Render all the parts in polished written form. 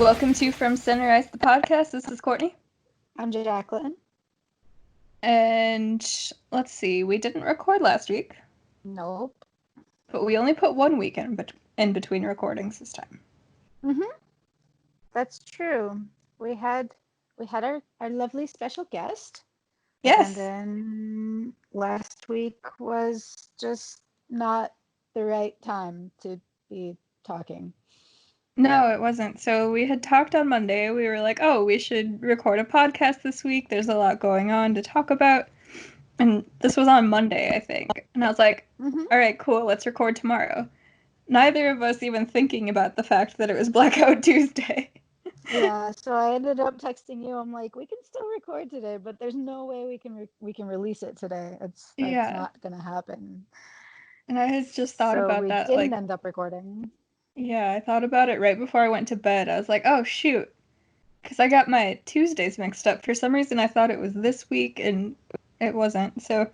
welcome to From Center Ice, the podcast. This is Courtney. I'm Jacqueline. And let's see, we didn't record last week. Nope. But we only put 1 week in between recordings this time. Mm-hmm. That's true. We had our lovely special guest. Yes. And then last week was just not the right time to be talking. No, it wasn't. So we had talked on Monday. We were like, oh, we should record a podcast this week. There's a lot going on to talk about. And this was on Monday, I think. And I was like, all right, cool, let's record tomorrow. Neither of us even thinking about the fact that it was Blackout Tuesday. Yeah, so I ended up texting you. I'm like, we can still record today, but there's no way we can release it today. That's not gonna happen. And I had just thought about that. So we didn't end up recording. Yeah, I thought about it right before I went to bed. I was like, oh shoot, because I got my Tuesdays mixed up. For some reason, I thought it was this week, and it wasn't. So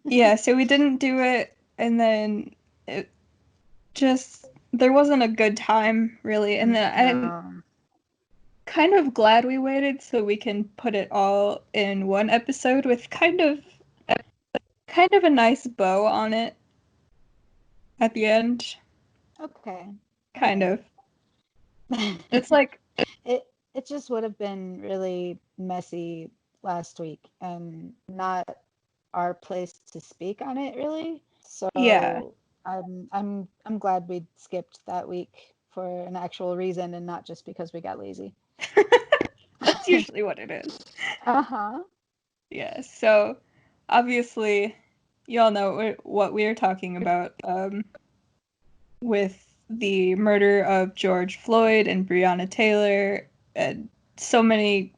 yeah, so we didn't do it, and then it just there wasn't a good time really, and then I'm kind of glad we waited so we can put it all in one episode with kind of a nice bow on it at the end. Okay. Kind of. It's like it just would have been really messy last week and not our place to speak on it really. So yeah. I'm glad we skipped that week for an actual reason and not just because we got lazy. That's usually what it is. Uh-huh. Yeah, so obviously you all know what we are talking about with the murder of George Floyd and Breonna Taylor and so many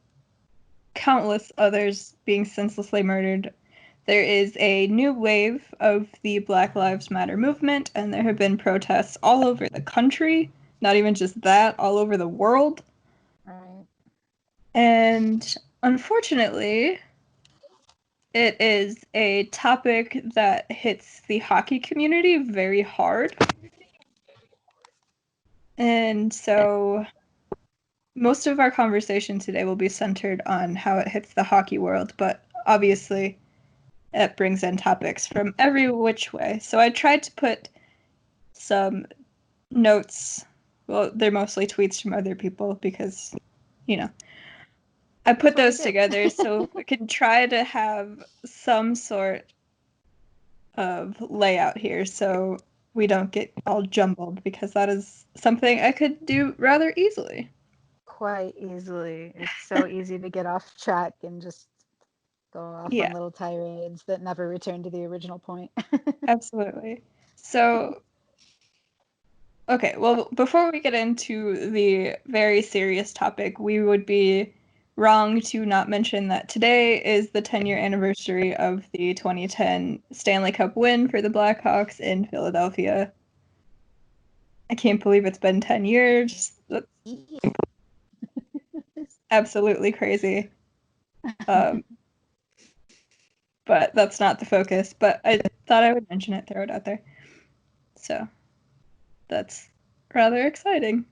countless others being senselessly murdered. There is a new wave of the Black Lives Matter movement, and there have been protests all over the country. Not even just that, all over the world. Right. And unfortunately, it is a topic that hits the hockey community very hard. And so most of our conversation today will be centered on how it hits the hockey world, but obviously it brings in topics from every which way. So I tried to put some notes. Well, they're mostly tweets from other people because, I put those together so we can try to have some sort of layout here so we don't get all jumbled, because that is something I could do rather easily. Quite easily. It's so easy to get off track and just go off on little tirades that never return to the original point. Absolutely. So, okay, well, before we get into the very serious topic, we would be wrong to not mention that today is the 10-year anniversary of the 2010 Stanley Cup win for the Blackhawks in Philadelphia. I can't believe it's been 10 years. That's absolutely crazy. But that's not the focus. But I thought I would mention it, throw it out there. So that's rather exciting.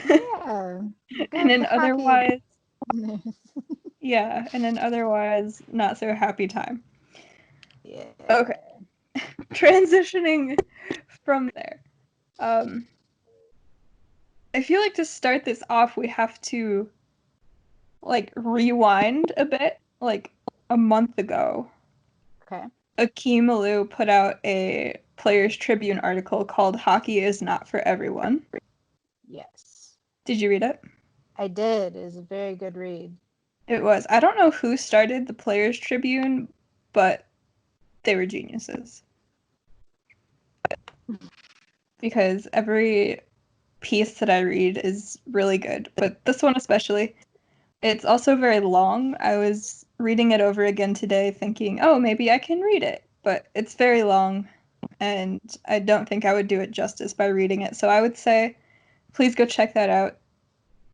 Yeah. And in otherwise, and an otherwise not so happy time. Yeah. Okay. Transitioning from there. I feel like to start this off, we have to rewind a bit. Like a month ago, okay, Akim Aliu put out a Players Tribune article called "Hockey is Not for Everyone." Yes. Did you read it? I did. It was a very good read. It was. I don't know who started the Players Tribune, but they were geniuses. Because every piece that I read is really good, but this one especially. It's also very long. I was reading it over again today thinking, oh, maybe I can read it, but it's very long, and I don't think I would do it justice by reading it. So I would say, please go check that out,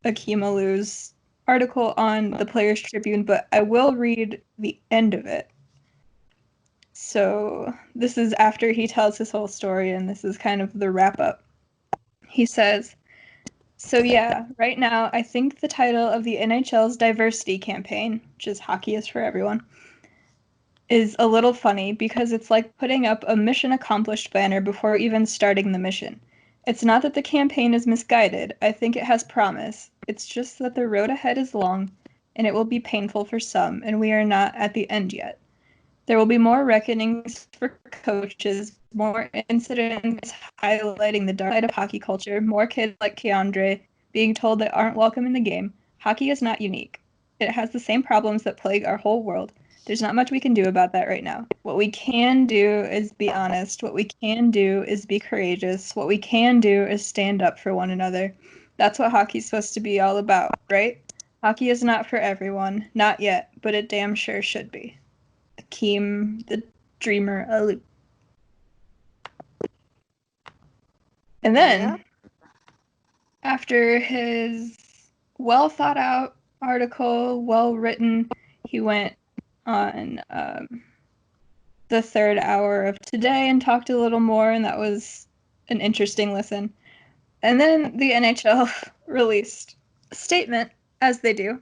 Akim Aliu's article on the Players Tribune, but I will read the end of it. So this is after he tells his whole story, and this is kind of the wrap-up. He says, So yeah, right now I think the title of the NHL's diversity campaign, which is Hockey is for Everyone, is a little funny because it's like putting up a mission accomplished banner before even starting the mission. It's not that the campaign is misguided, I think it has promise. It's just that the road ahead is long, and it will be painful for some, and we are not at the end yet. There will be more reckonings for coaches, more incidents highlighting the dark side of hockey culture, more kids like Keandre being told they aren't welcome in the game. Hockey is not unique. It has the same problems that plague our whole world. There's not much we can do about that right now. What we can do is be honest. What we can do is be courageous. What we can do is stand up for one another. That's what hockey's supposed to be all about, right? Hockey is not for everyone. Not yet, but it damn sure should be. Akim the Dreamer Aliu. And then, after his well thought out article, well written, he went on the third hour of Today and talked a little more, and that was an interesting listen. And then the NHL released a statement, as they do,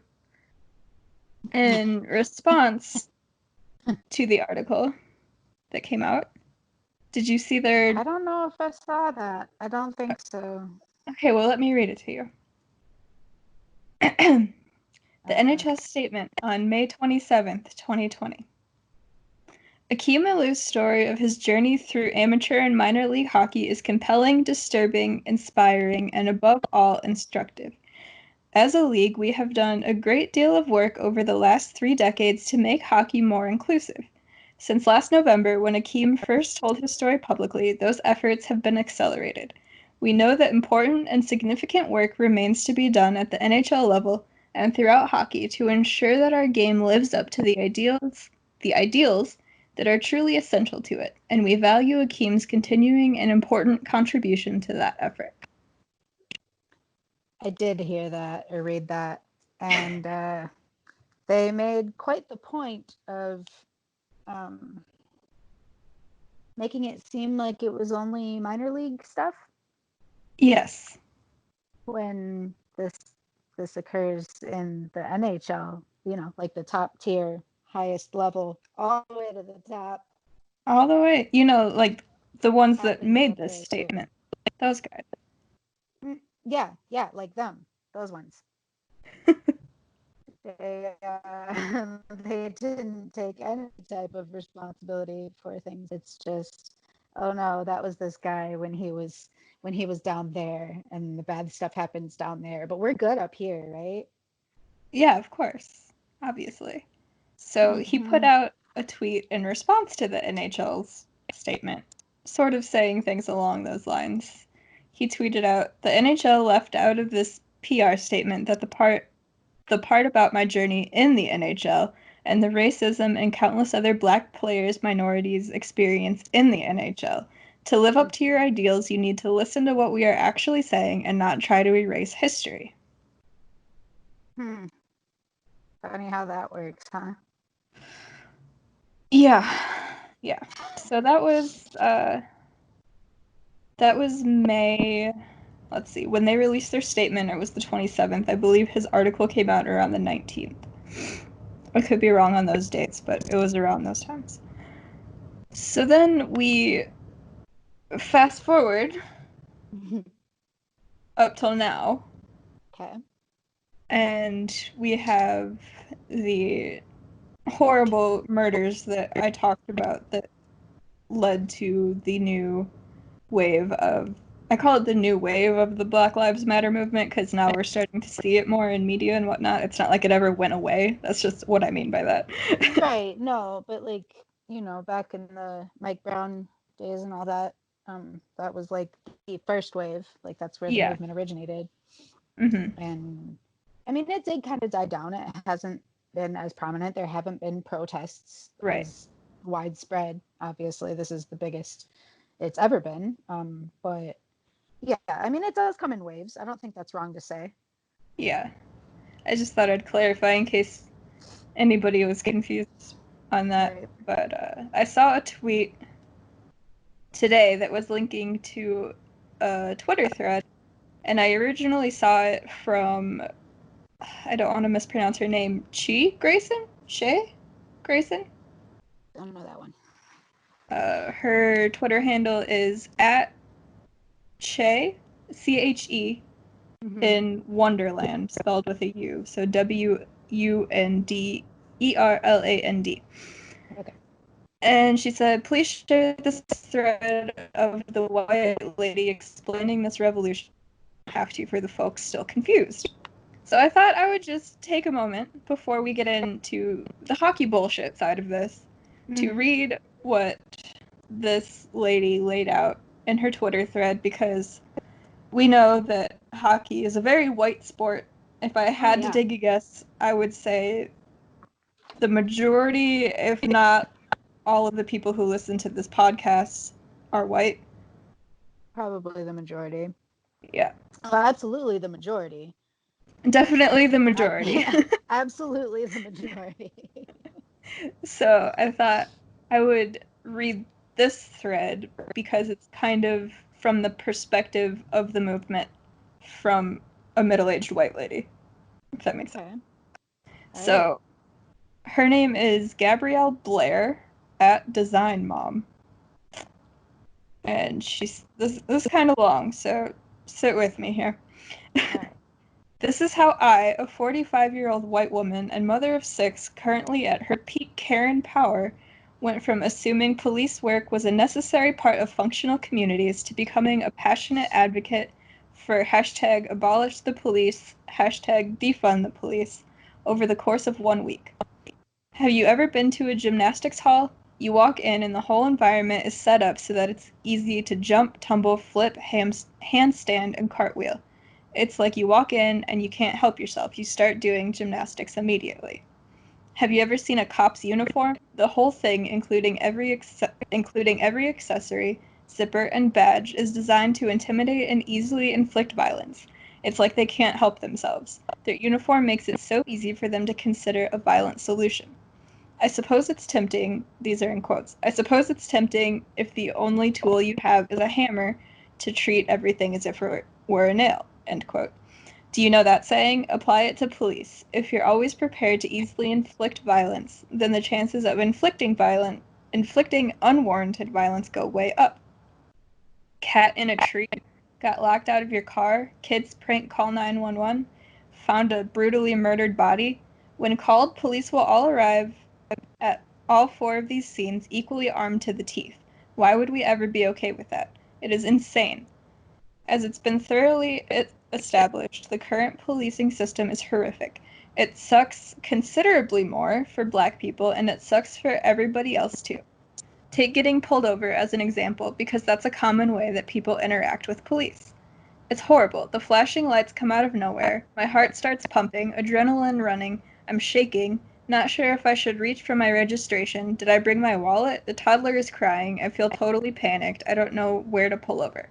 in response to the article that came out. Did you see their... I don't know if I saw that. I don't think so. Okay, well, let me read it to you. The NHL statement on May 27th, 2020. Akim Aliu's story of his journey through amateur and minor league hockey is compelling, disturbing, inspiring, and above all, instructive. As a league, we have done a great deal of work over the last 3 decades to make hockey more inclusive. Since last November, when Akim first told his story publicly, those efforts have been accelerated. We know that important and significant work remains to be done at the NHL level and throughout hockey to ensure that our game lives up to the ideals that are truly essential to it, and we value Akim's continuing and important contribution to that effort. I did hear that or read that, and they made quite the point of making it seem like it was only minor league stuff. Yes. When this occurs in the NHL, like the top tier, highest level, all the way to the top. All the way, like the ones that made this statement. Those guys. Yeah, like them. Those ones. They didn't take any type of responsibility for things. It's just, oh no, that was this guy when he was down there, and the bad stuff happens down there. But we're good up here, right? Yeah, of course. Obviously. So he put out a tweet in response to the NHL's statement, sort of saying things along those lines. He tweeted out, "The NHL left out of this PR statement that the part about my journey in the NHL and the racism and countless other Black players minorities experienced in the NHL. To live up to your ideals, you need to listen to what we are actually saying and not try to erase history." Funny how that works, huh? Yeah. So that was May. Let's see. When they released their statement, it was the 27th. I believe his article came out around the 19th. I could be wrong on those dates, but it was around those times. So then we fast forward up till now. Okay. And we have the horrible murders that I talked about that led to the new wave of, I call it the new wave of the Black Lives Matter movement, because now we're starting to see it more in media and whatnot. It's not like it ever went away. That's just what I mean by that. Right. No, but back in the Mike Brown days and all that, that was like the first wave. Like that's where the movement originated. And I mean, it did kind of die down. It hasn't been as prominent. There haven't been protests as widespread. Obviously, this is the biggest it's ever been. But yeah, I mean, it does come in waves. I don't think that's wrong to say. Yeah. I just thought I'd clarify in case anybody was confused on that. Right. But I saw a tweet today that was linking to a Twitter thread, And I originally saw it from, I don't want to mispronounce her name, Shea Grayson? I don't know that one. Her Twitter handle is at Che, CHE, in Wonderland, spelled with a U. So WUNDERLAND. Okay. And she said, please share this thread of the white lady explaining this revolution. Have to for the folks still confused. So I thought I would just take a moment before we get into the hockey bullshit side of this to read what this lady laid out in her Twitter thread, because we know that hockey is a very white sport. If I had to take a guess, I would say the majority, if not all of the people who listen to this podcast, are white. Probably the majority. Yeah. Oh, absolutely the majority. Definitely the majority. Absolutely the majority. So I thought I would read this thread because it's kind of from the perspective of the movement from a middle-aged white lady, if that makes sense. So her name is Gabrielle Blair at Design Mom. And this is kind of long, so sit with me here. This is how I, a 45-year-old white woman and mother of 6, currently at her peak Karen power, went from assuming police work was a necessary part of functional communities to becoming a passionate advocate for hashtag abolish the police, hashtag defund the police over the course of 1 week. Have you ever been to a gymnastics hall? You walk in and the whole environment is set up so that it's easy to jump, tumble, flip, handstand, and cartwheel. It's like you walk in and you can't help yourself. You start doing gymnastics immediately. Have you ever seen a cop's uniform? The whole thing, including every accessory, zipper, and badge, is designed to intimidate and easily inflict violence. It's like they can't help themselves. Their uniform makes it so easy for them to consider a violent solution. I suppose it's tempting, these are in quotes, I suppose it's tempting if the only tool you have is a hammer to treat everything as if it were a nail, end quote. Do you know that saying? Apply it to police. If you're always prepared to easily inflict violence, then the chances of inflicting unwarranted violence go way up. Cat in a tree, got locked out of your car, kids prank call 911, found a brutally murdered body. When called, police will all arrive at all 4 of these scenes equally armed to the teeth. Why would we ever be okay with that? It is insane. As it's been thoroughly established, the current policing system is horrific. It sucks considerably more for Black people, and it sucks for everybody else too. Take getting pulled over as an example, because that's a common way that people interact with police. It's horrible. The flashing lights come out of nowhere. My heart starts pumping, adrenaline running. I'm shaking, not sure if I should reach for my registration. Did I bring my wallet? The toddler is crying. I feel totally panicked. I don't know where to pull over.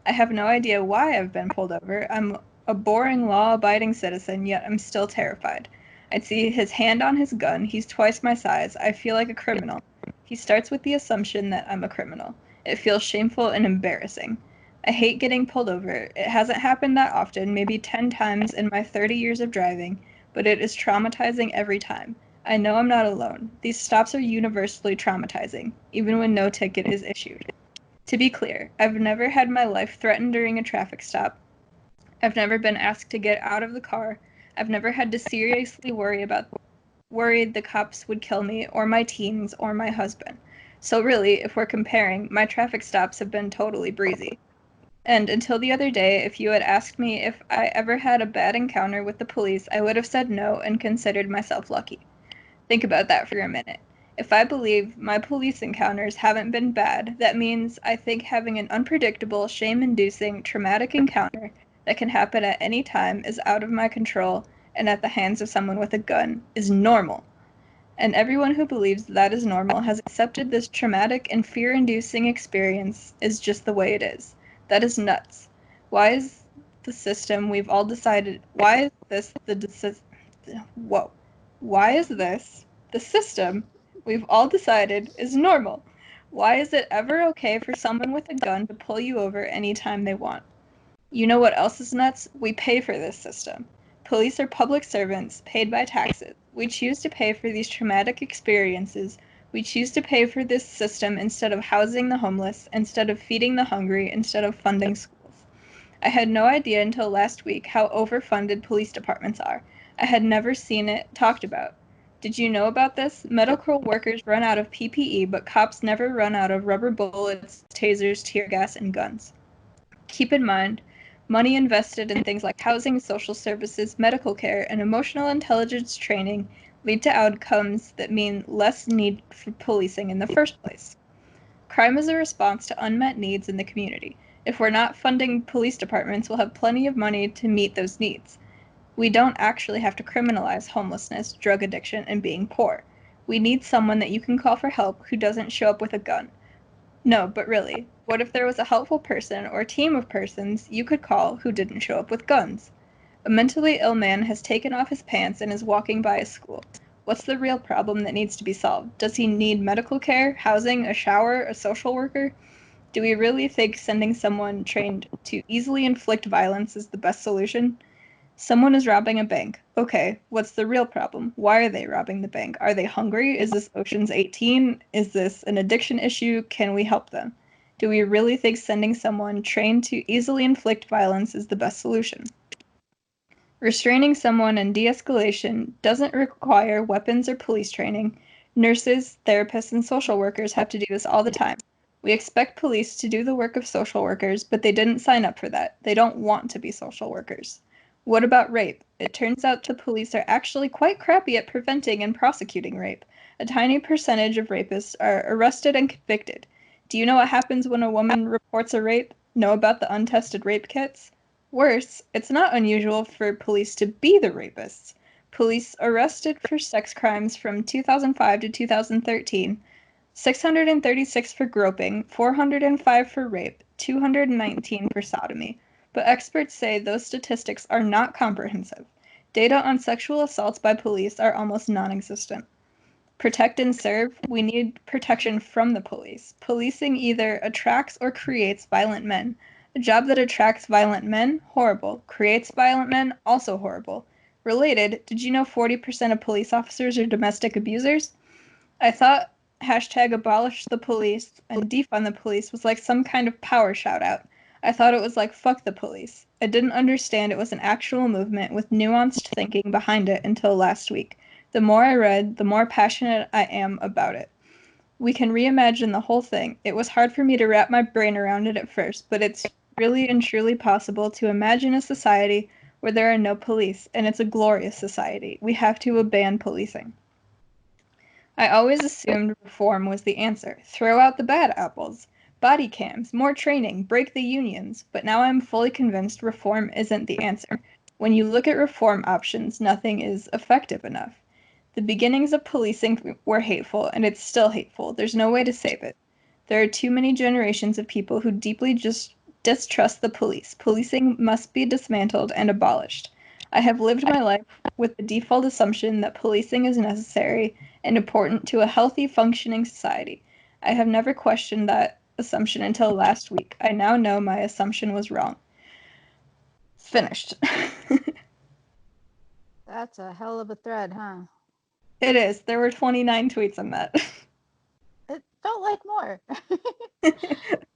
I have no idea why I've been pulled over. I'm a boring, law-abiding citizen, yet I'm still terrified. I see his hand on his gun. He's twice my size. I feel like a criminal. He starts with the assumption that I'm a criminal. It feels shameful and embarrassing. I hate getting pulled over. It hasn't happened that often, maybe 10 times in my 30 years of driving, but it is traumatizing every time. I know I'm not alone. These stops are universally traumatizing, even when no ticket is issued. To be clear, I've never had my life threatened during a traffic stop. I've never been asked to get out of the car. I've never had to seriously worried the cops would kill me, or my teens, or my husband. So really, if we're comparing, my traffic stops have been totally breezy. And until the other day, if you had asked me if I ever had a bad encounter with the police, I would have said no and considered myself lucky. Think about that for a minute. If I believe my police encounters haven't been bad, that means I think having an unpredictable, shame-inducing, traumatic encounter that can happen at any time is out of my control and at the hands of someone with a gun is normal. And everyone who believes that is normal has accepted this traumatic and fear-inducing experience is just the way it is. That is nuts. Why is the system we've all decided, why is this why is this the system we've all decided is normal? Why is it ever okay for someone with a gun to pull you over anytime they want? You know what else is nuts? We pay for this system. Police are public servants paid by taxes. We choose to pay for these traumatic experiences. We choose to pay for this system instead of housing the homeless, instead of feeding the hungry, instead of funding schools. I had no idea until last week how overfunded police departments are. I had never seen it talked about. Did you know about this? Medical workers run out of PPE, but cops never run out of rubber bullets, tasers, tear gas, and guns. Keep in mind, money invested in things like housing, social services, medical care, and emotional intelligence training lead to outcomes that mean less need for policing in the first place. Crime is a response to unmet needs in the community. If we're not funding police departments, we'll have plenty of money to meet those needs. We don't actually have to criminalize homelessness, drug addiction, and being poor. We need someone that you can call for help who doesn't show up with a gun. No, but really, what if there was a helpful person or team of persons you could call who didn't show up with guns? A mentally ill man has taken off his pants and is walking by a school. What's the real problem that needs to be solved? Does he need medical care, housing, a shower, a social worker? Do we really think sending someone trained to easily inflict violence is the best solution? Someone is robbing a bank. Okay, what's the real problem? Why are they robbing the bank? Are they hungry? Is this Ocean's 18? Is this an addiction issue? Can we help them? Do we really think sending someone trained to easily inflict violence is the best solution? Restraining someone and de-escalation doesn't require weapons or police training. Nurses, therapists, and social workers have to do this all the time. We expect police to do the work of social workers, but they didn't sign up for that. They don't want to be social workers. What about rape? It turns out the police are actually quite crappy at preventing and prosecuting rape. A tiny percentage of rapists are arrested and convicted. Do you know what happens when a woman reports a rape? Know about the untested rape kits? Worse, it's not unusual for police to be the rapists. Police arrested for sex crimes from 2005 to 2013, 636 for groping, 405 for rape, 219 for sodomy. But experts say those statistics are not comprehensive. Data on sexual assaults by police are almost non-existent. Protect and serve, we need protection from the police. Policing either attracts or creates violent men. A job that attracts violent men, horrible. Creates violent men, also horrible. Related, did you know 40% of police officers are domestic abusers? I thought hashtag abolish the police and defund the police was like some kind of power shout out. I thought it was like fuck the police. I didn't understand it was an actual movement with nuanced thinking behind it until last week. The more I read, the more passionate I am about it. We can reimagine the whole thing. It was hard for me to wrap my brain around it at first, but it's really and truly possible to imagine a society where there are no police, and it's a glorious society. We have to ban policing. I always assumed reform was the answer. Throw out the bad apples. Body cams, more training, break the unions. But now I'm fully convinced reform isn't the answer. When you look at reform options, nothing is effective enough. The beginnings of policing were hateful, and it's still hateful. There's no way to save it. There are too many generations of people who deeply just distrust the police. Policing must be dismantled and abolished. I have lived my life with the default assumption that policing is necessary and important to a healthy, functioning society. I have never questioned that assumption until last week. I now know my assumption was wrong. Finished. That's a hell of a thread, huh? It is. There were 29 tweets on that. It felt like more.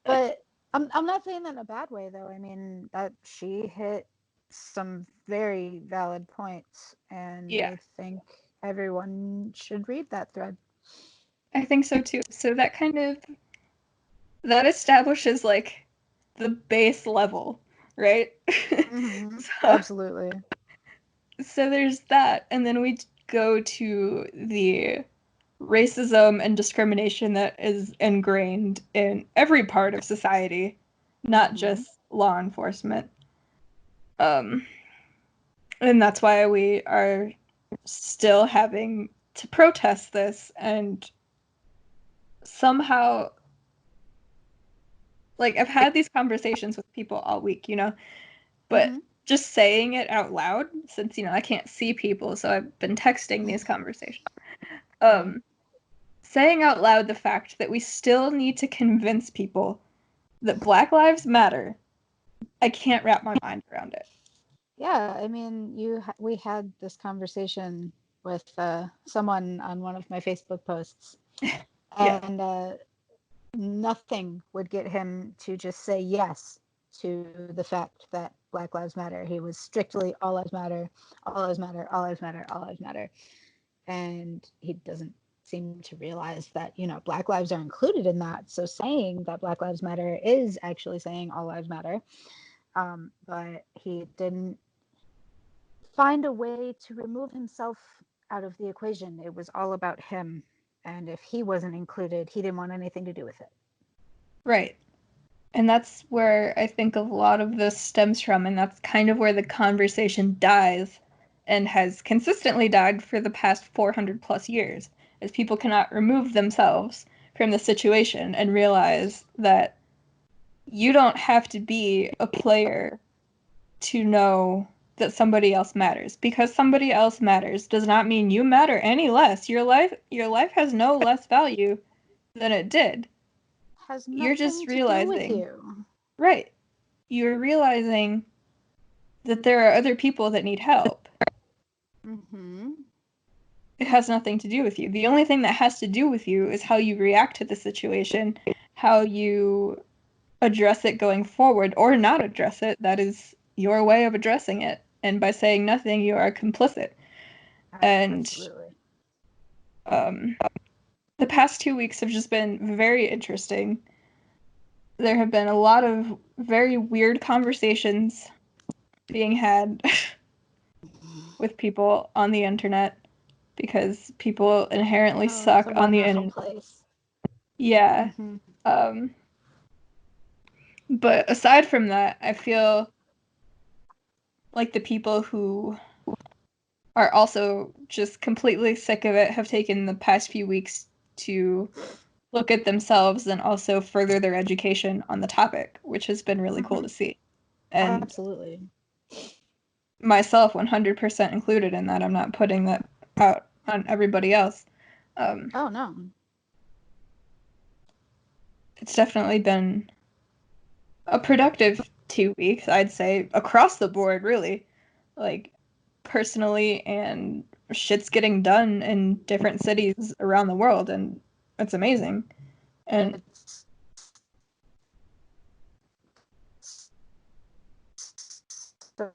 But I'm not saying that in a bad way, though. I mean, that she hit some very valid points, and Yeah. I think everyone should read that thread. I think so too. So that establishes like the base level, right? Mm-hmm. so, Absolutely. so there's that, and then we go to the racism and discrimination that is ingrained in every part of society, not Mm-hmm. just law enforcement. Um, and that's why we are still having to protest this and somehow like I've had these conversations with people all week, but Mm-hmm. just saying it out loud, since I can't see people, so I've been texting these conversations. Right. Saying out loud the fact that we still need to convince people that Black Lives Matter I can't wrap my mind around it. Yeah, I mean, we had this conversation with someone on one of my Facebook posts, and nothing would get him to just say yes to the fact that Black Lives Matter. He was strictly all lives matter, all lives matter, all lives matter, all lives matter. And he doesn't seem to realize that, Black lives are included in that. So saying that Black Lives Matter is actually saying all lives matter. But he didn't find a way to remove himself out of the equation. It was all about him. And if he wasn't included, he didn't want anything to do with it. Right. And that's where I think a lot of this stems from, and that's kind of where the conversation dies and has consistently died for the past 400 plus years, as people cannot remove themselves from the situation and realize that you don't have to be a player to know that somebody else matters. Because somebody else matters does not mean you matter any less. Your life has no less value than it did. Has You're just nothing to do with realizing, you. right? You're realizing that there are other people that need help. Mm-hmm. It has nothing to do with you. The only thing that has to do with you is how you react to the situation, how you address it going forward or not address it. That is your way of addressing it. And by saying nothing, you are complicit. And Absolutely. The past 2 weeks have just been very interesting. There have been a lot of very weird conversations being had with people on the internet because people inherently suck It's a on the wonderful internet. place. Yeah. Mm-hmm. But aside from that, I feel like the people who are also just completely sick of it have taken the past few weeks to look at themselves and also further their education on the topic, which has been really cool to see. And Absolutely. myself 100% included in that. I'm not putting that out on everybody else. Oh, no. It's definitely been a productive 2 weeks, I'd say, across the board, really. Like, personally, and shit's getting done in different cities around the world, and it's amazing. And It's so,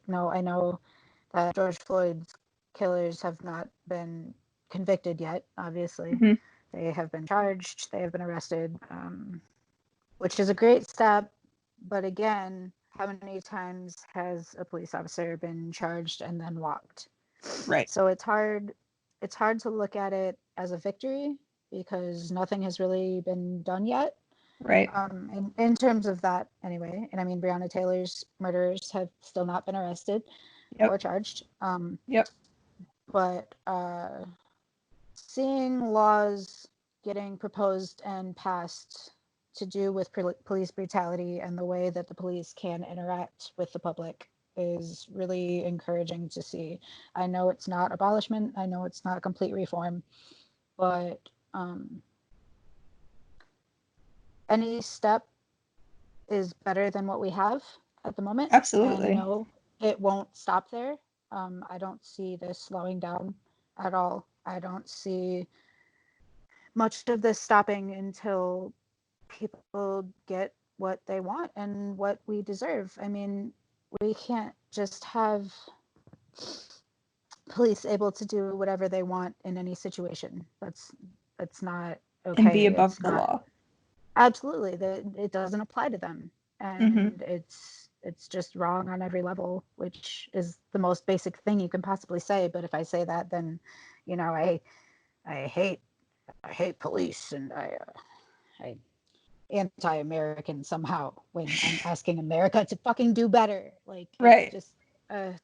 no, I know that George Floyd's killers have not been convicted yet, obviously. mm-hmm. They have been charged, they have been arrested, which is a great step. But again, how many times has a police officer been charged and then walked? Right. So it's hard to look at it as a victory because nothing has really been done yet. Right. In terms of that, anyway. And I mean, Breonna Taylor's murderers have still not been arrested Yep. or charged. Yep. But seeing laws getting proposed and passed to do with police brutality and the way that the police can interact with the public is really encouraging to see. I know it's not abolishment, I know it's not complete reform, but any step is better than what we have at the moment. Absolutely. And no, it won't stop there. I don't see this slowing down at all. I don't see much of this stopping until people get what they want and what we deserve. I mean, we can't just have police able to do whatever they want in any situation. That's not And be okay. above It's the not law. absolutely that it doesn't apply to them, Mm-hmm. and it's just wrong on every level, which is the most basic thing you can possibly say. But if I say that, then I hate police, and I anti-American somehow when I'm asking America to fucking do better. Like it's Right. just I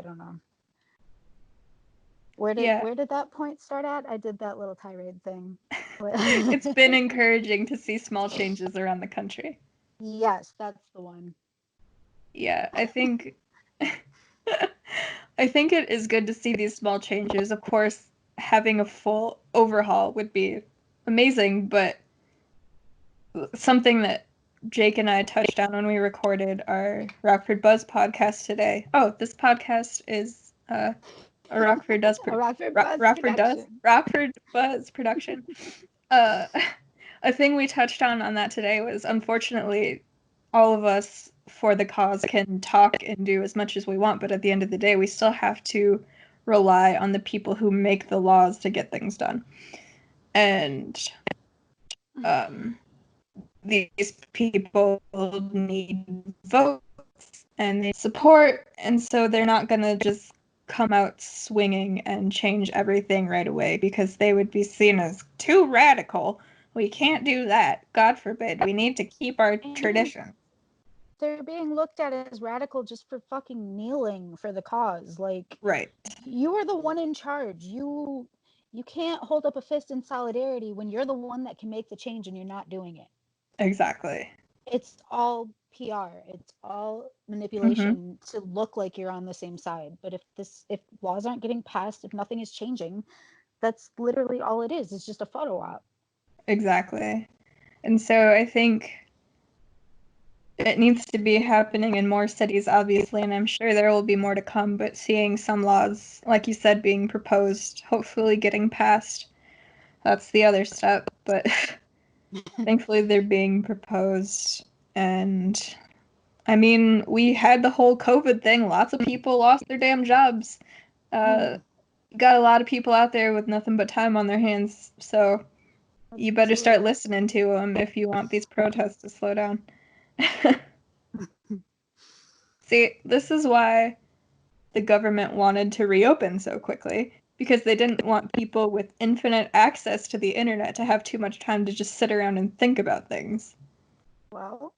don't know. Yeah. Where did that point start at? I did that little tirade thing. It's been encouraging to see small changes around the country. Yes, that's the one. Yeah, I think I think it is good to see these small changes. Of course, having a full overhaul would be amazing, but something that Jake and I touched on when we recorded our Rockford Buzz podcast today. Oh, this podcast is a Rockford Buzz Rockford Buzz production. A thing we touched on that today was, unfortunately, all of us for the cause can talk and do as much as we want, but at the end of the day, we still have to rely on the people who make the laws to get things done. And these people need votes and they support, and so they're not going to just come out swinging and change everything right away because they would be seen as too radical. We can't do that. God forbid. We need to keep our tradition. They're being looked at as radical just for fucking kneeling for the cause. Like, right. You are the one in charge. You can't hold up a fist in solidarity when you're the one that can make the change and you're not doing it. Exactly. It's all PR. It's all manipulation to look like you're on the same side. But if laws aren't getting passed, if nothing is changing, that's literally all it is. It's just a photo op. Exactly. And so I think it needs to be happening in more cities, obviously, and I'm sure there will be more to come, but seeing some laws, like you said, being proposed, hopefully getting passed, that's the other step, but thankfully they're being proposed. And I mean, we had the whole COVID thing. Lots of people lost their damn jobs. Got a lot of people out there with nothing but time on their hands, so you better start listening to them if you want these protests to slow down. See, this is why the government wanted to reopen so quickly, because they didn't want people with infinite access to the internet to have too much time to just sit around and think about things. Well,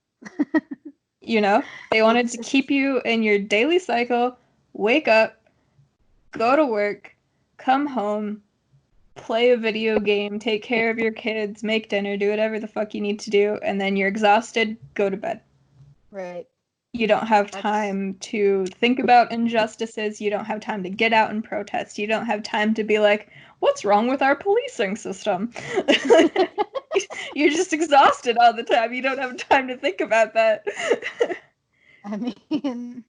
you know, they wanted to keep you in your daily cycle, wake up, go to work, come home, play a video game, take care of your kids, make dinner, do whatever the fuck you need to do, and then you're exhausted, go to bed. Right. You don't have time to think about injustices. You don't have time to get out and protest. You don't have time to be like, what's wrong with our policing system? You're just exhausted all the time. You don't have time to think about that. I mean,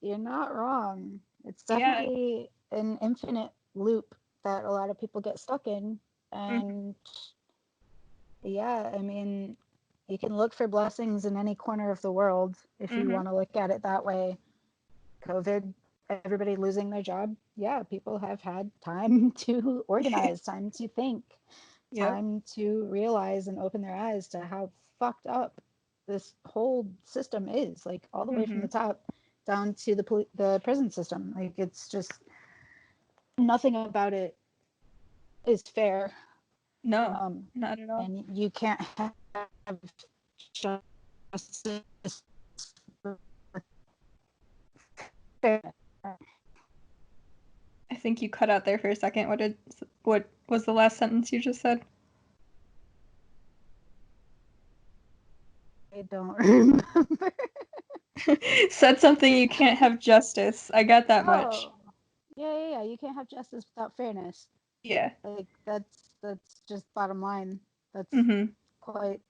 you're not wrong. It's definitely an infinite loop that a lot of people get stuck in. And I mean, you can look for blessings in any corner of the world if you want to look at it that way. COVID, everybody losing their job. Yeah, people have had time to organize, time to think, time to realize and open their eyes to how fucked up this whole system is. Like, all the way from the top down to the prison system. Like, it's just nothing about it is fair. No, not at all. And you can't have justice. I think you cut out there for a second. What was the last sentence you just said? I don't remember. Said something, you can't have justice. I got that much. Yeah. You can't have justice without fairness. Yeah. Like, that's just bottom line. That's quite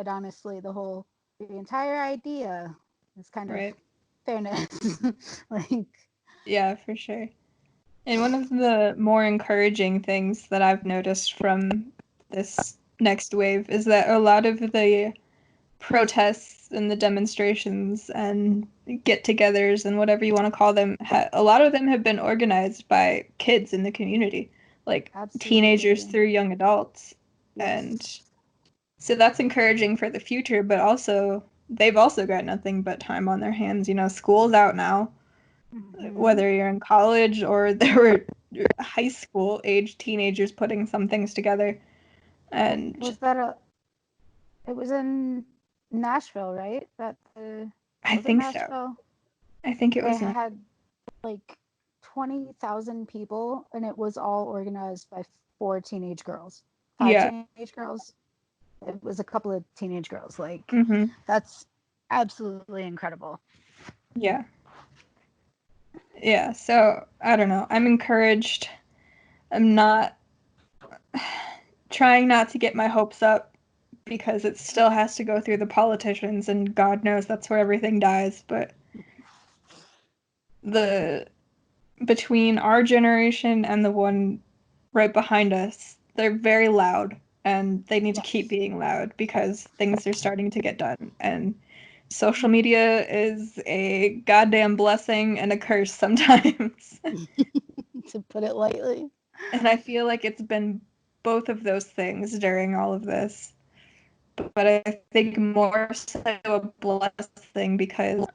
honestly the entire idea is kind of fairness. Like, yeah, for sure. And one of the more encouraging things that I've noticed from this next wave is that a lot of the protests and the demonstrations and get-togethers and whatever you want to call them, a lot of them have been organized by kids in the community, like teenagers through young adults. And so that's encouraging for the future, but also they've also got nothing but time on their hands. You know, school's out now. Whether you're in college or there were high school age teenagers putting some things together. And it was in Nashville, right? I think so. I think it was. They had like 20,000 people, and it was all organized by 4 teenage girls. 5 teenage girls. It was a couple of teenage girls. Like, that's absolutely incredible. Yeah. Yeah, so I don't know. I'm encouraged. I'm not trying not to get my hopes up, because it still has to go through the politicians, and God knows that's where everything dies. But between our generation and the one right behind us, they're very loud, and they need to keep being loud because things are starting to get done. And social media is a goddamn blessing and a curse sometimes. To put it lightly. And I feel like it's been both of those things during all of this. But I think more so a blessing because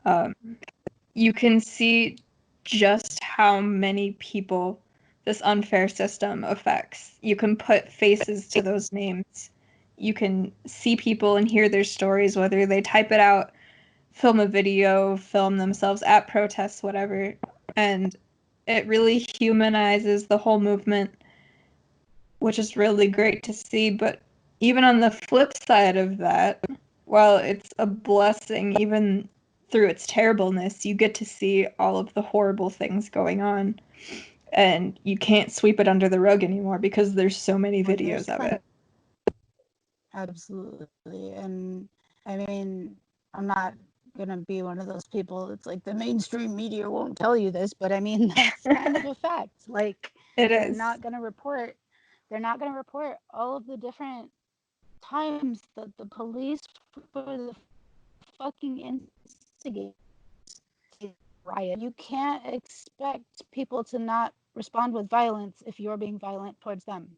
you can see just how many people this unfair system affects. You can put faces to those names. You can see people and hear their stories, whether they type it out, film a video, film themselves at protests, whatever. And it really humanizes the whole movement, which is really great to see. But even on the flip side of that, while it's a blessing, even through its terribleness, you get to see all of the horrible things going on. And you can't sweep it under the rug anymore because there's so many videos of it. Absolutely. And I mean, I'm not going to be one of those people that's like the mainstream media won't tell you this, but I mean, that's kind of a fact. Like, they're not going to report all of the different times that the police were the fucking instigators riot. You can't expect people to not respond with violence if you're being violent towards them.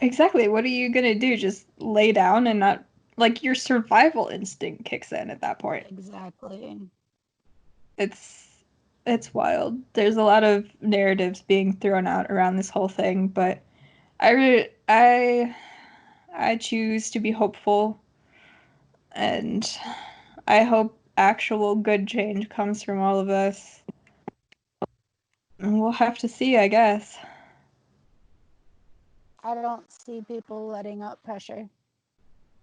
Exactly. What are you gonna do? Just lay down and not, like, your survival instinct kicks in at that point. Exactly. It's wild. There's a lot of narratives being thrown out around this whole thing, but I choose to be hopeful, and I hope actual good change comes from all of us. We'll have to see, I guess. I don't see people letting up pressure.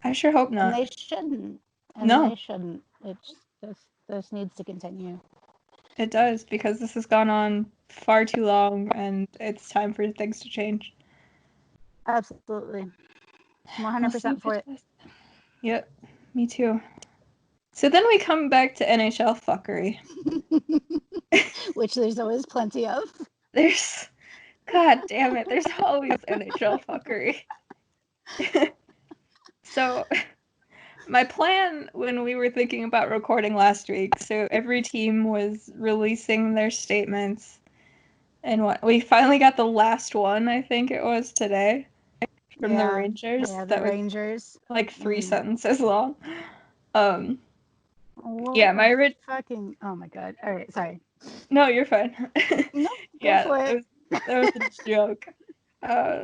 I sure hope not. And they shouldn't. No. They shouldn't. This needs to continue. It does, because this has gone on far too long, and it's time for things to change. Absolutely. 100% for it. Yep, me too. So then we come back to NHL fuckery. Which there's always plenty of. God damn it, there's always NHL fuckery. So, my plan when we were thinking about recording last week, so every team was releasing their statements, and we finally got the last one, I think it was today, from the Rangers. Yeah, the Rangers. Like 3 sentences long. What yeah, my fucking. Oh my god. All right, sorry. No, you're fine. No, go for it. That was a joke.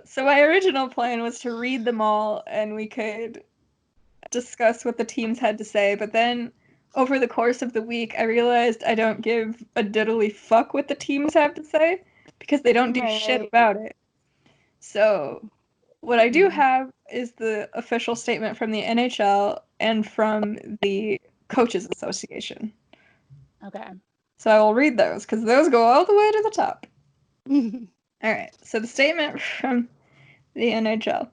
So my original plan was to read them all, and we could discuss what the teams had to say. But then, over the course of the week, I realized I don't give a diddly fuck what the teams have to say because they don't do shit about it. So, what I do have is the official statement from the NHL and from the Coaches Association. Okay. So I will read those because those go all the way to the top. All right. So the statement from the NHL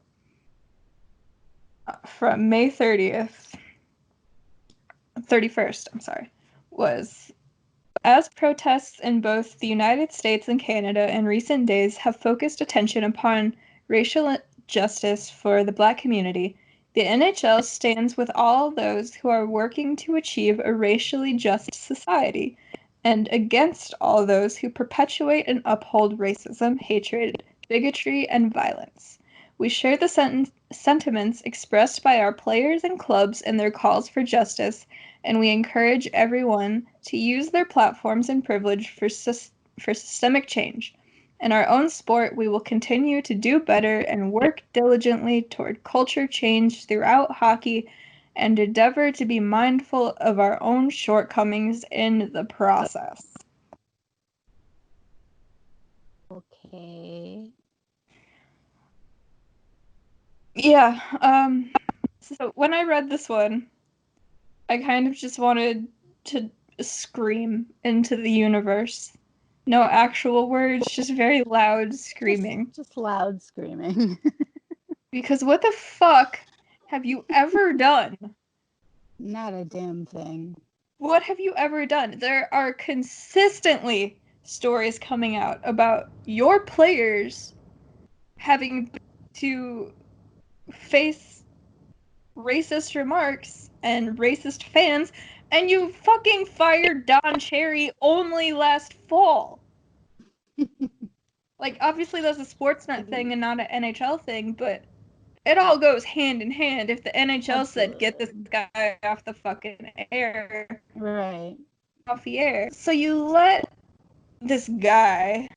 from May 31st, was, as protests in both the United States and Canada in recent days have focused attention upon racial justice for the Black community, the NHL stands with all those who are working to achieve a racially just society, and against all those who perpetuate and uphold racism, hatred, bigotry, and violence. We share the sentiments expressed by our players and clubs in their calls for justice, and we encourage everyone to use their platforms and privilege for systemic change. In our own sport, we will continue to do better and work diligently toward culture change throughout hockey and endeavor to be mindful of our own shortcomings in the process. Okay. Yeah, so when I read this one, I kind of just wanted to scream into the universe. No actual words, just very loud screaming. Just loud screaming. Because what the fuck have you ever done? Not a damn thing. What have you ever done? There are consistently stories coming out about your players having to face racist remarks and racist fans, and you fucking fired Don Cherry only last fall. Like, obviously that's a Sportsnet thing and not an NHL thing, but it all goes hand in hand. If the NHL said, get this guy off the fucking air. Right. Off the air. So you let this guy,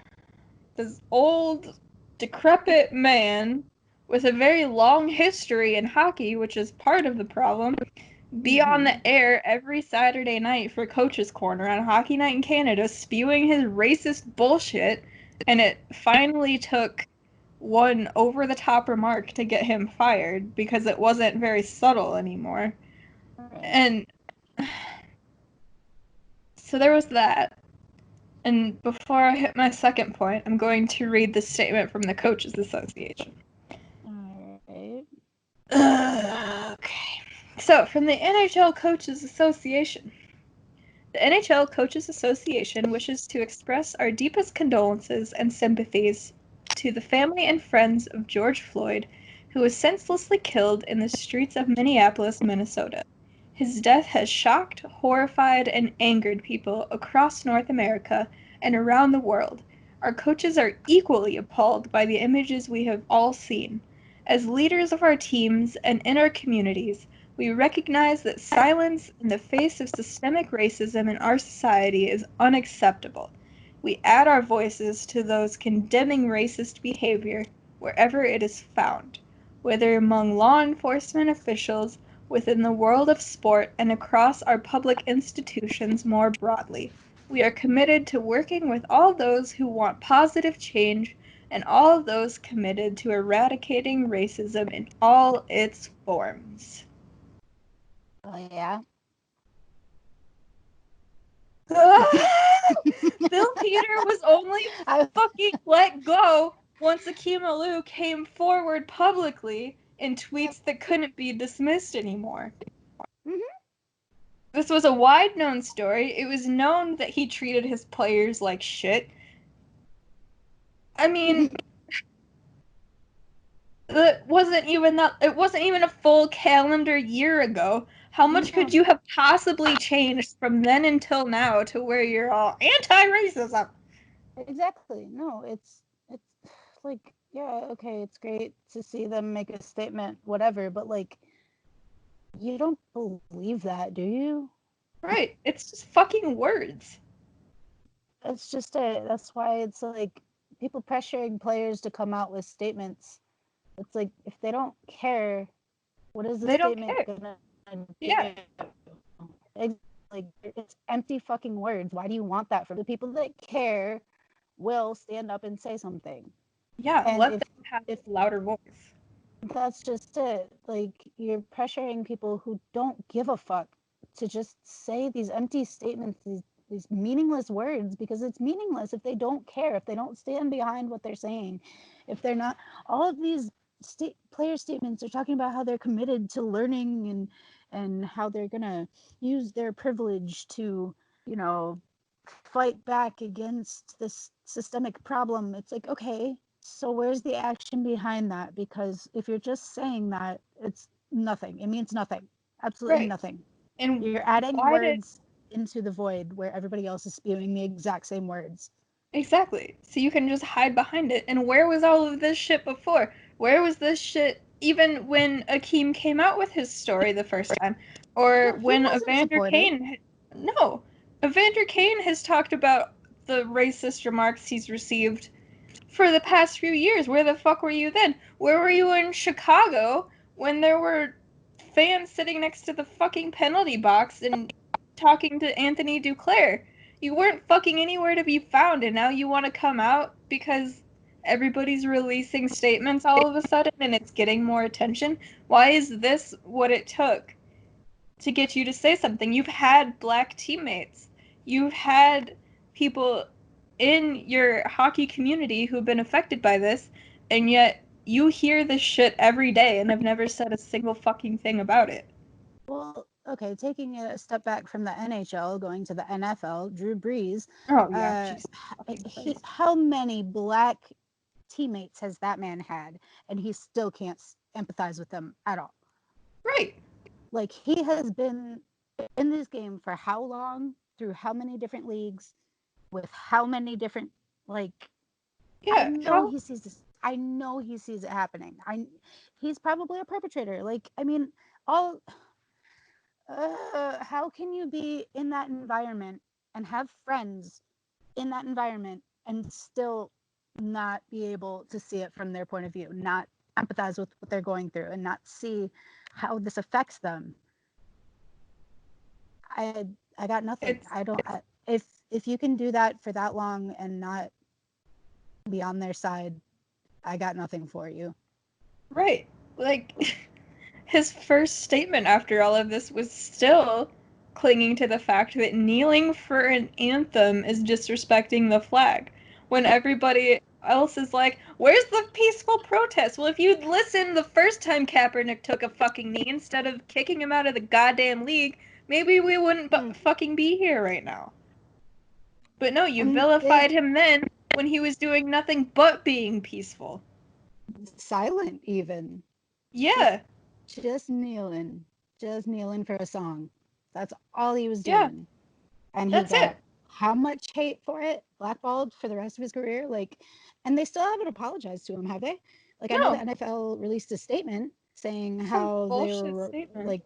this old, decrepit man with a very long history in hockey, which is part of the problem, be on the air every Saturday night for Coach's Corner on Hockey Night in Canada, spewing his racist bullshit, and it finally took one over-the-top remark to get him fired because it wasn't very subtle anymore. Right. And so there was that. And before I hit my second point, I'm going to read the statement from the Coaches Association. Alright. Okay. So, from the NHL Coaches Association. The NHL Coaches Association wishes to express our deepest condolences and sympathies to the family and friends of George Floyd, who was senselessly killed in the streets of Minneapolis, Minnesota. His death has shocked, horrified, and angered people across North America and around the world. Our coaches are equally appalled by the images we have all seen. As leaders of our teams and in our communities, we recognize that silence in the face of systemic racism in our society is unacceptable. We add our voices to those condemning racist behavior wherever it is found, whether among law enforcement officials, within the world of sport, and across our public institutions more broadly. We are committed to working with all those who want positive change and all of those committed to eradicating racism in all its forms. Oh, yeah. Bill Peter was only fucking let go once Akim Aliu came forward publicly in tweets that couldn't be dismissed anymore. Mm-hmm. This was a wide-known story. It was known that he treated his players like shit. I mean, it wasn't even a full calendar year ago. How much could you have possibly changed from then until now to where you're all anti-racism? Exactly. No, it's like, yeah, okay, it's great to see them make a statement, whatever, but like, you don't believe that, do you? Right. It's just fucking words. It's just that's why it's like people pressuring players to come out with statements. It's like, if they don't care, what is the statement gonna do? Yeah. Like, it's empty fucking words. Why do you want that from the people that care? Will stand up and say something. Yeah, and let them have a louder voice. That's just it. Like, you're pressuring people who don't give a fuck to just say these empty statements, these meaningless words, because it's meaningless if they don't care, if they don't stand behind what they're saying, if they're not. All of these player statements are talking about how they're committed to learning and how they're gonna use their privilege to, you know, fight back against this systemic problem. It's like, okay, so where's the action behind that? Because if you're just saying that, it's nothing. It means nothing. Absolutely nothing. And you're adding words into the void where everybody else is spewing the exact same words. Exactly. So you can just hide behind it. And where was all of this shit before? Where was this shit even when Akim came out with his story the first time? Or when Evander Kane... No. Evander Kane has talked about the racist remarks he's received for the past few years. Where the fuck were you then? Where were you in Chicago when there were fans sitting next to the fucking penalty box and talking to Anthony Duclair? You weren't fucking anywhere to be found, and now you want to come out because everybody's releasing statements all of a sudden and it's getting more attention? Why is this what it took to get you to say something? You've had black teammates. You've had people in your hockey community who've been affected by this, and yet you hear this shit every day and have never said a single fucking thing about it. Well, okay, taking a step back from the NHL, going to the NFL, Drew Brees. Oh, yeah. How many black teammates has that man had? And he still can't empathize with them at all. Right. Like, he has been in this game for how long, through how many different leagues, with how many different, like, yeah, I know he sees this. I know he sees it happening. He's probably a perpetrator. Like, I mean, how can you be in that environment and have friends in that environment and still not be able to see it from their point of view, not empathize with what they're going through, and not see how this affects them? I got nothing. If you can do that for that long and not be on their side, I got nothing for you. Right. Like, his first statement after all of this was still clinging to the fact that kneeling for an anthem is disrespecting the flag. When everybody else is like, where's the peaceful protest? Well, if you'd listened the first time Kaepernick took a fucking knee instead of kicking him out of the goddamn league, maybe we wouldn't fucking be here right now. But no, you vilified him then when he was doing nothing but being peaceful. Silent, even. Yeah. Just kneeling for a song. That's all he was doing. Yeah. And he got how much hate for it? Blackballed for the rest of his career? Like, and they still haven't apologized to him, have they? Like, I know the NFL released a statement saying how they were like,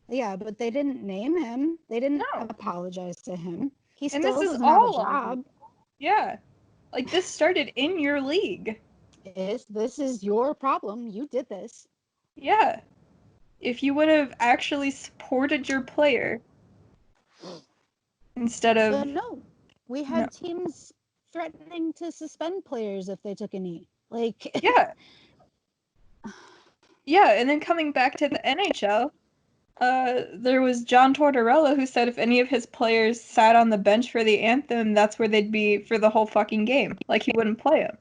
yeah, but they didn't name him. They didn't apologize to him. He still doesn't have a job. Yeah. Like, this started in your league. This is your problem. You did this. Yeah. If you would have actually supported your player instead of... But no. We had teams threatening to suspend players if they took a knee. Like... Yeah. Yeah, and then coming back to the NHL, there was John Tortorella who said if any of his players sat on the bench for the anthem, that's where they'd be for the whole fucking game. Like, he wouldn't play them.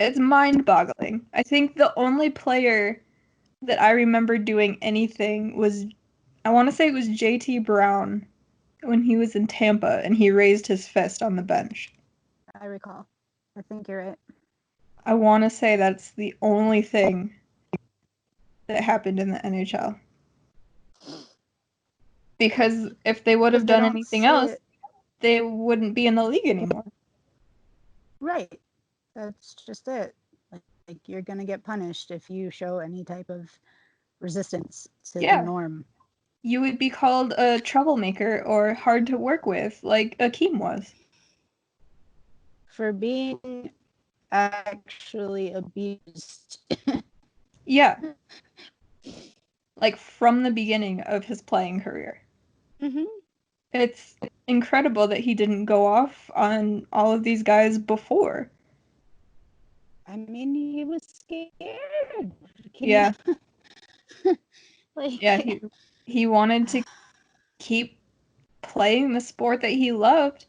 It's mind-boggling. I think the only player that I remember doing anything was, I want to say it was JT Brown when he was in Tampa and he raised his fist on the bench. I recall. I think you're right. I want to say that's the only thing that happened in the NHL. Because if they would have done anything else, they wouldn't be in the league anymore. Right. That's just it. Like, you're going to get punished if you show any type of resistance to the norm. You would be called a troublemaker or hard to work with, like Akim was. For being actually abused. Yeah. Like, from the beginning of his playing career. Mm-hmm. It's incredible that he didn't go off on all of these guys before. I mean, he was scared. Yeah. Yeah, he wanted to keep playing the sport that he loved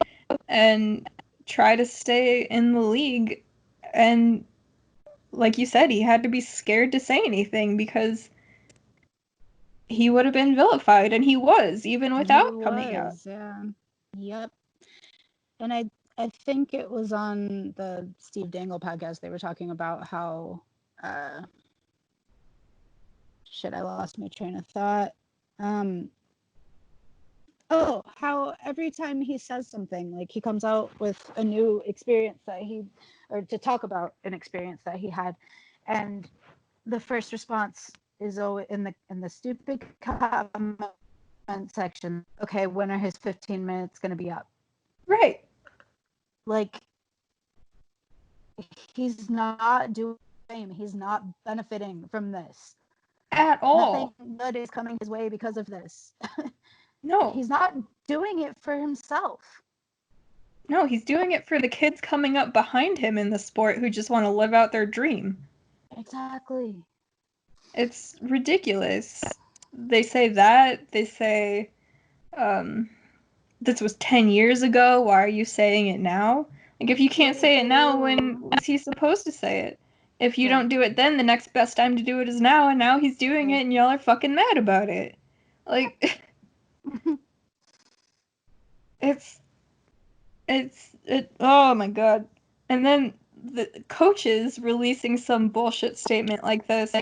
and try to stay in the league. And like you said, he had to be scared to say anything because he would have been vilified, and he was, even without coming out. Yeah. Yep. And I think it was on the Steve Dangle podcast, they were talking about how I lost my train of thought. How every time he says something, like, he comes out with a new experience or to talk about an experience that he had, and the first response is in the stupid comment section, okay, when are his 15 minutes going to be up? Right. Like, he's not doing the same. He's not benefiting from this at all. Nothing good is coming his way because of this. No. He's not doing it for himself. No, he's doing it for the kids coming up behind him in the sport who just want to live out their dream. Exactly. It's ridiculous. They say that. They say, this was 10 years ago. Why are you saying it now? Like, if you can't say it now, when was he supposed to say it? If you don't do it then, the next best time to do it is now, and now he's doing it, and y'all are fucking mad about it. Like, oh my god. And then the coaches releasing some bullshit statement like this,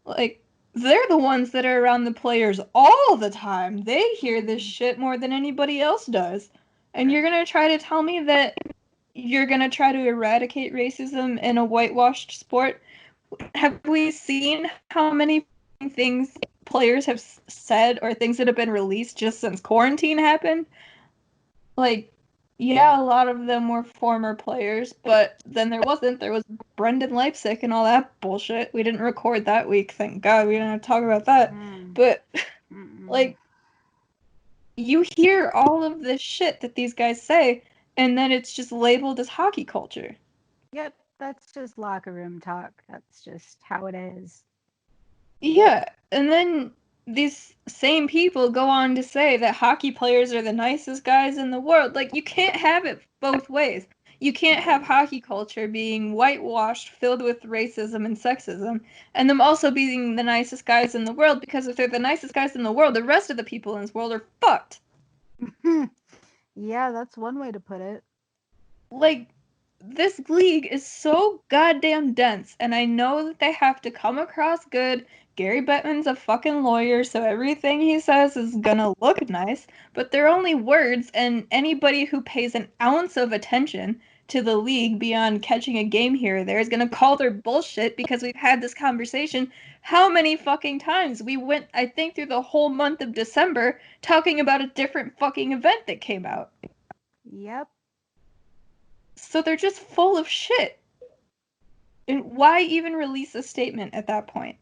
like, they're the ones that are around the players all the time. They hear this shit more than anybody else does. And you're gonna try to tell me that you're gonna try to eradicate racism in a whitewashed sport? Have we seen how many things players have said or things that have been released just since quarantine happened? Like, yeah, a lot of them were former players, but then there wasn't. There was Brendan Leipzig and all that bullshit. We didn't record that week, thank God. We didn't have to talk about that. But, like, you hear all of this shit that these guys say, and then it's just labeled as hockey culture. Yep, that's just locker room talk. That's just how it is. Yeah, and then these same people go on to say that hockey players are the nicest guys in the world. Like, you can't have it both ways. You can't have hockey culture being whitewashed, filled with racism and sexism, and them also being the nicest guys in the world, because if they're the nicest guys in the world, the rest of the people in this world are fucked. Yeah, that's one way to put it. Like, this league is so goddamn dense, and I know that they have to come across good. Gary Bettman's a fucking lawyer, so everything he says is gonna look nice, but they're only words, and anybody who pays an ounce of attention to the league beyond catching a game here or there is gonna call their bullshit, because we've had this conversation how many fucking times? We went, I think, through the whole month of December talking about a different fucking event that came out. Yep. So they're just full of shit. And why even release a statement at that point?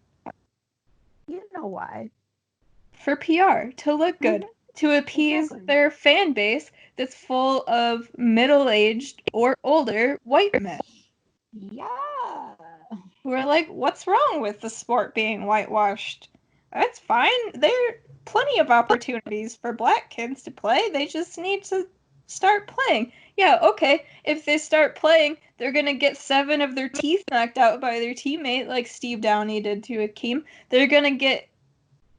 You know why. For PR, to look good, to appease their fan base that's full of middle-aged or older white men. Yeah. Who are like, what's wrong with the sport being whitewashed? That's fine. There are plenty of opportunities for black kids to play. They just need to start playing. Yeah, okay. If they start playing, they're gonna get 7 of their teeth knocked out by their teammate, like Steve Downey did to Akim. They're gonna get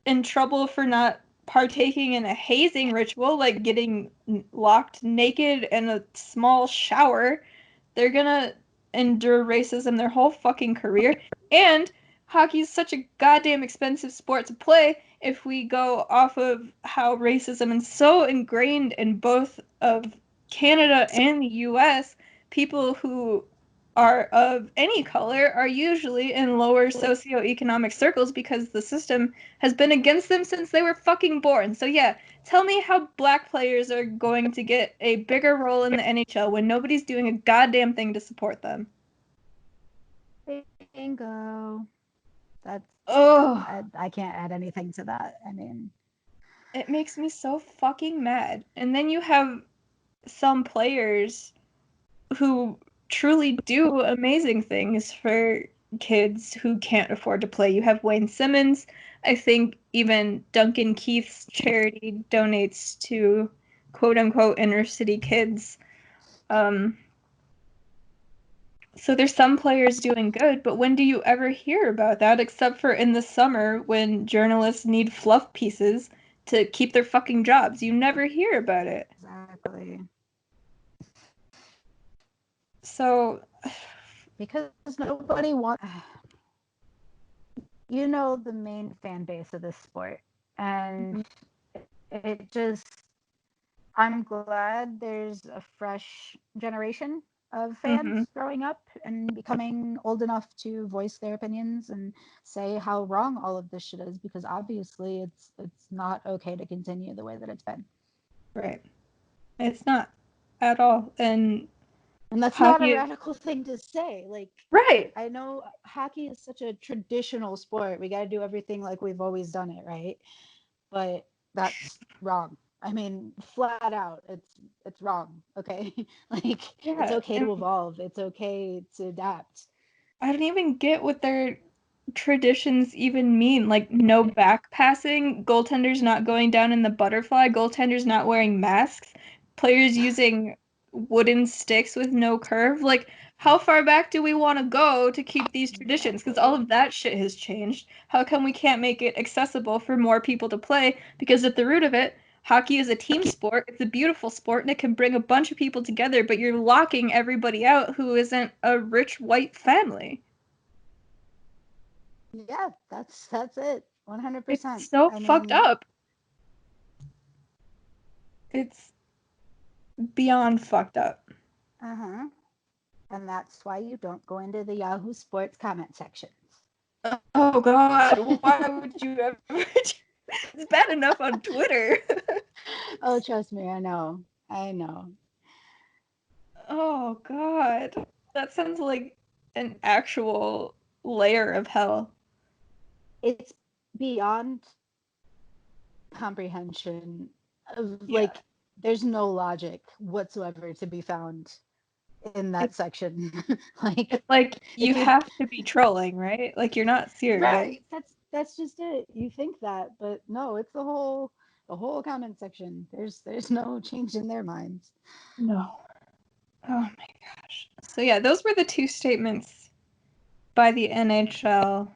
in trouble for not partaking in a hazing ritual, like getting locked naked in a small shower. They're gonna endure racism their whole fucking career. And hockey is such a goddamn expensive sport to play. If we go off of how racism is so ingrained in both of Canada and the US, people who are of any color are usually in lower socioeconomic circles because the system has been against them since they were fucking born. So yeah, tell me how black players are going to get a bigger role in the NHL when nobody's doing a goddamn thing to support them. Bingo. That's Oh, I can't add anything to that. I mean, it makes me so fucking mad. And then you have some players who truly do amazing things for kids who can't afford to play. You have Wayne Simmonds. I think even Duncan Keith's charity donates to quote unquote inner city kids. So there's some players doing good, but when do you ever hear about that except for in the summer when journalists need fluff pieces to keep their fucking jobs? You never hear about it. exactly. So because nobody wants you know the main fan base of this sport, and it just I'm glad there's a fresh generation of fans growing up and becoming old enough to voice their opinions and say how wrong all of this shit is, because obviously it's not okay to continue the way that it's been. Right. It's not at all. And that's not a hockey is radical thing to say. Like, right. I know hockey is such a traditional sport. We got to do everything like we've always done it, right? But that's wrong. I mean, flat out, it's wrong. Okay, like it's Yeah. okay And to evolve. It's okay to adapt. I don't even get what they're traditions even mean? Like, no back passing, goaltenders not going down in the butterfly, goaltenders not wearing masks, players using wooden sticks with no curve. Like, how far back do we want to go to keep these traditions? Because all of that shit has changed. How come we can't make it accessible for more people to play? Because at the root of it, hockey is a team sport. It's a beautiful sport, and it can bring a bunch of people together, but you're locking everybody out who isn't a rich white family. Yeah, that's it. 100%. It's so fucked up. It's beyond fucked up. Uh-huh. And that's why you don't go into the Yahoo Sports comment sections. Oh God, why would you ever? It's bad enough on Twitter. Oh, trust me, I know. I know. Oh God, that sounds like an actual layer of hell. It's beyond comprehension of Yeah. there's no logic whatsoever to be found in that It's section. it's like you if you have to be trolling, right? Like you're not serious. right, that's just it. You think that, but no, it's the whole comment section. There's no change in their minds. No. Oh my gosh. So yeah, those were the two statements by the NHL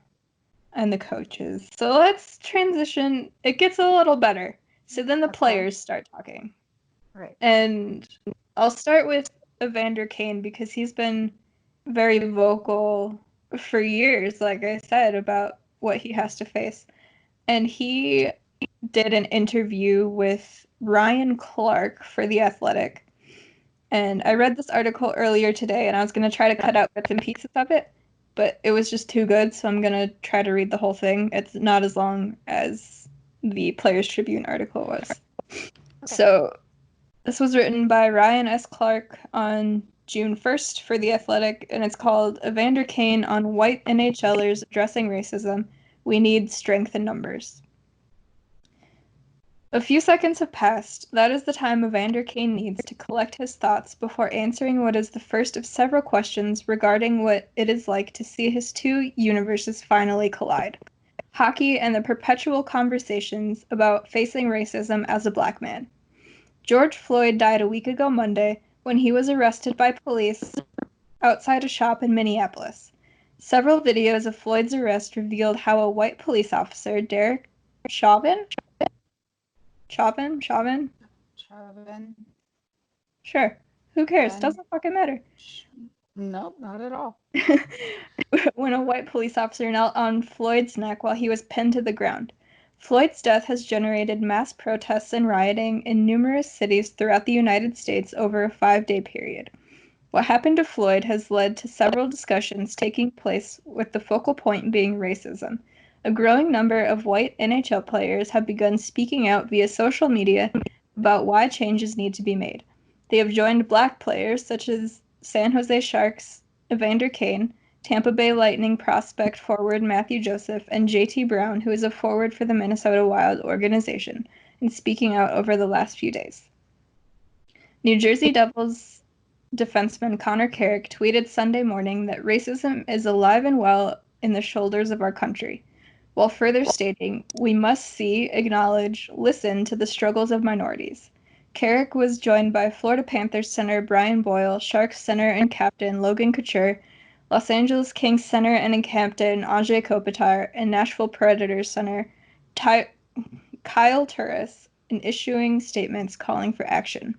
and the coaches. So let's transition. It gets a little better. So then the players start talking. Right. And I'll start with Evander Kane because he's been very vocal for years, like I said, about what he has to face. And he did an interview with Ryan Clark for The Athletic. And I read this article earlier today, and I was going to try to cut out bits and pieces of it, but it was just too good, so I'm going to try to read the whole thing. It's not as long as the Players Tribune article was. Okay. So this was written by Ryan S. Clark on June 1st for The Athletic, and it's called Evander Kane on White NHLers Addressing Racism. We Need Strength in Numbers. A few seconds have passed. That is the time Evander Kane needs to collect his thoughts before answering what is the first of several questions regarding what it is like to see his two universes finally collide. Hockey and the perpetual conversations about facing racism as a black man. George Floyd died a week ago Monday when he was arrested by police outside a shop in Minneapolis. Several videos of Floyd's arrest revealed how a white police officer, Derek Chauvin? Chauvin? Sure. Who cares? Doesn't fucking matter. Nope, not at all. When a white police officer knelt on Floyd's neck while he was pinned to the ground. Floyd's death has generated mass protests and rioting in numerous cities throughout the United States over a 5-day period. What happened to Floyd has led to several discussions taking place, with the focal point being racism. A growing number of white NHL players have begun speaking out via social media about why changes need to be made. They have joined black players such as San Jose Sharks' Evander Kane, Tampa Bay Lightning prospect forward Matthew Joseph, and JT Brown, who is a forward for the Minnesota Wild organization, in speaking out over the last few days. New Jersey Devils defenseman Connor Carrick tweeted Sunday morning that racism is alive and well in the shoulders of our country, while further stating, "We must see, acknowledge, listen to the struggles of minorities." Carrick was joined by Florida Panthers center Brian Boyle, Sharks center and captain Logan Couture, Los Angeles Kings center and captain Anze Kopitar, and Nashville Predators center Kyle Turris, in issuing statements calling for action.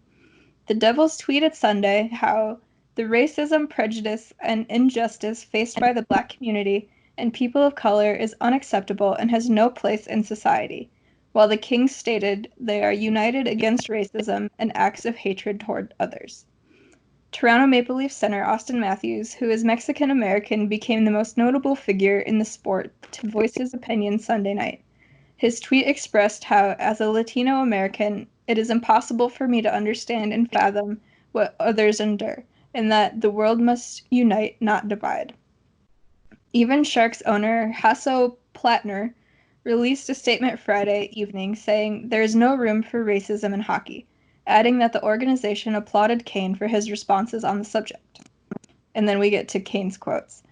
The Devils tweeted Sunday how the racism, prejudice, and injustice faced by the black community and people of color is unacceptable and has no place in society, while the Kings stated they are united against racism and acts of hatred toward others. Toronto Maple Leafs center Austin Matthews, who is Mexican-American, became the most notable figure in the sport to voice his opinion Sunday night. His tweet expressed how, as a Latino American, it is impossible for me to understand and fathom what others endure, and that the world must unite, not divide. Even Sharks owner Hasso Plattner released a statement Friday evening saying there is no room for racism in hockey, adding that the organization applauded Kane for his responses on the subject. And then we get to Kane's quotes.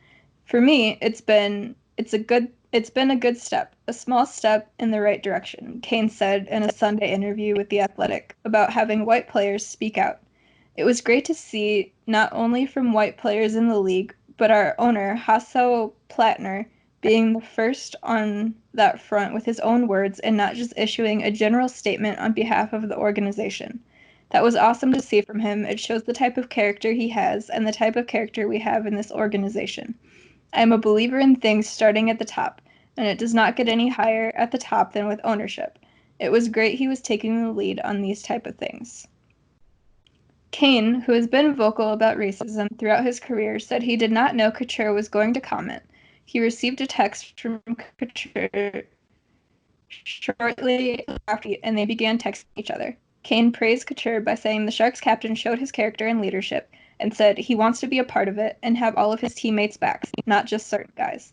"For me, it's been It's been a good step, a small step in the right direction, Kane said in a Sunday interview with The Athletic about having white players speak out. It was great to see, not only from white players in the league, but our owner, Hasso Plattner, being the first on that front with his own words and not just issuing a general statement on behalf of the organization. That was awesome to see from him. It shows the type of character he has and the type of character we have in this organization. I am a believer in things starting at the top, and it does not get any higher at the top than with ownership. It was great he was taking the lead on these type of things. Kane, who has been vocal about racism throughout his career, said he did not know Couture was going to comment. He received a text from Couture shortly after, and they began texting each other. Kane praised Couture by saying the Sharks captain showed his character and leadership, and said he wants to be a part of it and have all of his teammates' backs, not just certain guys.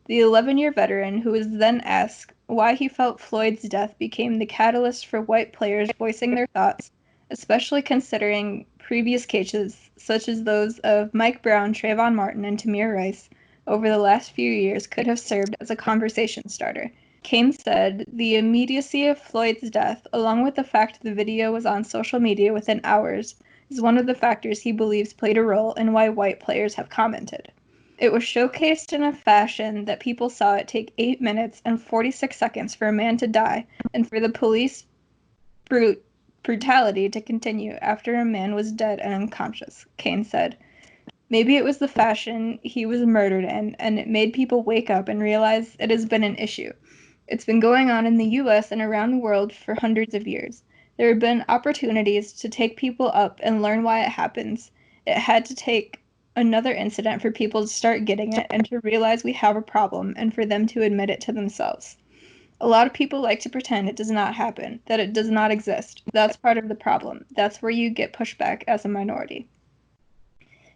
The 11-year veteran, who was then asked why he felt Floyd's death became the catalyst for white players voicing their thoughts, especially considering previous cases such as those of Mike Brown, Trayvon Martin, and Tamir Rice over the last few years could have served as a conversation starter. Kane said the immediacy of Floyd's death, along with the fact the video was on social media within hours, is one of the factors he believes played a role in why white players have commented. It was showcased in a fashion that people saw it take 8 minutes and 46 seconds for a man to die and for the police brutality to continue after a man was dead and unconscious, Kane said. Maybe it was the fashion he was murdered in, and it made people wake up and realize it has been an issue. It's been going on in the U.S. and around the world for hundreds of years. There have been opportunities to take people up and learn why it happens. It had to take another incident for people to start getting it and to realize we have a problem and for them to admit it to themselves. A lot of people like to pretend it does not happen, that it does not exist. That's part of the problem. That's where you get pushback as a minority.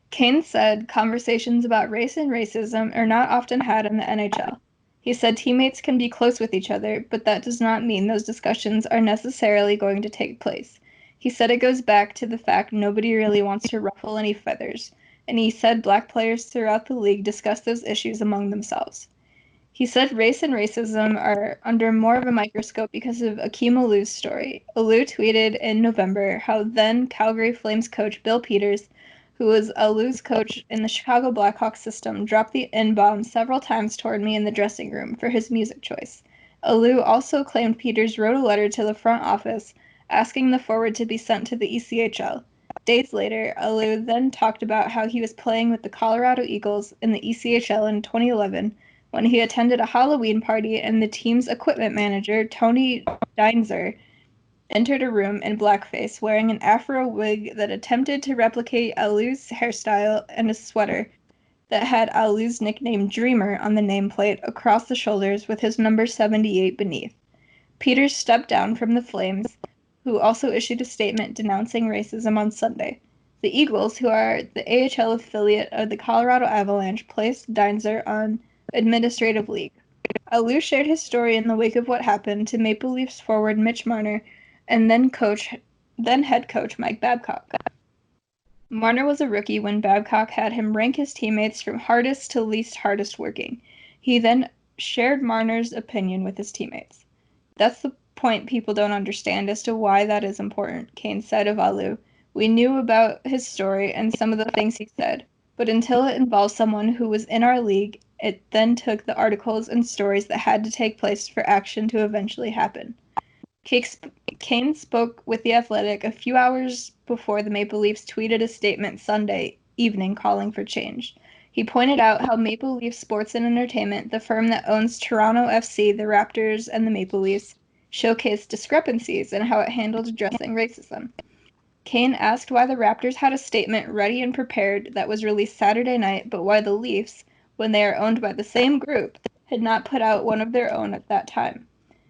Kane said conversations about race and racism are not often had in the NHL. He said teammates can be close with each other, but that does not mean those discussions are necessarily going to take place. He said it goes back to the fact nobody really wants to ruffle any feathers, and he said black players throughout the league discuss those issues among themselves. He said race and racism are under more of a microscope because of Akim Aliu's story. Aliu tweeted in November how then Calgary Flames coach Bill Peters, who was Aliu's coach in the Chicago Blackhawks system, dropped the N-bomb several times toward me in the dressing room for his music choice. Aliu also claimed Peters wrote a letter to the front office asking the forward to be sent to the ECHL. Days later, Aliu then talked about how he was playing with the Colorado Eagles in the ECHL in 2011 when he attended a Halloween party and the team's equipment manager, Tony Deinzer, entered a room in blackface wearing an afro wig that attempted to replicate Aliu's hairstyle and a sweater that had Aliu's nickname Dreamer on the nameplate across the shoulders with his number 78 beneath. Peters stepped down from the Flames, who also issued a statement denouncing racism on Sunday. The Eagles, who are the AHL affiliate of the Colorado Avalanche, placed Deinzer on administrative leave. Aliu shared his story in the wake of what happened to Maple Leafs forward Mitch Marner and then head coach Mike Babcock. Marner was a rookie when Babcock had him rank his teammates from hardest to least hardest working. He then shared Marner's opinion with his teammates. That's the point people don't understand as to why that is important, Kane said of Aliu. We knew about his story and some of the things he said, but until it involved someone who was in our league, it then took the articles and stories that had to take place for action to eventually happen. Kane spoke with The Athletic a few hours before the Maple Leafs tweeted a statement Sunday evening calling for change. He pointed out how Maple Leaf Sports and Entertainment, the firm that owns Toronto FC, the Raptors, and the Maple Leafs, showcased discrepancies in how it handled addressing racism. Kane asked why the Raptors had a statement ready and prepared that was released Saturday night, but why the Leafs, when they are owned by the same group, had not put out one of their own at that time.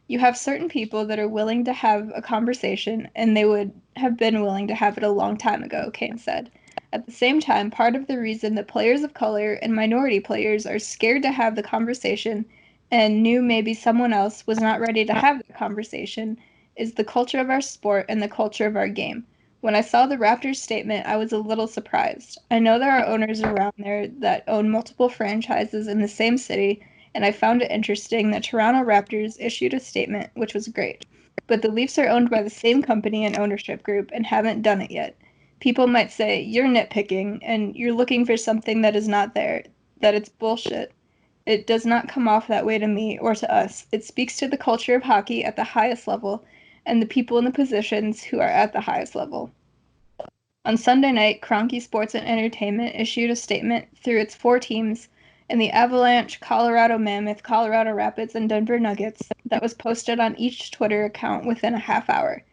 You have certain people that are willing to have a conversation, and they would have been willing to have it a long time ago, Kane said. At the same time, part of the reason that players of color and minority players are scared to have the conversation and knew maybe someone else was not ready to have the conversation is the culture of our sport and the culture of our game. When I saw the Raptors statement, I was a little surprised. I know there are owners around there that own multiple franchises in the same city, and I found it interesting that Toronto Raptors issued a statement, which was great. But the Leafs are owned by the same company and ownership group and haven't done it yet. People might say, you're nitpicking, and you're looking for something that is not there, that it's bullshit. It does not come off that way to me or to us. It speaks to the culture of hockey at the highest level and the people in the positions who are at the highest level. On Sunday night, Kroenke Sports and Entertainment issued a statement through its 4 teams and the Avalanche, Colorado Mammoth, Colorado Rapids, and Denver Nuggets that was posted on each Twitter account within a half hour.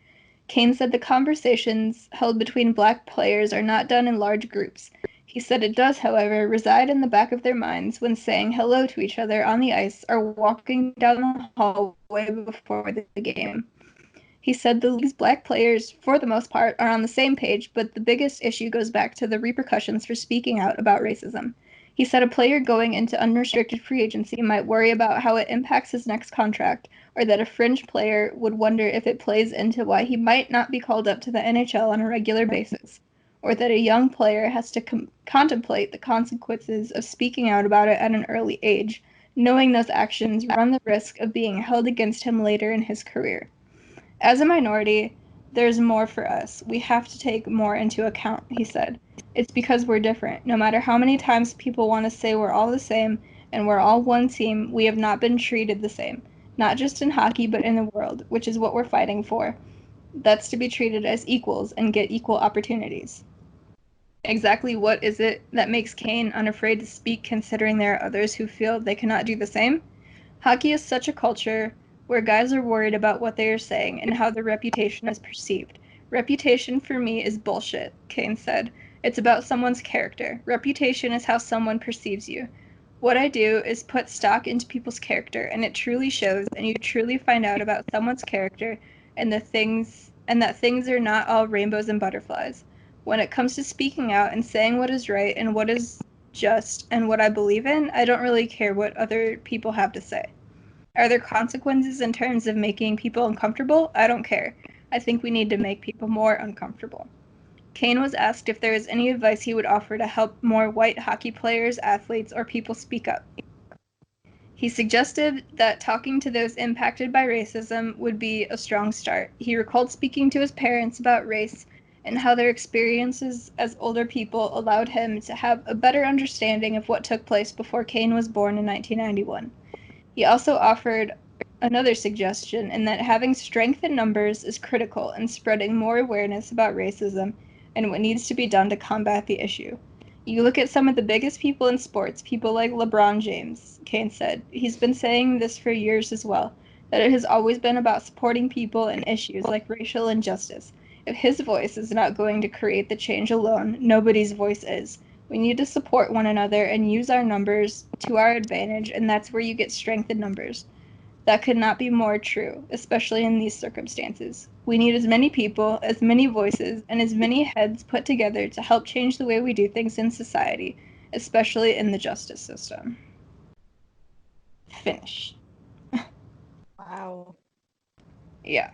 Kane said the conversations held between black players are not done in large groups. He said it does, however, reside in the back of their minds when saying hello to each other on the ice or walking down the hallway before the game. He said the league's black players, for the most part, are on the same page, but the biggest issue goes back to the repercussions for speaking out about racism. He said a player going into unrestricted free agency might worry about how it impacts his next contract, or that a fringe player would wonder if it plays into why he might not be called up to the NHL on a regular basis, or that a young player has to contemplate the consequences of speaking out about it at an early age, knowing those actions run the risk of being held against him later in his career. As a minority, there's more for us. We have to take more into account, he said. It's because we're different. No matter how many times people want to say we're all the same and we're all one team, we have not been treated the same. Not just in hockey, but in the world, which is what we're fighting for. That's to be treated as equals and get equal opportunities. Exactly what is it that makes Kane unafraid to speak considering there are others who feel they cannot do the same? Hockey is such a culture where guys are worried about what they are saying and how their reputation is perceived. Reputation for me is bullshit, Kane said. It's about someone's character. Reputation is how someone perceives you. What I do is put stock into people's character, and it truly shows, and you truly find out about someone's character and that things are not all rainbows and butterflies. When it comes to speaking out and saying what is right and what is just and what I believe in, I don't really care what other people have to say. Are there consequences in terms of making people uncomfortable? I don't care. I think we need to make people more uncomfortable. Kane was asked if there is any advice he would offer to help more white hockey players, athletes, or people speak up. He suggested that talking to those impacted by racism would be a strong start. He recalled speaking to his parents about race and how their experiences as older people allowed him to have a better understanding of what took place before Kane was born in 1991. He also offered another suggestion in that having strength in numbers is critical in spreading more awareness about racism and what needs to be done to combat the issue. You look at some of the biggest people in sports, people like LeBron James, Kane said. He's been saying this for years as well, that it has always been about supporting people and issues like racial injustice. If his voice is not going to create the change alone, nobody's voice is. We need to support one another and use our numbers to our advantage, and that's where you get strength in numbers. That could not be more true, especially in these circumstances. We need as many people, as many voices, and as many heads put together to help change the way we do things in society, especially in the justice system. Finish. Wow. Yeah.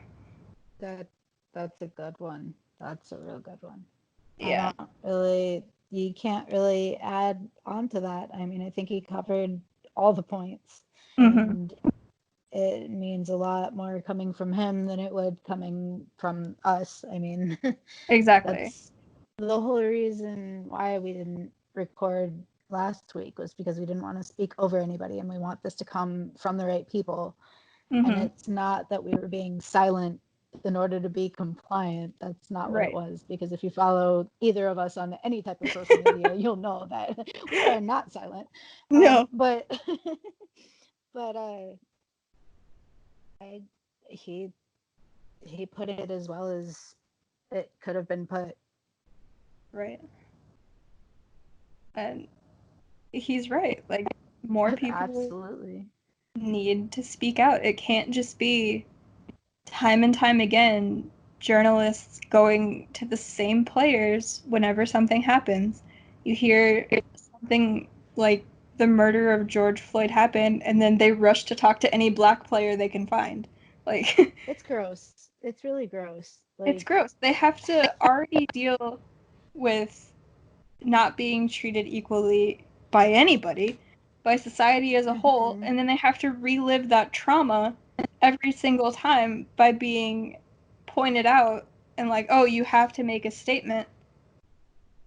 That's a good one. That's a real good one. Yeah. You can't really add on to that. I mean, I think he covered all the points. And it means a lot more coming from him than it would coming from us. I mean, exactly. That's the whole reason why we didn't record last week was because we didn't want to speak over anybody and we want this to come from the right people. And it's not that we were being silent in order to be compliant. That's not what it was. Because if you follow either of us on any type of social media, you'll know that we are not silent. No. But he put it as well as it could have been put. Right. And he's right. Like, more people Absolutely need to speak out. It can't just be time and time again journalists going to the same players whenever something happens. You hear something like the murder of George Floyd happened, and then they rush to talk to any black player they can find. Like, it's gross. It's really gross. it's gross. They have to already deal with not being treated equally by anybody, by society as a whole, and then they have to relive that trauma every single time by being pointed out and like, oh, you have to make a statement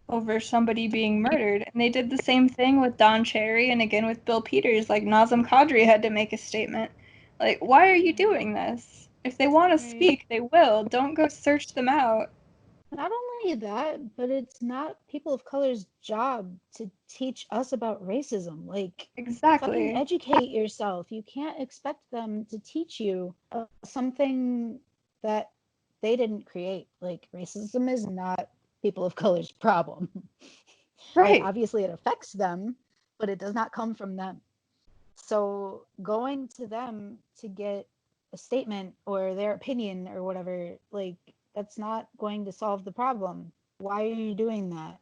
over somebody being murdered. And they did the same thing with Don Cherry and again with Bill Peters. Like, Nazem Kadri had to make a statement. Like, why are you doing this? If they want to speak, they will. Don't go search them out. Not only that, but it's not people of color's job to teach us about racism. Like, exactly. Fucking educate yourself. You can't expect them to teach you something that they didn't create. Like, racism is not people of color's problem. Right. Like, obviously it affects them, but it does not come from them. So going to them to get a statement or their opinion or whatever, like, that's not going to solve the problem. Why are you doing that?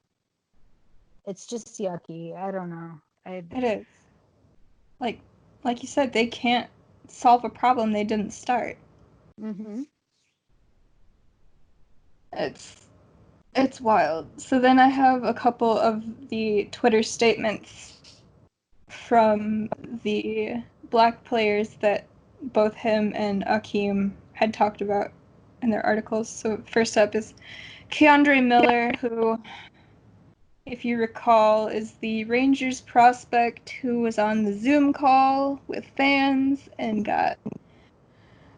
It's just yucky. I don't know. It is. Like you said, they can't solve a problem they didn't start. Mm-hmm. It's wild. So then I have a couple of the Twitter statements from the black players that both him and Akim had talked about in their articles. So first up is Keandre Miller, who, if you recall, is the Rangers prospect who was on the Zoom call with fans and got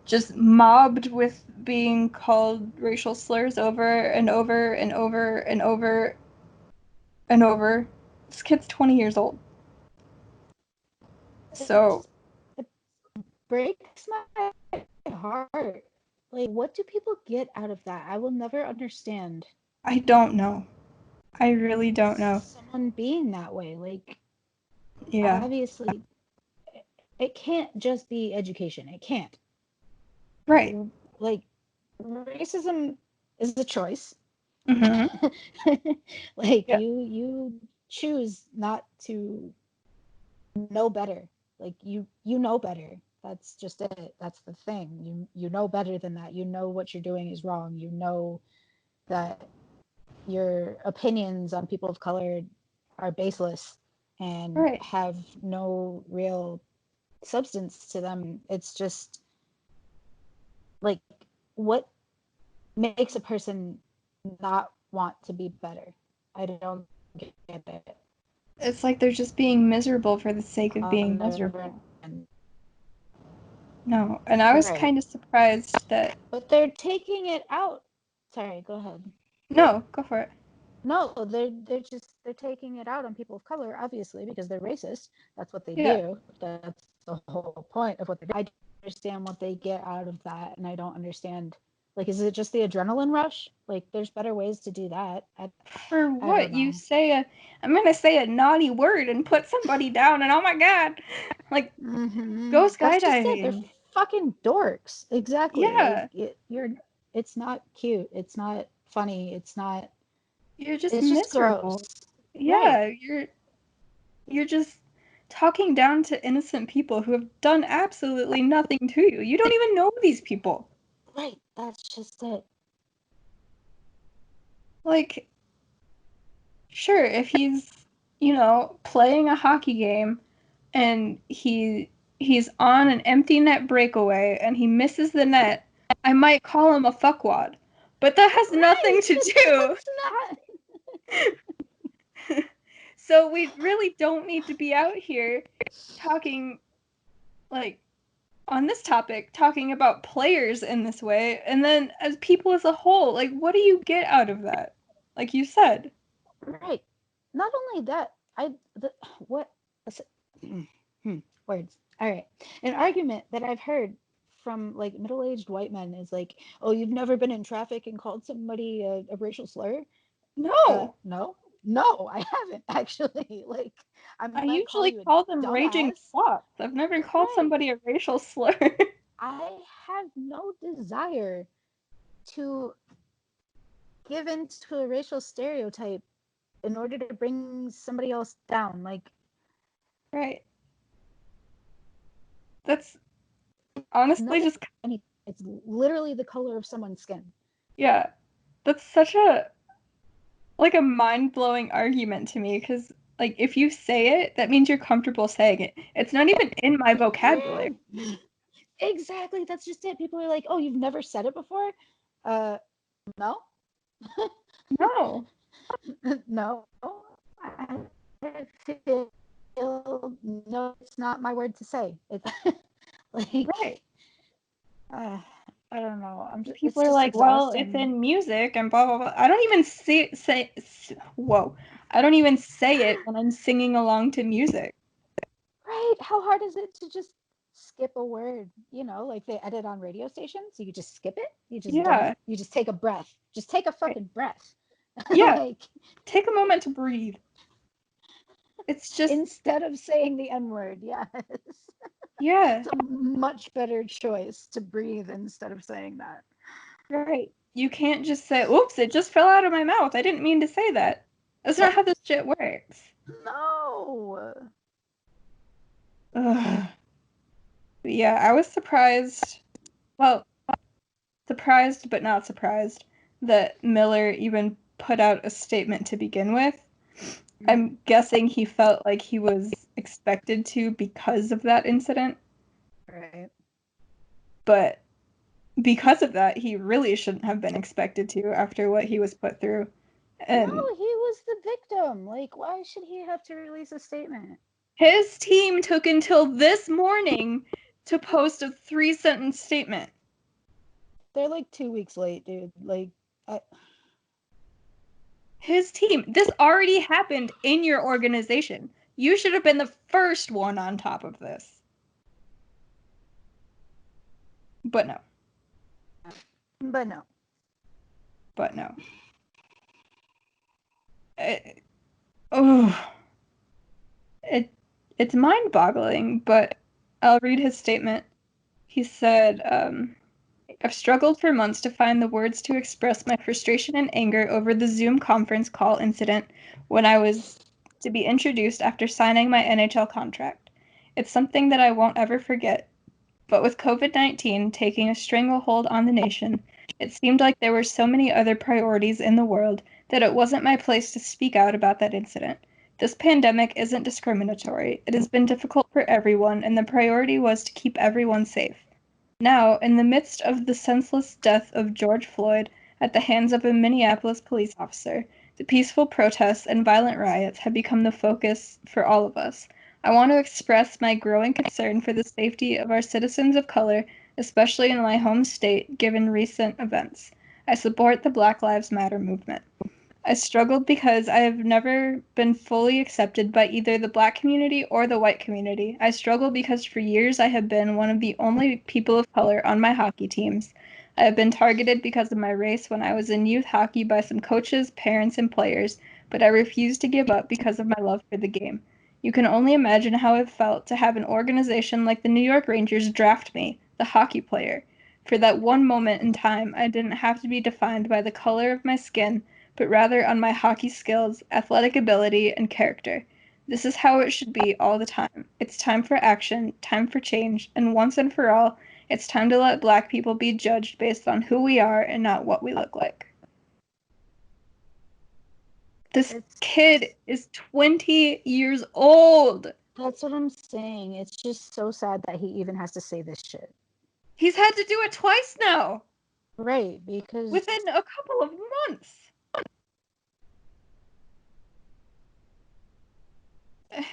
just mobbed with being called racial slurs over and over and over and over and over. This kid's 20 years old. So it breaks my heart. Like, what do people get out of that? I will never understand. I don't know. I really don't know. Someone being that way. Like, yeah. Obviously, it can't just be education. It can't. Right. Like, racism is a choice. Mm-hmm. Like, you choose not to know better. Like, you know better. That's just it. That's the thing. You know better than that. You know what you're doing is wrong. You know that your opinions on people of color are baseless and have no real substance to them. It's just like, what makes a person not want to be better? I don't get it. It's like they're just being miserable for the sake of being miserable. No, and I was kind of surprised that... But they're taking it out. Sorry, go ahead. No, go for it. No, they're taking it out on people of color, obviously, because they're racist. That's what they do. That's the whole point of what they do. I don't understand what they get out of that, and I don't understand. Like, is it just the adrenaline rush? Like, there's better ways to do that. For what? You say I'm gonna say a naughty word and put somebody down, and oh my god, like, go skydiving. That's just it. They're fucking dorks. Exactly. Yeah. Like, it's not cute. It's not funny. It's not. You're just it's miserable. Just gross. Yeah, right. You're just talking down to innocent people who have done absolutely nothing to you. You don't even know these people. Right, that's just it. Like, sure, if he's, playing a hockey game and he's on an empty net breakaway and he misses the net, I might call him a fuckwad. But that has nothing to do. So we really don't need to be out here talking, like, on this topic, talking about players in this way, and then as people as a whole, like, what do you get out of that? Like you said. Right. Not only that, words. All right. An argument that I've heard from, like, middle-aged white men is like, oh, you've never been in traffic and called somebody a racial slur? No. No, I haven't, actually. Like, I usually call them raging flops. I've never called somebody a racial slur. I have no desire to give in to a racial stereotype in order to bring somebody else down. Like, right. That's honestly just... it's literally the color of someone's skin. Yeah. That's such a mind-blowing argument to me, because, Like, if you say it, that means you're comfortable saying it. It's not even in my vocabulary. Yeah. Exactly. That's just it. People are like, oh, you've never said it before? No. No. No. I feel, no, it's not my word to say. It's like, right. I don't know. People are like, exhausting. Well, it's in music and blah, blah, blah. I don't even I don't even say it when I'm singing along to music. Right. How hard is it to just skip a word? You know, like they edit on radio stations, so you just skip it. You just don't. You just take a breath. Just take a fucking breath. Yeah. Like, take a moment to breathe. It's just instead of saying the N-word. Yes. Yeah. It's a much better choice to breathe instead of saying that. Right. You can't just say, oops, it just fell out of my mouth. I didn't mean to say that. That's not how this shit works. No. Ugh. Yeah, I was surprised. Well, surprised but not surprised that Miller even put out a statement to begin with. I'm guessing he felt like he was expected to because of that incident. Right. But because of that, he really shouldn't have been expected to after what he was put through. And no, he was the victim. Like, why should he have to release a statement? His team took until this morning to post a 3-sentence statement. They're like 2 weeks late, dude. Like, His team. This already happened in your organization. You should have been the first one on top of this. But no. But no. But no. It's mind-boggling, but I'll read his statement. He said, I've struggled for months to find the words to express my frustration and anger over the Zoom conference call incident when I was to be introduced after signing my NHL contract. It's something that I won't ever forget. But with COVID-19 taking a stranglehold on the nation, it seemed like there were so many other priorities in the world that it wasn't my place to speak out about that incident. This pandemic isn't discriminatory. It has been difficult for everyone, and the priority was to keep everyone safe. Now, in the midst of the senseless death of George Floyd at the hands of a Minneapolis police officer, the peaceful protests and violent riots have become the focus for all of us. I want to express my growing concern for the safety of our citizens of color, especially in my home state, given recent events. I support the Black Lives Matter movement. I struggled because I have never been fully accepted by either the Black community or the white community. I struggle because for years I have been one of the only people of color on my hockey teams. I have been targeted because of my race when I was in youth hockey by some coaches, parents, and players, but I refused to give up because of my love for the game. You can only imagine how it felt to have an organization like the New York Rangers draft me, the hockey player. For that one moment in time, I didn't have to be defined by the color of my skin, but rather on my hockey skills, athletic ability, and character. This is how it should be all the time. It's time for action, time for change, and once and for all, it's time to let Black people be judged based on who we are and not what we look like. This kid is 20 years old. That's what I'm saying. It's just so sad that he even has to say this shit. He's had to do it twice now. Right, because within a couple of months.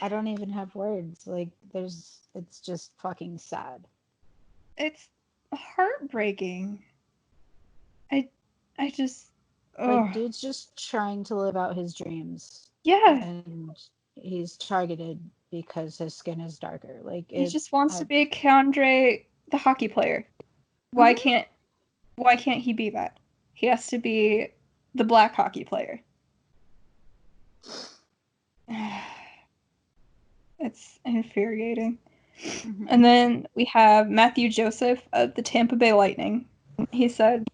I don't even have words. Like, it's just fucking sad. It's heartbreaking. I just, like, dude's just trying to live out his dreams. Yeah. And he's targeted because his skin is darker. Like, he just wants to be Keandre, the hockey player. Why can't he be that? He has to be the Black hockey player. It's infuriating. And then we have Matthew Joseph of the Tampa Bay Lightning. He said,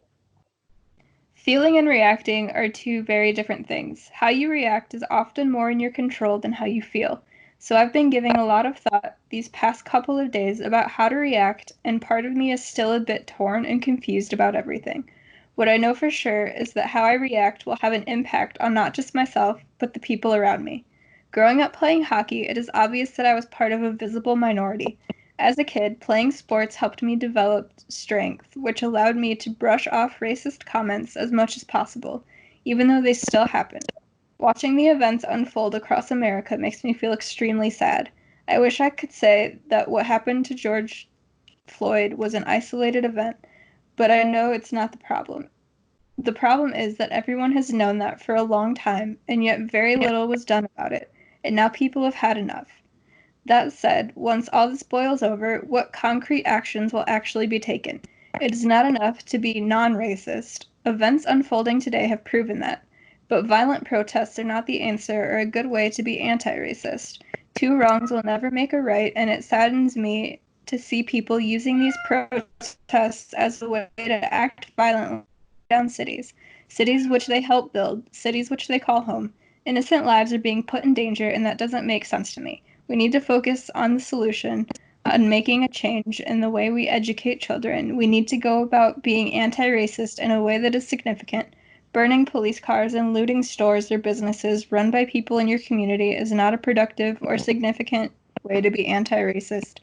feeling and reacting are two very different things. How you react is often more in your control than how you feel. So I've been giving a lot of thought these past couple of days about how to react, and part of me is still a bit torn and confused about everything. What I know for sure is that how I react will have an impact on not just myself, but the people around me. Growing up playing hockey, it is obvious that I was part of a visible minority. As a kid, playing sports helped me develop strength, which allowed me to brush off racist comments as much as possible, even though they still happened. Watching the events unfold across America makes me feel extremely sad. I wish I could say that what happened to George Floyd was an isolated event, but I know it's not the problem. The problem is that everyone has known that for a long time, and yet very little was done about it, and now people have had enough. That said, once all this boils over, what concrete actions will actually be taken? It is not enough to be non-racist. Events unfolding today have proven that. But violent protests are not the answer or a good way to be anti-racist. Two wrongs will never make a right, and it saddens me to see people using these protests as a way to act violently down cities. Cities which they help build, cities which they call home. Innocent lives are being put in danger, and that doesn't make sense to me. We need to focus on the solution, on making a change in the way we educate children. We need to go about being anti-racist in a way that is significant. Burning police cars and looting stores or businesses run by people in your community is not a productive or significant way to be anti-racist.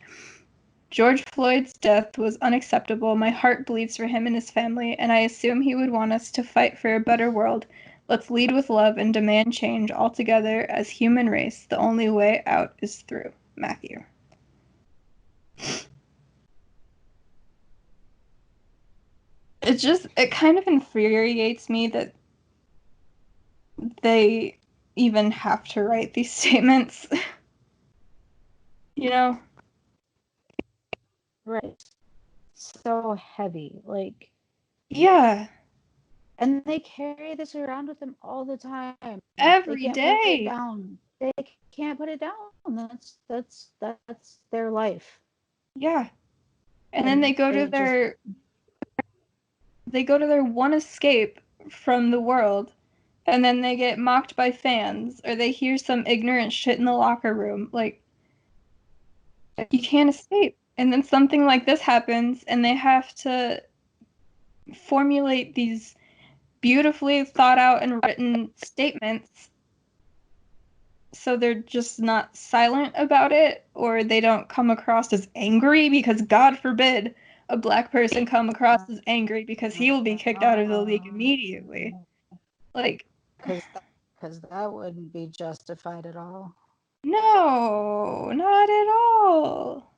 George Floyd's death was unacceptable. My heart bleeds for him and his family, and I assume he would want us to fight for a better world. Let's lead with love and demand change altogether as human race. The only way out is through. Matthew. It kind of infuriates me that they even have to write these statements. You know? Right. So heavy. Like, yeah. And they carry this around with them all the time. Every they can't day. Put it down. They can't put it down. That's their life. Yeah. And then they go to their one escape from the world, and then they get mocked by fans, or they hear some ignorant shit in the locker room. Like, you can't escape. And then something like this happens, and they have to formulate these beautifully thought out and written statements so they're just not silent about it, or they don't come across as angry, because God forbid a black person come across as angry, because he will be kicked out of the league immediately. Like, because that wouldn't be justified at all. No, not at all.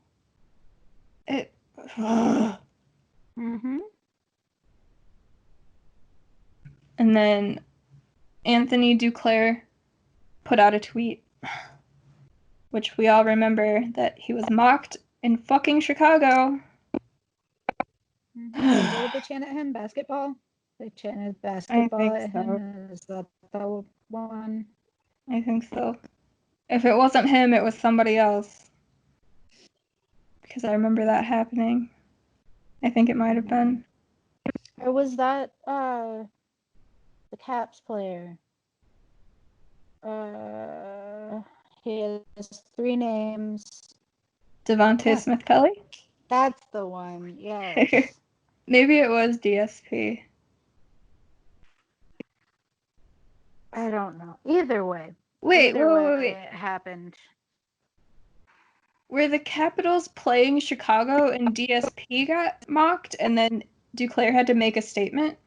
It. Mm-hmm. And then Anthony Duclair put out a tweet, which we all remember, that he was mocked in fucking Chicago. Mm-hmm. What did they chant at him? Basketball? They chanted basketball at him? Is that the one? I think so. If it wasn't him, it was somebody else. Because I remember that happening. I think it might have been. Or was that the Caps player? He has 3 names. Devontae Smith-Pelly? That's the one, yes. Maybe it was DSP. I don't know. Either way. Wait. It happened. Were the Capitals playing Chicago and DSP got mocked, and then Duclair had to make a statement?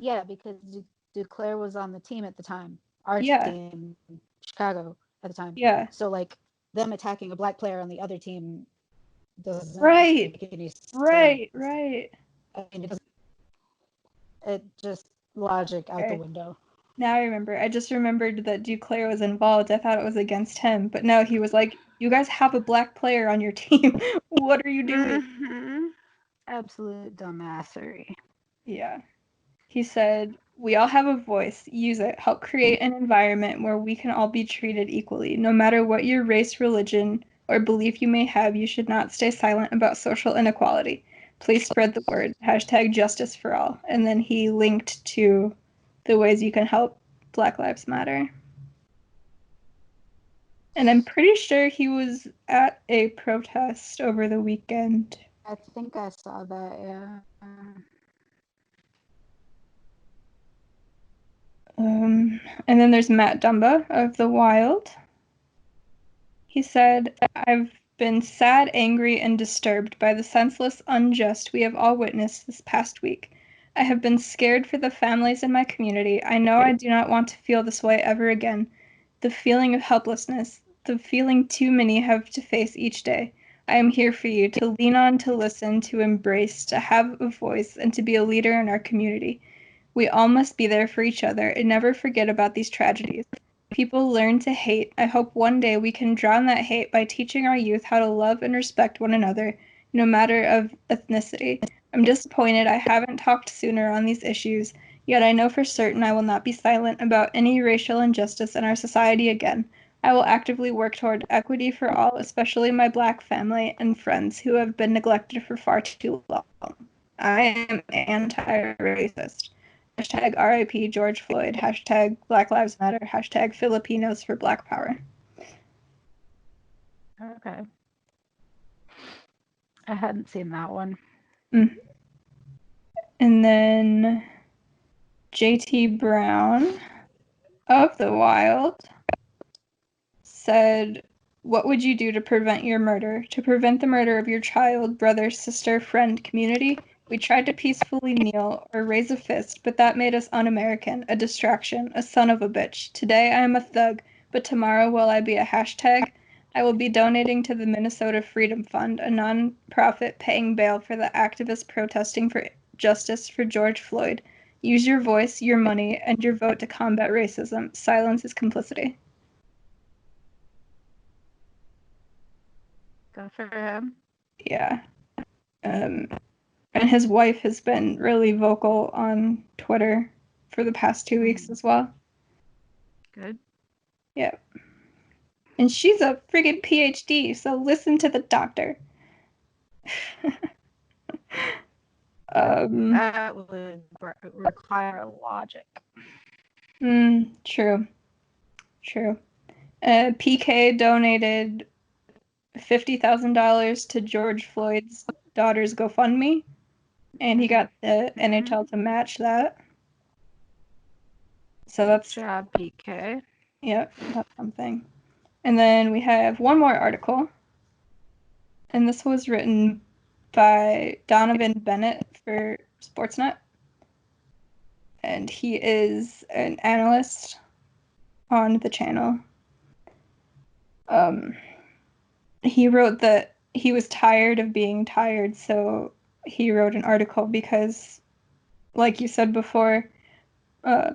Yeah, because Duclair was on the team at the time. Our team, Chicago, at the time. Yeah. So, like, them attacking a black player on the other team doesn't make any sense. Right. I mean, it just logic out the window. Now I remember. I just remembered that Duclair was involved. I thought it was against him, but no, he was like, "You guys have a black player on your team. What are you doing?" Mm-hmm. Absolute dumbassery. Yeah. He said, "We all have a voice. Use it. Help create an environment where we can all be treated equally. No matter what your race, religion, or belief you may have, you should not stay silent about social inequality. Please spread the word. #justice for all." And then he linked to the ways you can help Black Lives Matter. And I'm pretty sure he was at a protest over the weekend. I think I saw that, yeah. And then there's Matt Dumba of The Wild. He said, I've been sad, angry, and disturbed by the senseless unjust we have all witnessed this past week. I have been scared for the families in my community. I know I do not want to feel this way ever again. The feeling of helplessness, the feeling too many have to face each day. I am here for you, to lean on, to listen, to embrace, to have a voice, and to be a leader in our community. We all must be there for each other and never forget about these tragedies. People learn to hate. I hope one day we can drown that hate by teaching our youth how to love and respect one another, no matter of ethnicity. I'm disappointed I haven't talked sooner on these issues, yet I know for certain I will not be silent about any racial injustice in our society again. I will actively work toward equity for all, especially my Black family and friends who have been neglected for far too long. I am anti-racist. Hashtag RIP George Floyd. Hashtag Black Lives Matter. Hashtag Filipinos for Black Power. Okay. I hadn't seen that one. Mm. And then J.T. Brown of The Wild said, what would you do to prevent your murder? To prevent the murder of your child, brother, sister, friend, community? We tried to peacefully kneel or raise a fist, but that made us un-American, a distraction, a son of a bitch. Today I am a thug, but tomorrow will I be a hashtag? I will be donating to the Minnesota Freedom Fund, a non-profit paying bail for the activists protesting for justice for George Floyd. Use your voice, your money, and your vote to combat racism. Silence is complicity. Good for him. Yeah. And his wife has been really vocal on Twitter for the past 2 weeks as well. Good. Yeah. And she's a friggin' PhD, so listen to the doctor. That would require logic. True. PK donated $50,000 to George Floyd's daughter's GoFundMe, and he got the NHL to match that. So that's good job, PK. Yep, that's something. And then we have one more article, and this was written by Donovan Bennett for Sportsnet, and he is an analyst on the channel. He wrote that he was tired of being tired, so he wrote an article because, like you said before,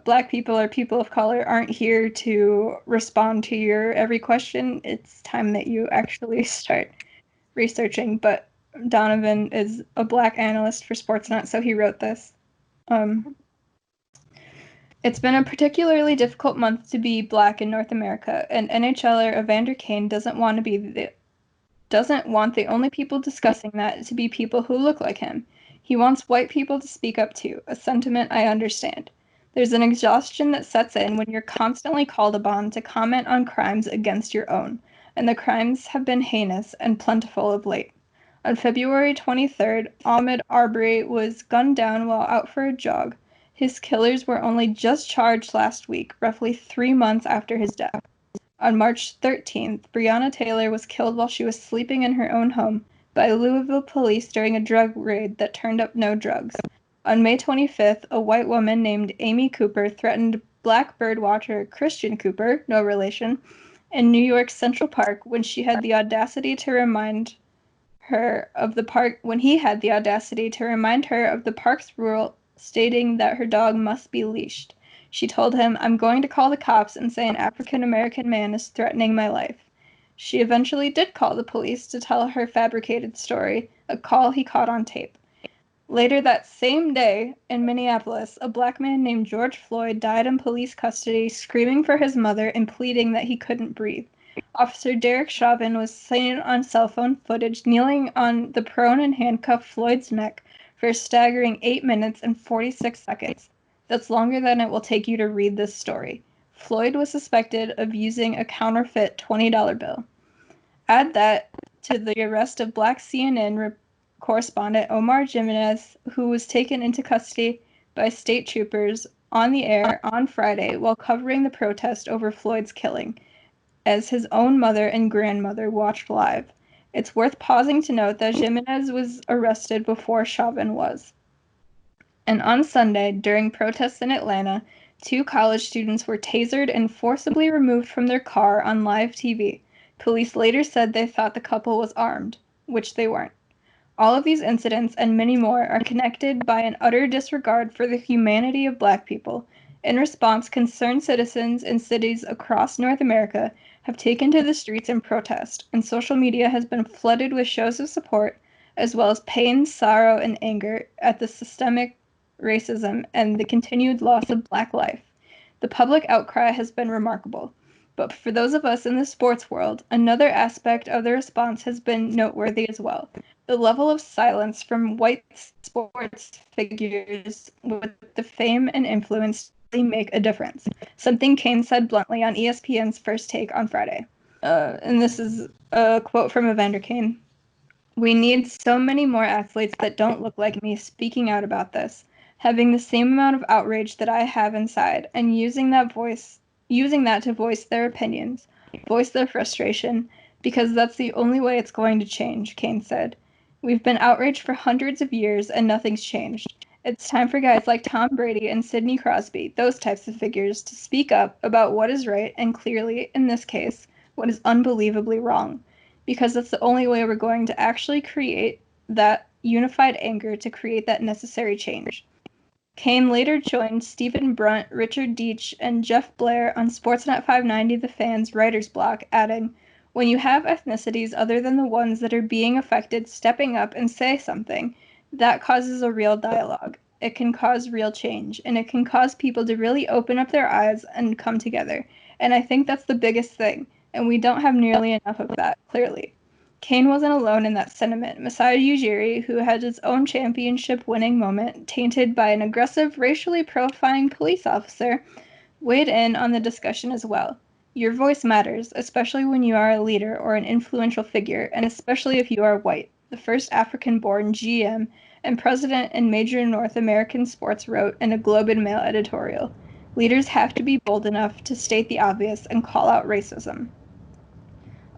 Black people or people of color aren't here to respond to your every question. It's time that you actually start researching. But Donovan is a Black analyst for Sportsnet, so he wrote this. It's been a particularly difficult month to be Black in North America, and NHLer Evander Kane doesn't want the only people discussing that to be people who look like him. He wants white people to speak up too, a sentiment I understand. There's an exhaustion that sets in when you're constantly called upon to comment on crimes against your own, and the crimes have been heinous and plentiful of late. On February 23rd, Ahmaud Arbery was gunned down while out for a jog. His killers were only just charged last week, roughly 3 months after his death. On March 13th, Breonna Taylor was killed while she was sleeping in her own home by Louisville police during a drug raid that turned up no drugs. On May 25th, a white woman named Amy Cooper threatened Black birdwatcher Christian Cooper, no relation, in New York's Central Park when he had the audacity to remind her of the park's rule stating that her dog must be leashed. She told him, I'm going to call the cops and say an African-American man is threatening my life. She eventually did call the police to tell her fabricated story, a call he caught on tape. Later that same day, in Minneapolis, a Black man named George Floyd died in police custody, screaming for his mother and pleading that he couldn't breathe. Officer Derek Chauvin was seen on cell phone footage kneeling on the prone and handcuffed Floyd's neck for a staggering 8 minutes and 46 seconds. That's longer than it will take you to read this story. Floyd was suspected of using a counterfeit $20 bill. Add that to the arrest of Black CNN correspondent Omar Jimenez, who was taken into custody by state troopers on the air on Friday while covering the protest over Floyd's killing, as his own mother and grandmother watched live. It's worth pausing to note that Jimenez was arrested before Chauvin was. And on Sunday, during protests in Atlanta, 2 college students were tasered and forcibly removed from their car on live TV. Police later said they thought the couple was armed, which they weren't. All of these incidents and many more are connected by an utter disregard for the humanity of Black people. In response, concerned citizens in cities across North America have taken to the streets in protest, and social media has been flooded with shows of support, as well as pain, sorrow, and anger at the systemic racism and the continued loss of Black life. The public outcry has been remarkable. But for those of us in the sports world, another aspect of the response has been noteworthy as well. The level of silence from white sports figures with the fame and influence really make a difference. Something Kane said bluntly on ESPN's First Take on Friday. And this is a quote from Evander Kane. "We need so many more athletes that don't look like me speaking out about this, having the same amount of outrage that I have inside, and using that to voice their opinions, voice their frustration, because that's the only way it's going to change," Kane said. "We've been outraged for hundreds of years and nothing's changed. It's time for guys like Tom Brady and Sidney Crosby, those types of figures, to speak up about what is right and clearly, in this case, what is unbelievably wrong. Because that's the only way we're going to actually create that unified anger to create that necessary change." Kane later joined Stephen Brunt, Richard Deitch, and Jeff Blair on Sportsnet 590 The Fan's writer's block, adding, "When you have ethnicities other than the ones that are being affected stepping up and say something, that causes a real dialogue. It can cause real change, and it can cause people to really open up their eyes and come together. And I think that's the biggest thing, and we don't have nearly enough of that, clearly." Kane wasn't alone in that sentiment. Masai Ujiri, who had his own championship-winning moment tainted by an aggressive, racially profiling police officer, weighed in on the discussion as well. "Your voice matters, especially when you are a leader or an influential figure, and especially if you are white," the first African-born GM and president in major North American sports wrote in a Globe and Mail editorial. "Leaders have to be bold enough to state the obvious and call out racism."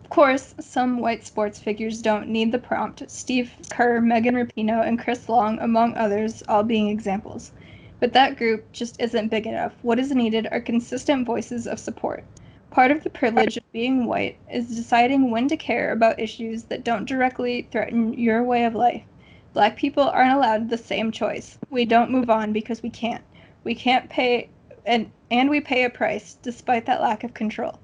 Of course, some white sports figures don't need the prompt, Steve Kerr, Megan Rapinoe, and Chris Long, among others, all being examples. But that group just isn't big enough. What is needed are consistent voices of support. Part of the privilege of being white is deciding when to care about issues that don't directly threaten your way of life. Black people aren't allowed the same choice. We don't move on because we can't. We can't pay, and we pay a price despite that lack of control.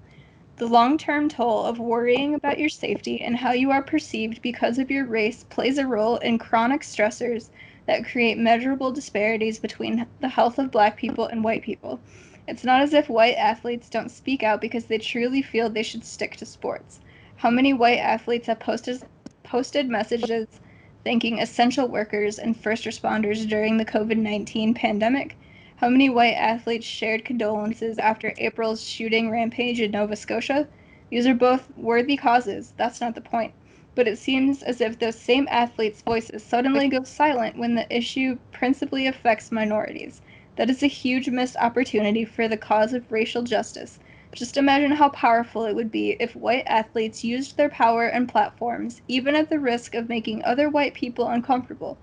The long-term toll of worrying about your safety and how you are perceived because of your race plays a role in chronic stressors that create measurable disparities between the health of Black people and white people. It's not as if white athletes don't speak out because they truly feel they should stick to sports. How many white athletes have posted messages thanking essential workers and first responders during the COVID-19 pandemic? How many white athletes shared condolences after April's shooting rampage in Nova Scotia? These are both worthy causes, that's not the point. But it seems as if those same athletes' voices suddenly go silent when the issue principally affects minorities. That is a huge missed opportunity for the cause of racial justice. Just imagine how powerful it would be if white athletes used their power and platforms, even at the risk of making other white people uncomfortable.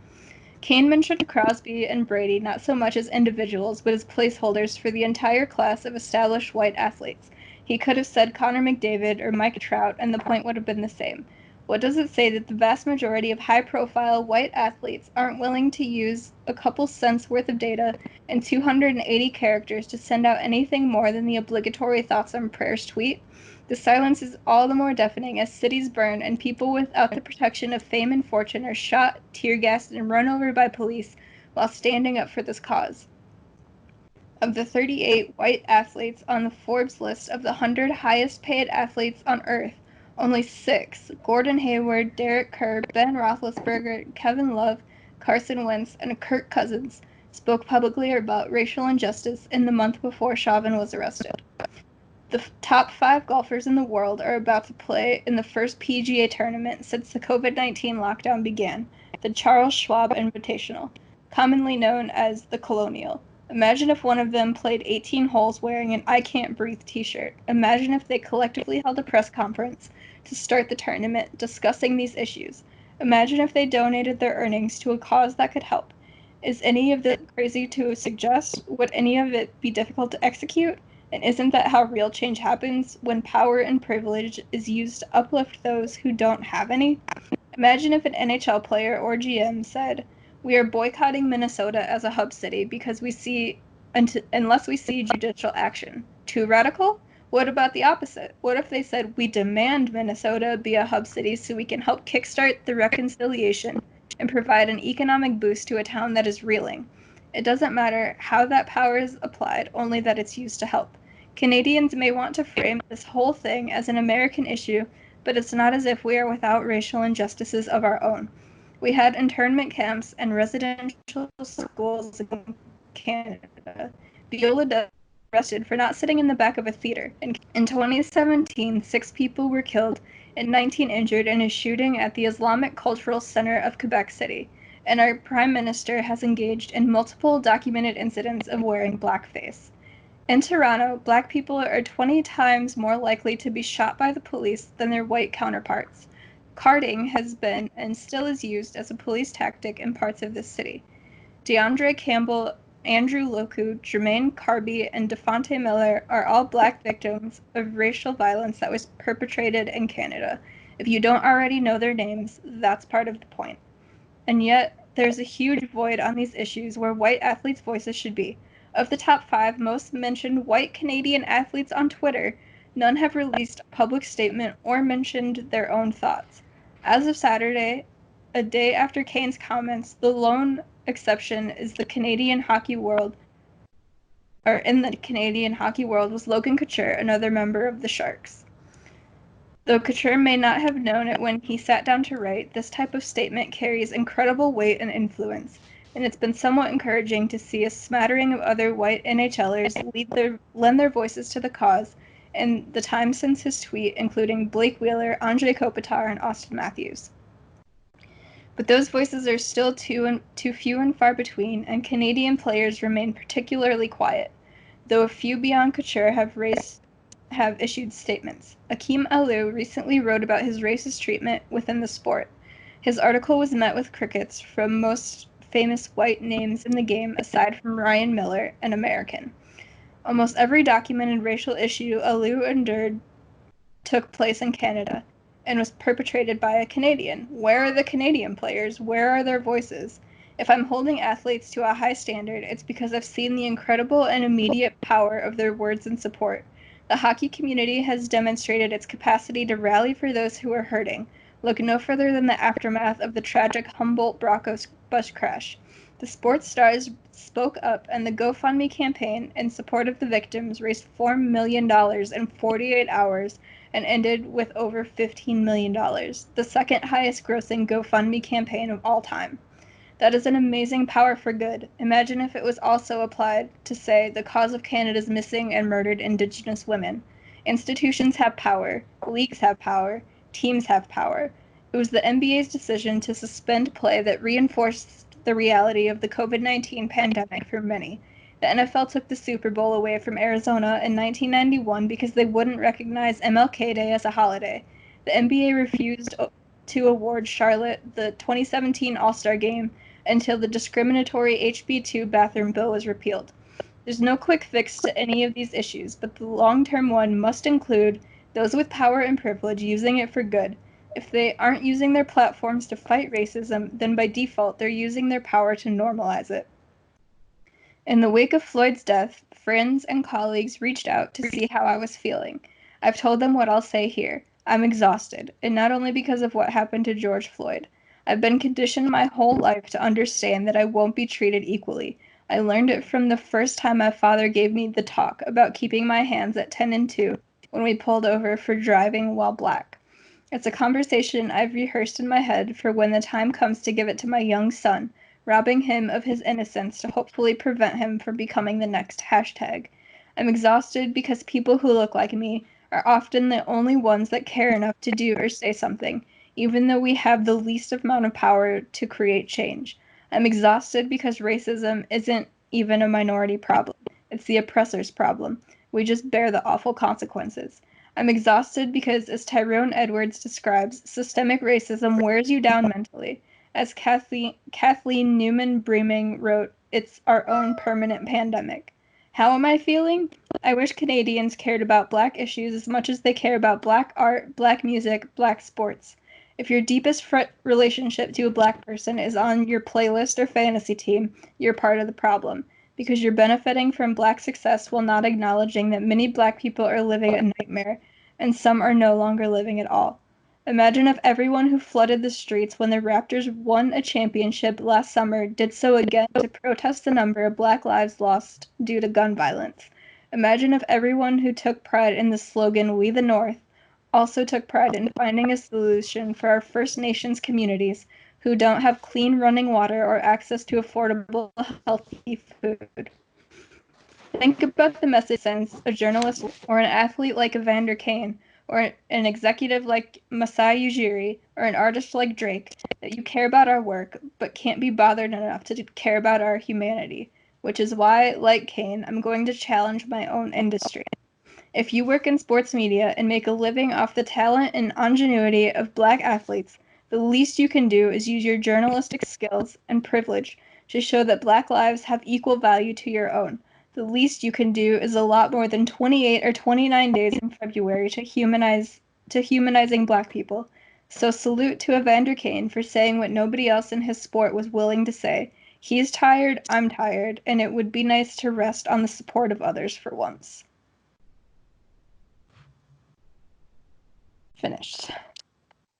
Kane mentioned Crosby and Brady not so much as individuals, but as placeholders for the entire class of established white athletes. He could have said Connor McDavid or Mike Trout, and the point would have been the same. What does it say that the vast majority of high-profile white athletes aren't willing to use a couple cents worth of data and 280 characters to send out anything more than the obligatory thoughts and prayers tweet? The silence is all the more deafening as cities burn and people without the protection of fame and fortune are shot, tear-gassed, and run over by police while standing up for this cause. Of the 38 white athletes on the Forbes list of the 100 highest-paid athletes on Earth, only 6, Gordon Hayward, Derek Kerr, Ben Roethlisberger, Kevin Love, Carson Wentz, and Kirk Cousins, spoke publicly about racial injustice in the month before Chauvin was arrested. The top 5 golfers in the world are about to play in the first PGA tournament since the COVID-19 lockdown began, the Charles Schwab Invitational, commonly known as the Colonial. Imagine if one of them played 18 holes wearing an I Can't Breathe t-shirt. Imagine if they collectively held a press conference to start the tournament discussing these issues. Imagine if they donated their earnings to a cause that could help. Is any of this crazy to suggest? Would any of it be difficult to execute? And isn't that how real change happens, when power and privilege is used to uplift those who don't have any? Imagine if an NHL player or GM said, "We are boycotting Minnesota as a hub city because unless we see judicial action." Too radical? What about the opposite? What if they said, "We demand Minnesota be a hub city so we can help kickstart the reconciliation and provide an economic boost to a town that is reeling"? It doesn't matter how that power is applied, only that it's used to help. Canadians may want to frame this whole thing as an American issue, but it's not as if we are without racial injustices of our own. We had internment camps and residential schools in Canada. Viola Davis was arrested for not sitting in the back of a theater. In 2017, 6 people were killed and 19 injured in a shooting at the Islamic Cultural Center of Quebec City, and our Prime Minister has engaged in multiple documented incidents of wearing blackface. In Toronto, Black people are 20 times more likely to be shot by the police than their white counterparts. Carding has been and still is used as a police tactic in parts of this city. DeAndre Campbell, Andrew Loku, Jermaine Carby, and Devontae Miller are all Black victims of racial violence that was perpetrated in Canada. If you don't already know their names, that's part of the point. And yet, there's a huge void on these issues where white athletes' voices should be. Of the top 5 most mentioned white Canadian athletes on Twitter, none have released a public statement or mentioned their own thoughts. As of Saturday, a day after Kane's comments, the lone exception is the Canadian hockey world, or in the Canadian hockey world, was Logan Couture, another member of the Sharks. Though Couture may not have known it when he sat down to write, this type of statement carries incredible weight and influence, and it's been somewhat encouraging to see a smattering of other white NHLers lend their voices to the cause in the time since his tweet, including Blake Wheeler, Andre Kopitar, and Austin Matthews. But those voices are still too few and far between, and Canadian players remain particularly quiet, though a few beyond Couture have issued statements. Akim Aliu recently wrote about his racist treatment within the sport. His article was met with crickets from most famous white names in the game aside from Ryan Miller, an American. Almost every documented racial issue Aliu endured took place in Canada and was perpetrated by a Canadian. Where are the Canadian players? Where are their voices? If I'm holding athletes to a high standard, it's because I've seen the incredible and immediate power of their words and support. The hockey community has demonstrated its capacity to rally for those who are hurting. Look no further than the aftermath of the tragic Humboldt Broncos bus crash. The sports stars spoke up, and the GoFundMe campaign in support of the victims raised $4 million in 48 hours and ended with over $15 million, the second highest grossing GoFundMe campaign of all time. That is an amazing power for good. Imagine if it was also applied to, say, the cause of Canada's missing and murdered Indigenous women. Institutions have power, leagues have power, teams have power. It was the NBA's decision to suspend play that reinforced the reality of the COVID-19 pandemic for many. The NFL took the Super Bowl away from Arizona in 1991 because they wouldn't recognize MLK Day as a holiday. The NBA refused to award Charlotte the 2017 All-Star Game until the discriminatory HB2 bathroom bill was repealed. There's no quick fix to any of these issues, but the long-term one must include those with power and privilege using it for good. If they aren't using their platforms to fight racism, then by default they're using their power to normalize it. In the wake of Floyd's death, friends and colleagues reached out to see how I was feeling. I've told them what I'll say here. I'm exhausted, and not only because of what happened to George Floyd. I've been conditioned my whole life to understand that I won't be treated equally. I learned it from the first time my father gave me the talk about keeping my hands at 10 and 2 when we pulled over for driving while black. It's a conversation I've rehearsed in my head for when the time comes to give it to my young son, robbing him of his innocence to hopefully prevent him from becoming the next hashtag. I'm exhausted because people who look like me are often the only ones that care enough to do or say something, even though we have the least amount of power to create change. I'm exhausted because racism isn't even a minority problem. It's the oppressor's problem. We just bear the awful consequences. I'm exhausted because, as Tyrone Edwards describes, systemic racism wears you down mentally. As Kathleen Newman Breeming wrote, it's our own permanent pandemic. How am I feeling? I wish Canadians cared about Black issues as much as they care about Black art, Black music, Black sports. If your deepest relationship to a Black person is on your playlist or fantasy team, you're part of the problem, because you're benefiting from Black success while not acknowledging that many Black people are living a nightmare, and some are no longer living at all. Imagine if everyone who flooded the streets when the Raptors won a championship last summer did so again to protest the number of Black lives lost due to gun violence. Imagine if everyone who took pride in the slogan, "We the North," also took pride in finding a solution for our First Nations communities who don't have clean running water or access to affordable, healthy food. Think about the message sends a journalist or an athlete like Evander Kane, or an executive like Masai Ujiri, or an artist like Drake, that you care about our work, but can't be bothered enough to care about our humanity. Which is why, like Kane, I'm going to challenge my own industry. If you work in sports media and make a living off the talent and ingenuity of Black athletes, the least you can do is use your journalistic skills and privilege to show that Black lives have equal value to your own. The least you can do is a lot more than 28 or 29 days in February to humanizing Black people. So salute to Evander Kane for saying what nobody else in his sport was willing to say. He's tired, I'm tired, and it would be nice to rest on the support of others for once. Finished.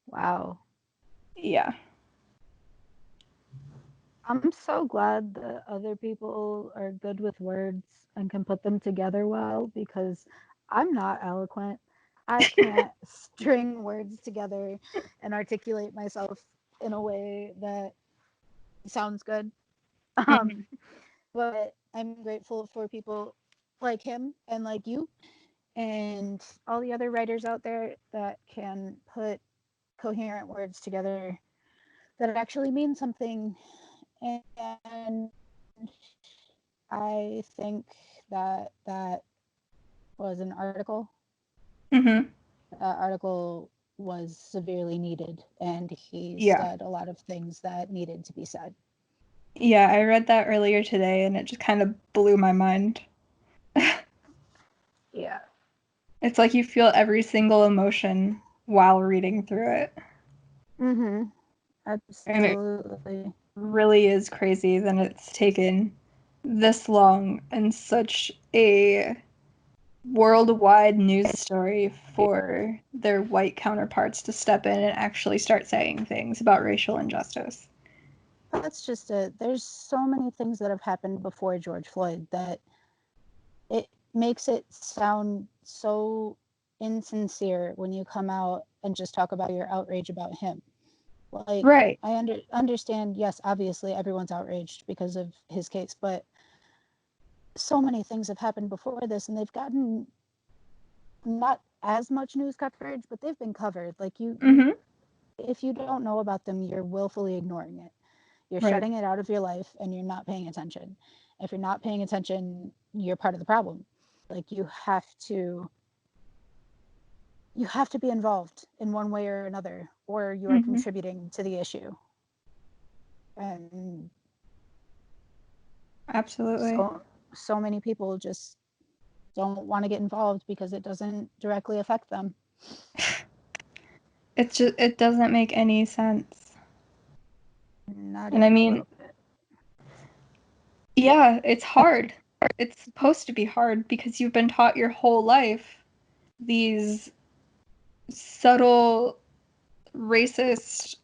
Wow. Yeah. I'm so glad that other people are good with words and can put them together well, because I'm not eloquent. I can't string words together and articulate myself in a way that sounds good. Mm-hmm. But I'm grateful for people like him and like you and all the other writers out there that can put coherent words together that actually mean something. And I think that that was an article. Mm-hmm. That article was severely needed, and he Yeah. said a lot of things that needed to be said. Yeah, I read that earlier today and it just kind of blew my mind. Yeah. It's like you feel every single emotion while reading through it. Mm-hmm. And it Absolutely. really is crazy that it's taken this long and such a worldwide news story for their white counterparts to step in and actually start saying things about racial injustice. That's just it. There's so many things that have happened before George Floyd that it makes it sound so insincere when you come out and just talk about your outrage about him. Like, Right. I understand, yes, obviously everyone's outraged because of his case, but so many things have happened before this and they've gotten not as much news coverage, but they've been covered. Like, Mm-hmm. if you don't know about them, you're willfully ignoring it. You're Right. shutting it out of your life and you're not paying attention. If you're not paying attention, you're part of the problem. Like, you have to be involved in one way or another, or you are Mm-hmm. contributing to the issue. And Absolutely. so many people just don't want to get involved because it doesn't directly affect them. It's just, it doesn't make any sense. Not And I even a mean, little bit. yeah, it's hard. It's supposed to be hard because you've been taught your whole life these subtle racist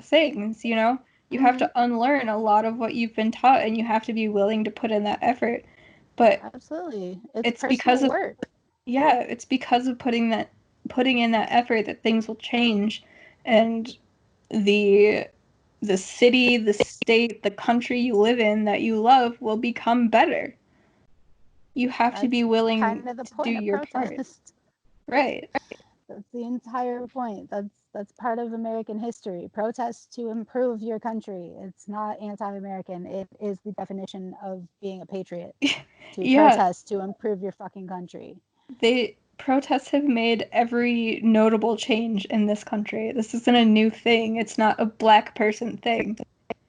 things, you know? You have Mm-hmm. to unlearn a lot of what you've been taught and you have to be willing to put in that effort. But Absolutely. It's it's because personal of work. yeah, it's because of putting in that effort that things will change and the the city, the state, the country you live in that you love will become better. You have to That's be willing kind of the to do point of your part. protest. Right. That's the entire point. That's part of American history. Protest to improve your country. It's not anti-American. It is the definition of being a patriot. To protest to improve your fucking country. Protests have made every notable change in this country. This isn't a new thing. It's not a black person thing.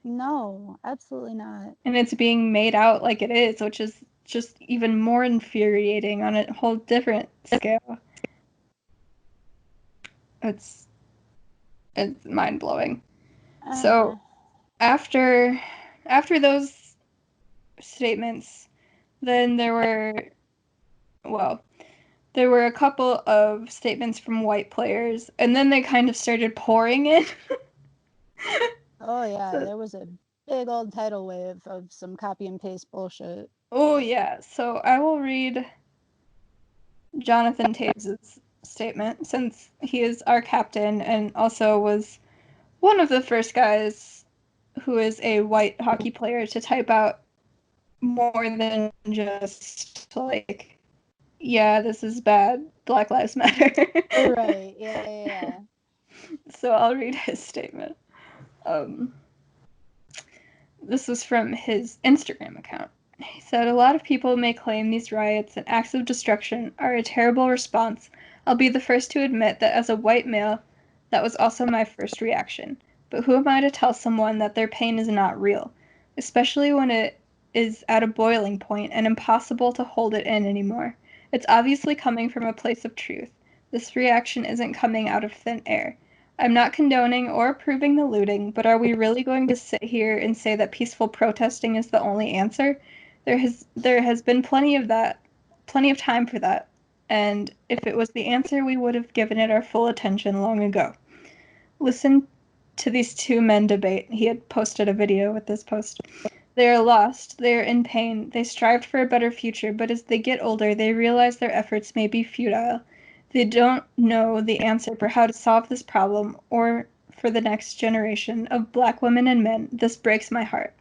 No, absolutely not. And it's being made out like it is, which is just even more infuriating on a whole different scale. It's mind-blowing. So after those statements, then there were a couple of statements from white players, and then they kind of started pouring in. Oh yeah, there was a big old tidal wave of some copy and paste bullshit. Oh yeah, so I will read Jonathan Taves' statement, since he is our captain and also was one of the first guys who is a white hockey player to type out more than just like, yeah, this is bad, Black Lives Matter. Right, yeah. So I'll read his statement. This was from his Instagram account. He said, "A lot of people may claim these riots and acts of destruction are a terrible response. I'll be the first to admit that as a white male, that was also my first reaction. But who am I to tell someone that their pain is not real, especially when it is at a boiling point and impossible to hold it in anymore? It's obviously coming from a place of truth. This reaction isn't coming out of thin air. I'm not condoning or approving the looting, but are we really going to sit here and say that peaceful protesting is the only answer? There has been plenty of time for that, and if it was the answer, we would have given it our full attention long ago. Listen to these two men debate." He had posted a video with this post. "They are lost, they are in pain, they strived for a better future, but as they get older, they realize their efforts may be futile. They don't know the answer for how to solve this problem or for the next generation of black women and men. This breaks my heart.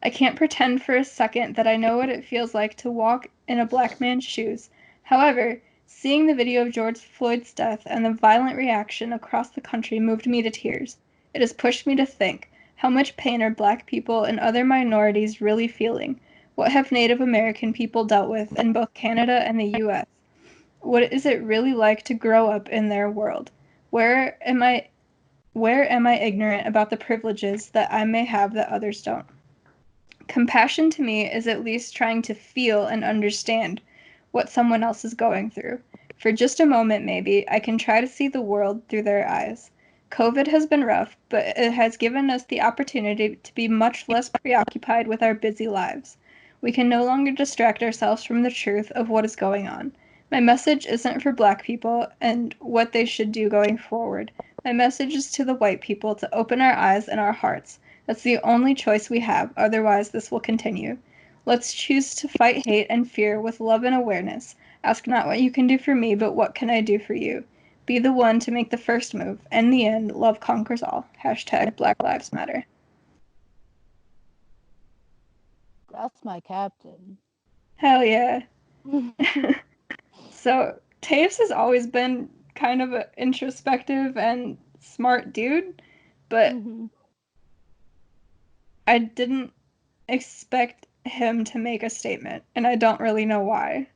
I can't pretend for a second that I know what it feels like to walk in a black man's shoes. However, seeing the video of George Floyd's death and the violent reaction across the country moved me to tears. It has pushed me to think, how much pain are black people and other minorities really feeling? What have Native American people dealt with in both Canada and the U.S.? What is it really like to grow up in their world? Where am I ignorant about the privileges that I may have that others don't? Compassion to me is at least trying to feel and understand what someone else is going through. For just a moment, maybe, I can try to see the world through their eyes. COVID has been rough, but it has given us the opportunity to be much less preoccupied with our busy lives. We can no longer distract ourselves from the truth of what is going on. My message isn't for black people and what they should do going forward. My message is to the white people to open our eyes and our hearts. That's the only choice we have, otherwise this will continue. Let's choose to fight hate and fear with love and awareness. Ask not what you can do for me, but what can I do for you? Be the one to make the first move. In the end, love conquers all. Hashtag Black Lives Matter." That's my captain. Hell yeah. So, Taves has always been kind of an introspective and smart dude, but I didn't expect him to make a statement, and I don't really know why.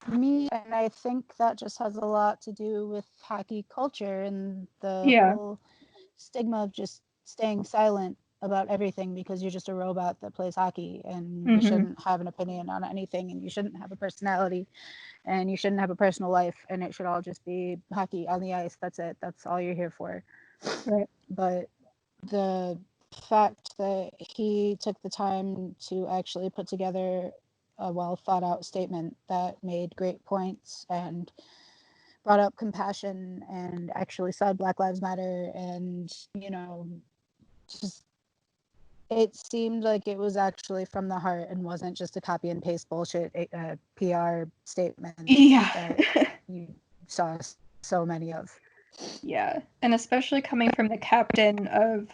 Me, and I think that just has a lot to do with hockey culture and the whole stigma of just staying silent about everything because you're just a robot that plays hockey, and you shouldn't have an opinion on anything, and you shouldn't have a personality, and you shouldn't have a personal life, and it should all just be hockey on the ice. That's it. That's all you're here for. Right. But the fact that he took the time to actually put together a well thought out statement that made great points and brought up compassion and actually said Black Lives Matter, and just it seemed like it was actually from the heart and wasn't just a copy and paste bullshit PR statement that you saw so many of. Yeah, and especially coming from the captain of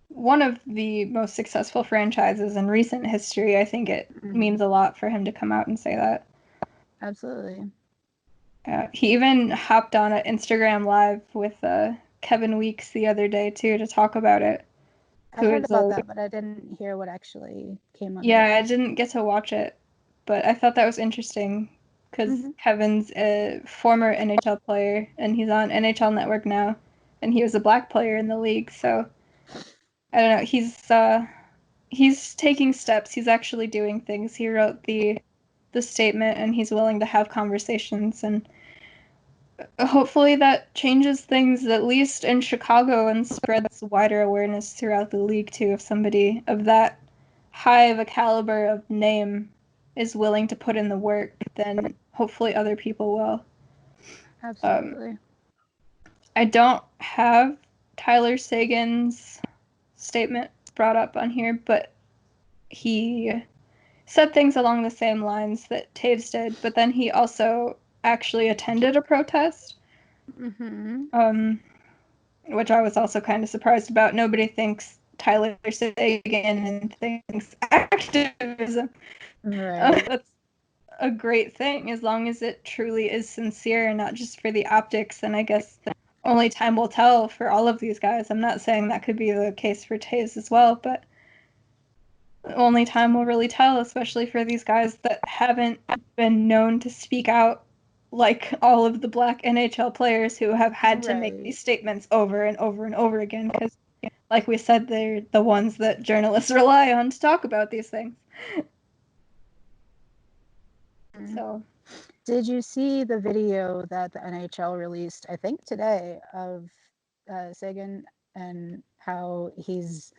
one of the most successful franchises in recent history, I think it means a lot for him to come out and say that. Absolutely. He even hopped on an Instagram Live with Kevin Weeks the other day, too, to talk about it. I heard about that, but I didn't hear what actually came of it. Yeah, I didn't get to watch it, but I thought that was interesting because Kevin's a former NHL player, and he's on NHL Network now, and he was a black player in the league, so I don't know. He's taking steps. He's actually doing things. He wrote the statement, and he's willing to have conversations, and hopefully that changes things at least in Chicago and spreads wider awareness throughout the league too. If somebody of that high of a caliber of name is willing to put in the work, then hopefully other people will. Absolutely. I don't have Tyler Sagan's statement brought up on here, but he said things along the same lines that Taves did, but then he also actually attended a protest. Which I was also kind of surprised about. Nobody thinks Tyler Sagan and thinks activism. Right. That's a great thing, as long as it truly is sincere and not just for the optics. And I guess only time will tell for all of these guys. I'm not saying that could be the case for Taves as well, but only time will really tell, especially for these guys that haven't been known to speak out like all of the black NHL players who have had to make these statements over and over and over again because, like we said, they're the ones that journalists rely on to talk about these things. So, did you see the video that the NHL released, I think today, of Sagan and how he's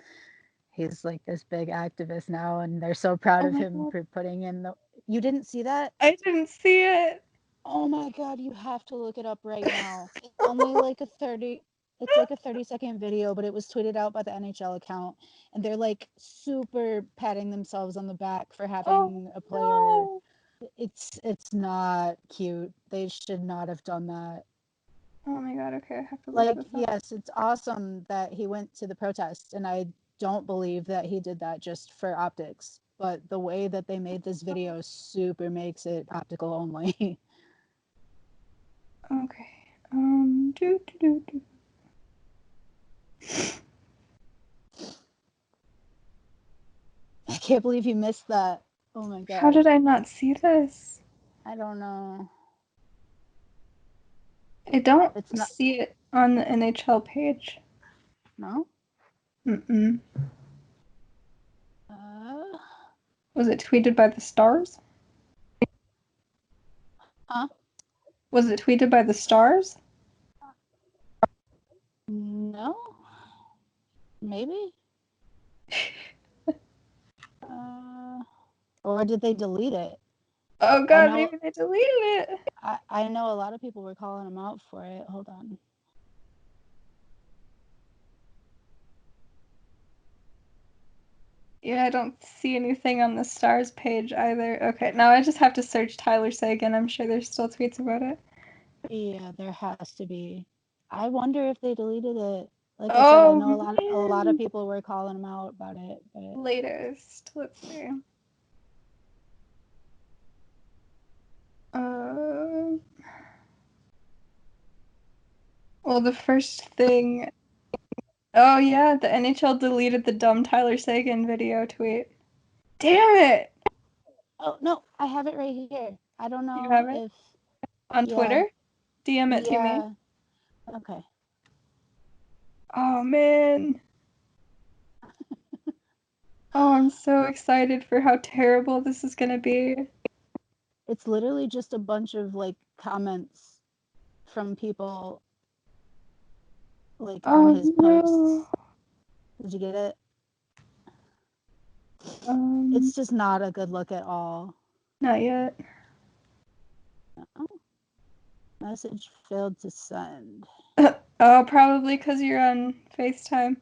like this big activist now, and they're so proud of him for putting in the... You didn't see that? I didn't see it. Oh my god, you have to look it up right now. It's only like a 30-second video, but it was tweeted out by the NHL account, and they're like super patting themselves on the back for having a player. No. It's not cute. They should not have done that. Oh my god, okay, I have to look this up. Yes, it's awesome that he went to the protest, and I don't believe that he did that just for optics, but the way that they made this video super makes it optical only. Okay. I can't believe you missed that. Oh my god. How did I not see this? I don't know. I don't see it on the NHL page. No? Mm-mm. Was it tweeted by the Stars? Huh? Was it tweeted by the Stars? No. Maybe. Or did they delete it? Oh god, maybe they deleted it. I know a lot of people were calling him out for it. Hold on. Yeah, I don't see anything on the Stars page either. Okay, now I just have to search Tyler Sagan. I'm sure there's still tweets about it. Yeah, there has to be. I wonder if they deleted it. Like I said, I know a lot of people were calling him out about it. But... Latest. Let's see. Well, the first thing... Oh yeah, the NHL deleted the dumb Tyler Sagan video tweet. Damn it! Oh, no, I have it right here. I don't know. You have it? If... On Twitter? DM it to me. Okay. Oh, man. Oh, I'm so excited for how terrible this is going to be. It's literally just a bunch of, like, comments from people, like, on his posts. Did you get it? It's just not a good look at all. Not yet. Oh. Message failed to send. Oh, probably because you're on FaceTime.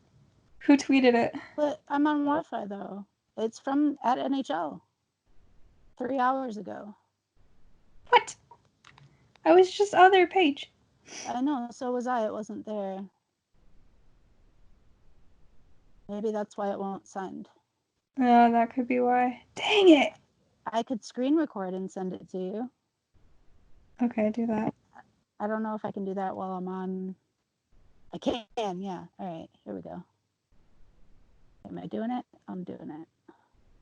Who tweeted it? But I'm on Wi-Fi, though. It's from at NHL. 3 hours ago. What? I was just on their page. I know, so was I. It wasn't there. Maybe that's why it won't send. Oh, that could be why. Dang it! I could screen record and send it to you. Okay, do that. I don't know if I can do that while I'm on. I can, yeah. All right, here we go. Am I doing it? I'm doing it.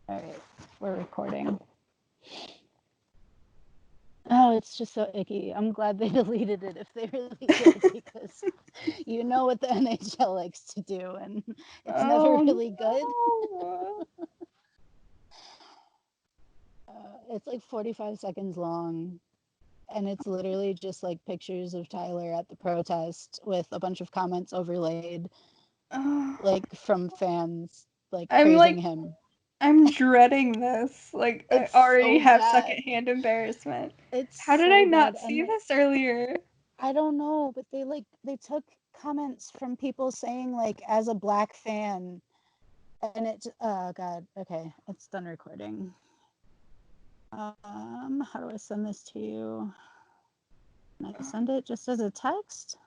All right, we're recording. Oh, it's just so icky. I'm glad they deleted it if they really did, because you know what the NHL likes to do, and it's never really good. No. It's like 45 seconds long, and it's literally just like pictures of Tyler at the protest with a bunch of comments overlaid, like from fans, like praising him. I'm dreading this. Like, It's I already so have bad. secondhand embarrassment. It's How did so I not bad. see this earlier? I don't know, but they took comments from people saying like, as a Black fan, and it, oh god, okay, it's done recording. How do I send this to you? Can I send it just as a text?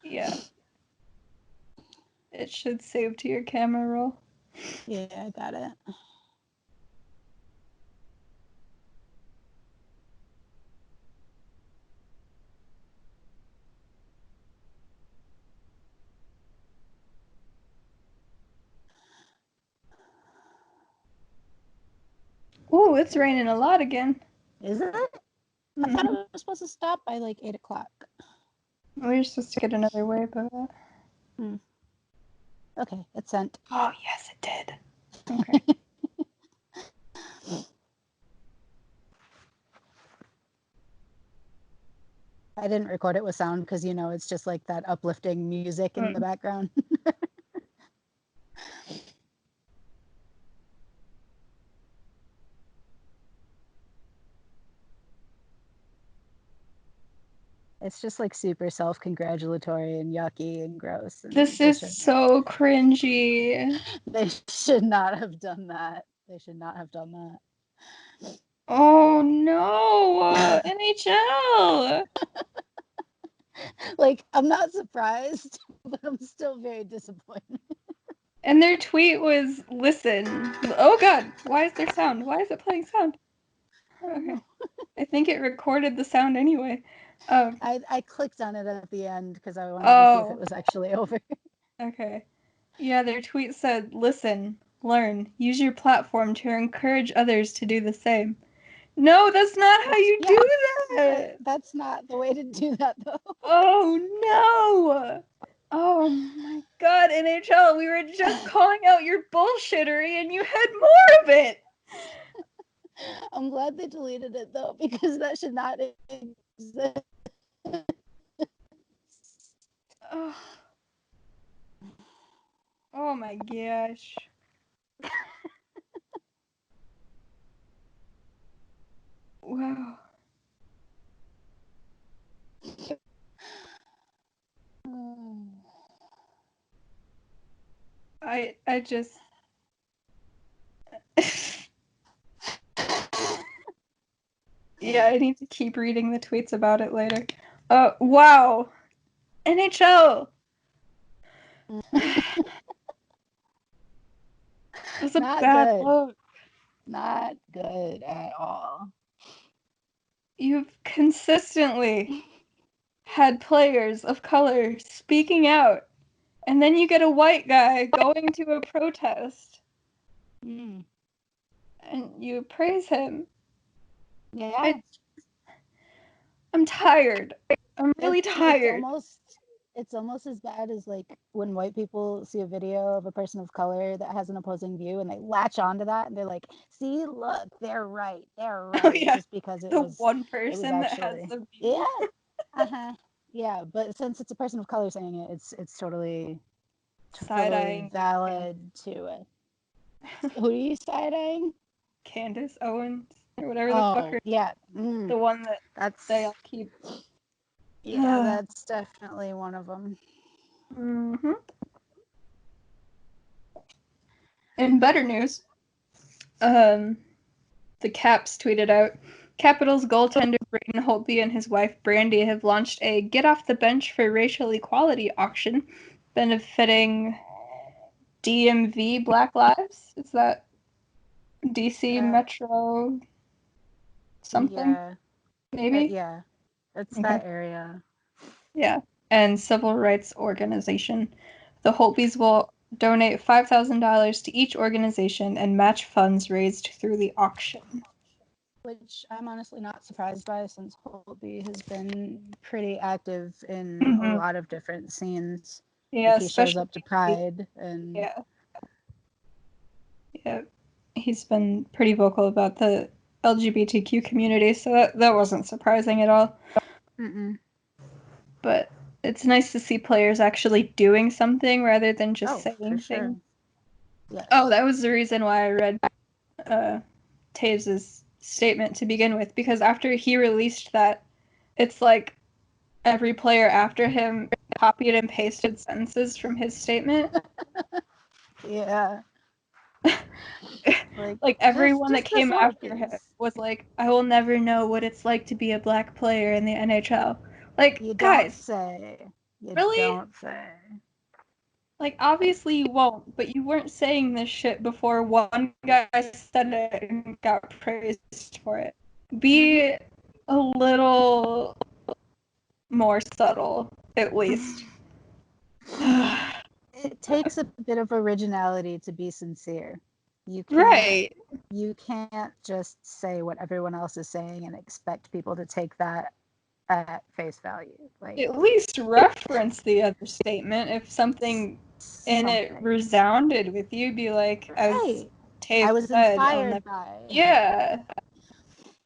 Yeah. It should save to your camera roll. Yeah, I got it. Ooh, it's raining a lot again. Is it? I thought it was supposed to stop by like 8 o'clock. We're supposed to get another wave of it. Okay, it's sent. Oh, yes, it did. Okay. I didn't record it with sound because, you know, it's just like that uplifting music in the background. It's just like super self-congratulatory and yucky and gross. And this is so cringy. They should not have done that. They should not have done that. Oh no, NHL. Like, I'm not surprised, but I'm still very disappointed. And their tweet was, listen. Oh god, why is there sound? Why is it playing sound? Okay. I think it recorded the sound anyway. I clicked on it at the end because I wanted to see if it was actually over. Okay. Yeah, their tweet said, listen, learn, use your platform to encourage others to do the same. No, that's not how you do that. That's not the way to do that, though. Oh no. Oh my god, NHL, we were just calling out your bullshittery and you had more of it. I'm glad they deleted it, though, because that should not exist. Oh my gosh. Wow. I just yeah, I need to keep reading the tweets about it later. Wow. NHL. That's a not bad good. look. Not good at all. You've consistently had players of color speaking out, and then you get a white guy going to a protest, and you praise him. Yeah. I'm tired. I'm really tired. It's almost as bad as like when white people see a video of a person of color that has an opposing view and they latch onto that and they're like, see, look, they're right. They're right. Oh, yeah. Just because it The was one person actually, that has the view. Yeah. Yeah, but since it's a person of color saying it, it's totally valid to it. Who are you side-eyeing? Candace Owens or whatever the fuck her. Yeah. The one that they all keep. Yeah, that's definitely one of them. In better news, the Caps tweeted out, Capitals goaltender Braden Holtby and his wife Brandy have launched a Get Off the Bench for Racial Equality auction benefiting DMV Black Lives. Is that DC Metro something? Yeah. Maybe? Yeah. It's that area. Yeah. And civil rights organization. The Holtbys will donate $5,000 to each organization and match funds raised through the auction. Which I'm honestly not surprised by, since Holtby has been pretty active in a lot of different scenes. Yeah, like he shows up to Pride and yeah, he's been pretty vocal about the LGBTQ community, so that wasn't surprising at all. But it's nice to see players actually doing something rather than just saying things. Yes. Oh, that was the reason why I read Taves' statement to begin with, because after he released that, it's like every player after him copied and pasted sentences from his statement. Yeah. Like everyone that came after him was like, I will never know what it's like to be a black player in the NHL. Like, you guys, say. You really? Don't say. Like, obviously you won't, but you weren't saying this shit before one guy said it and got praised for it. Be a little more subtle, at least. It takes a bit of originality to be sincere. You can't just say what everyone else is saying and expect people to take that at face value. Like, at least reference the other statement. If something in it resounded with you, be like, as Taves I was said, inspired by. Yeah.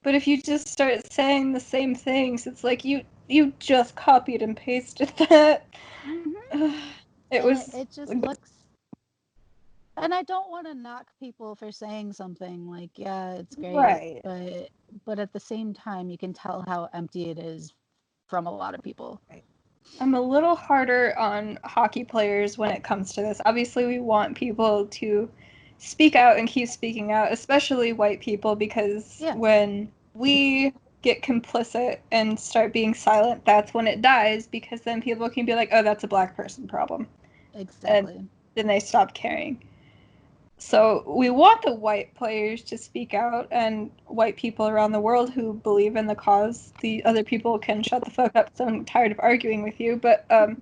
But if you just start saying the same things, it's like you just copied and pasted that. It just looks. And I don't want to knock people for saying something like, yeah, it's great, right. But at the same time, you can tell how empty it is from a lot of people. Right. I'm a little harder on hockey players when it comes to this. Obviously, we want people to speak out and keep speaking out, especially white people, because when we get complicit and start being silent, that's when it dies, because then people can be like, oh, that's a black person problem. Exactly. And then they stop caring. So we want the white players to speak out, and white people around the world who believe in the cause. The other people can shut the fuck up, so I'm tired of arguing with you. But I'm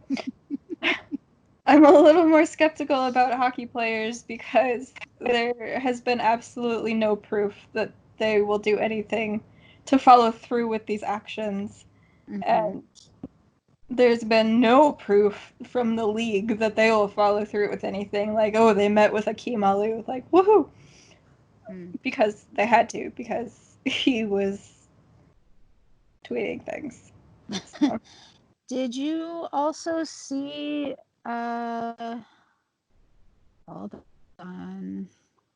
a little more skeptical about hockey players because there has been absolutely no proof that they will do anything to follow through with these actions. And there's been no proof from the league that they will follow through with anything. Like, oh, they met with Akim Aliu. Like, woohoo! Because they had to, because he was tweeting things. So. Did you also see hold on.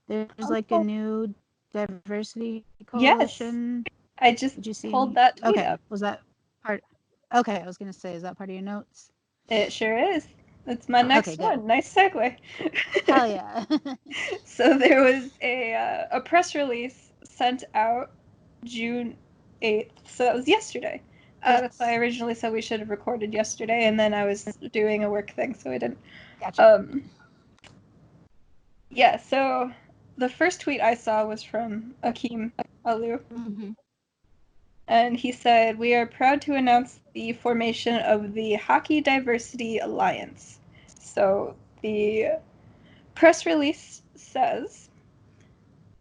There's like a new diversity coalition. Yes. I just pulled that tweet up. Was that part? Okay, I was gonna say, is that part of your notes? It sure is. That's my next one. Nice segue. Hell yeah. So there was a press release sent out June 8th. So that was yesterday. That's why I originally said we should have recorded yesterday, and then I was doing a work thing, so I didn't. Gotcha. Yeah, so the first tweet I saw was from Akim Aliu. And he said, we are proud to announce the formation of the Hockey Diversity Alliance. So the press release says,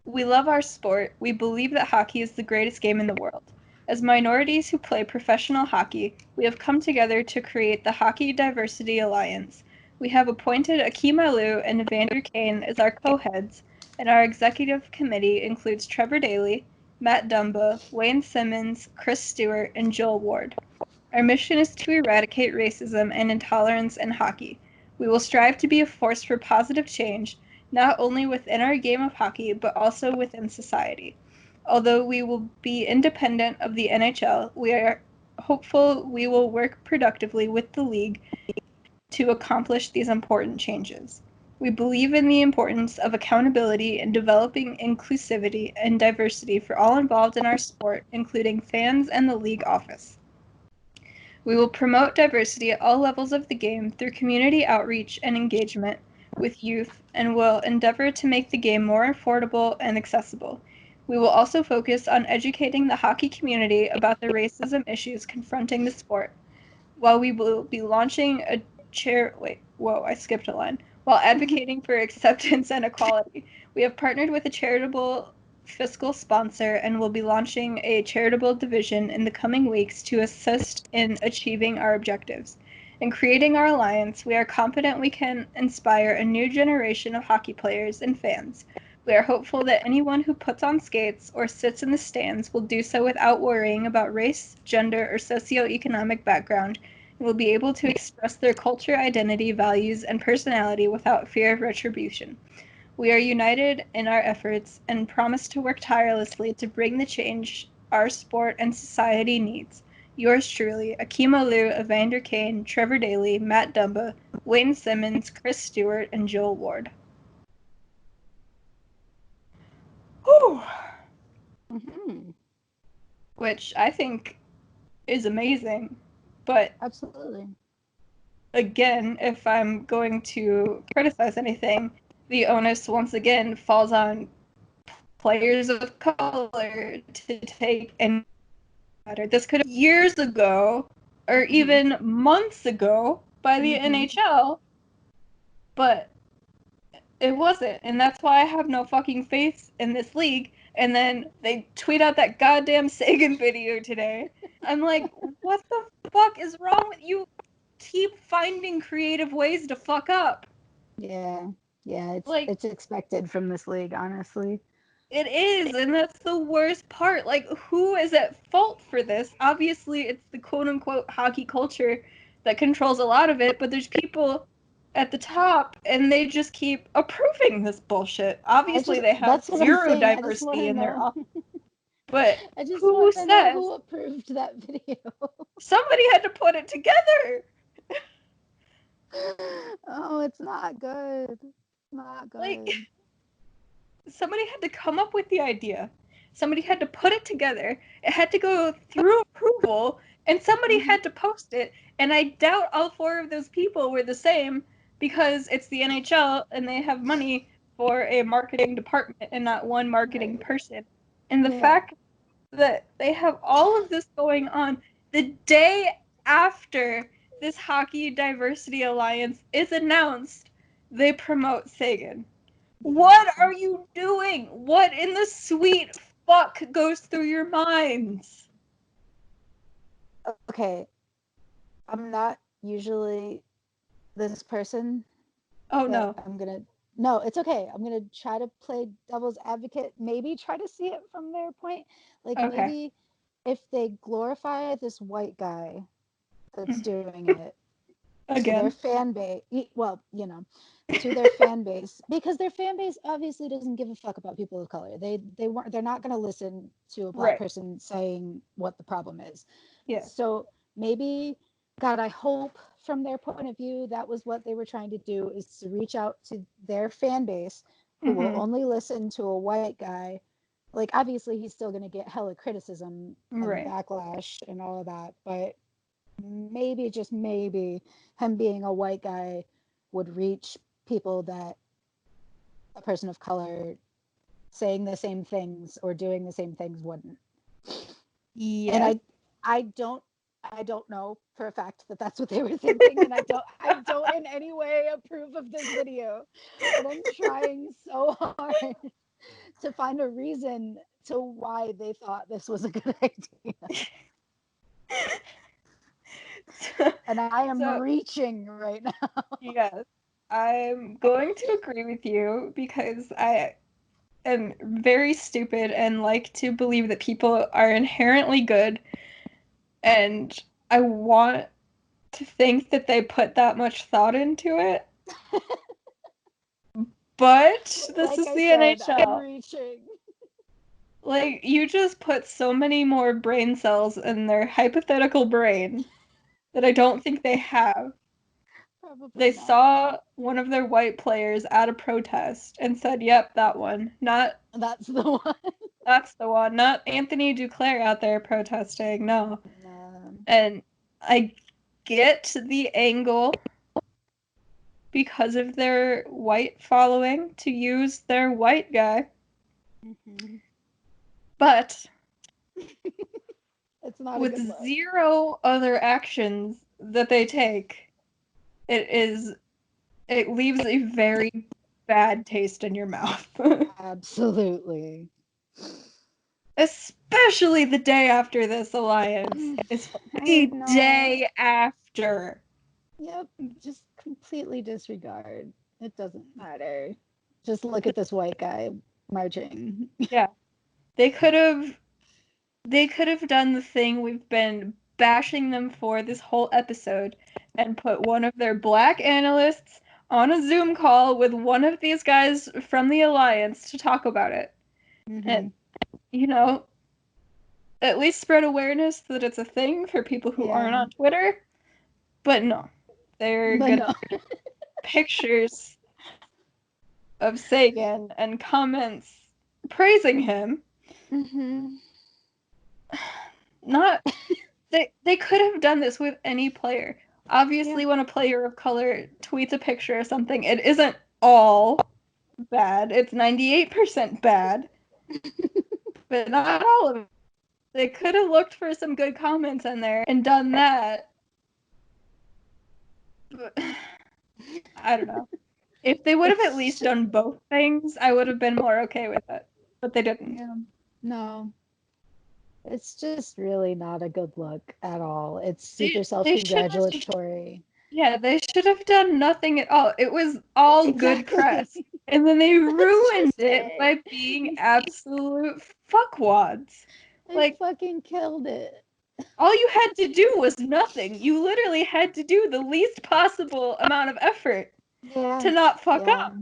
we love our sport. We believe that hockey is the greatest game in the world. As minorities who play professional hockey, we have come together to create the Hockey Diversity Alliance. We have appointed Akim Aliu and Evander Kane as our co-heads, and our executive committee includes Trevor Daley, Matt Dumba, Wayne Simmonds, Chris Stewart, and Joel Ward. Our mission is to eradicate racism and intolerance in hockey. We will strive to be a force for positive change, not only within our game of hockey, but also within society. Although we will be independent of the NHL, we are hopeful we will work productively with the league to accomplish these important changes. We believe in the importance of accountability and developing inclusivity and diversity for all involved in our sport, including fans and the league office. We will promote diversity at all levels of the game through community outreach and engagement with youth, and will endeavor to make the game more affordable and accessible. We will also focus on educating the hockey community about the racism issues confronting the sport. While we will be launching a I skipped a line. While advocating for acceptance and equality, we have partnered with a charitable fiscal sponsor and will be launching a charitable division in the coming weeks to assist in achieving our objectives. In creating our alliance, we are confident we can inspire a new generation of hockey players and fans. We are hopeful that anyone who puts on skates or sits in the stands will do so without worrying about race, gender, or socioeconomic background, and will be able to express their culture, identity, values, and personality without fear of retribution. We are united in our efforts and promise to work tirelessly to bring the change our sport and society needs. Yours truly, Akim Aliu, Evander Kane, Trevor Daley, Matt Dumba, Wayne Simmonds, Chris Stewart, and Joel Ward. Whew. Mm-hmm. Which I think is amazing, but absolutely. Again, if I'm going to criticize anything, the onus once again falls on players of color to take any matter. This could have been years ago or even months ago by the NHL, but it wasn't, and that's why I have no fucking faith in this league. And then they tweet out that goddamn Sagan video today. I'm like, what the fuck is wrong with you? Keep finding creative ways to fuck up. Yeah, it's expected from this league, honestly. It is, and that's the worst part. Like, who is at fault for this? Obviously, it's the quote-unquote hockey culture that controls a lot of it, but there's people at the top, and they just keep approving this bullshit. Obviously, they have zero diversity in their office. But I just who want to know says who approved that video? somebody had to put it together? Oh, it's not good. Not good. Like, somebody had to come up with the idea. Somebody had to put it together. It had to go through approval, and somebody had to post it. And I doubt all four of those people were the same because it's the NHL and they have money for a marketing department and not one marketing person. And the fact that they have all of this going on the day after this Hockey Diversity Alliance is announced, they promote Sagan. What are you doing? What in the sweet fuck goes through your minds? Okay. I'm not usually this person. Oh no. No, it's okay. I'm gonna try to play devil's advocate. Maybe try to see it from their point. Like maybe if they glorify this white guy that's doing it to their fan base, well, to their fan base, because their fan base obviously doesn't give a fuck about people of color. They're not going to listen to a black person saying what the problem is. Yeah. So maybe, God, I hope from their point of view that was what they were trying to do, is to reach out to their fan base who will only listen to a white guy. Like obviously he's still going to get hella criticism and backlash and all of that, but maybe, just maybe, him being a white guy would reach people that a person of color saying the same things or doing the same things wouldn't. Yeah. And I don't know for a fact that that's what they were thinking, and I don't in any way approve of this video, but I'm trying so hard to find a reason to why they thought this was a good idea. And I am reaching right now. Yes, I'm going to agree with you because I am very stupid and like to believe that people are inherently good, and I want to think that they put that much thought into it. But this is the NHL. I'm reaching. Like, you just put so many more brain cells in their hypothetical brain that I don't think they have. Probably they not. saw one of their white players at a protest and said, yep, that one. That's the one. That's the one. Not Anthony Duclair out there protesting. No. And I get the angle because of their white following to use their white guy. But it's not with zero other actions that they take, it leaves a very bad taste in your mouth. Absolutely. Especially the day after this alliance. It's the day after. Yep, just completely disregard. It doesn't matter. Just look at this white guy marching. Yeah. They could have done the thing we've been bashing them for this whole episode and put one of their black analysts on a Zoom call with one of these guys from the Alliance to talk about it. Mm-hmm. And, you know, at least spread awareness that it's a thing for people who aren't on Twitter. But no, they're gonna pictures of Sagan and comments praising him. Mm-hmm. Not they could have done this with any player. Obviously, when a player of color tweets a picture or something, it isn't all bad. It's 98% bad, but not all of it. They could have looked for some good comments in there and done that. But, I don't know. If they would have at least done both things, I would have been more okay with it. But they didn't. Yeah. No. It's just really not a good look at all. It's super self-congratulatory. Yeah, they should have done nothing at all. It was all good press. And then they ruined it by being absolute fuckwads. They fucking killed it. All you had to do was nothing. You literally had to do the least possible amount of effort to not fuck up.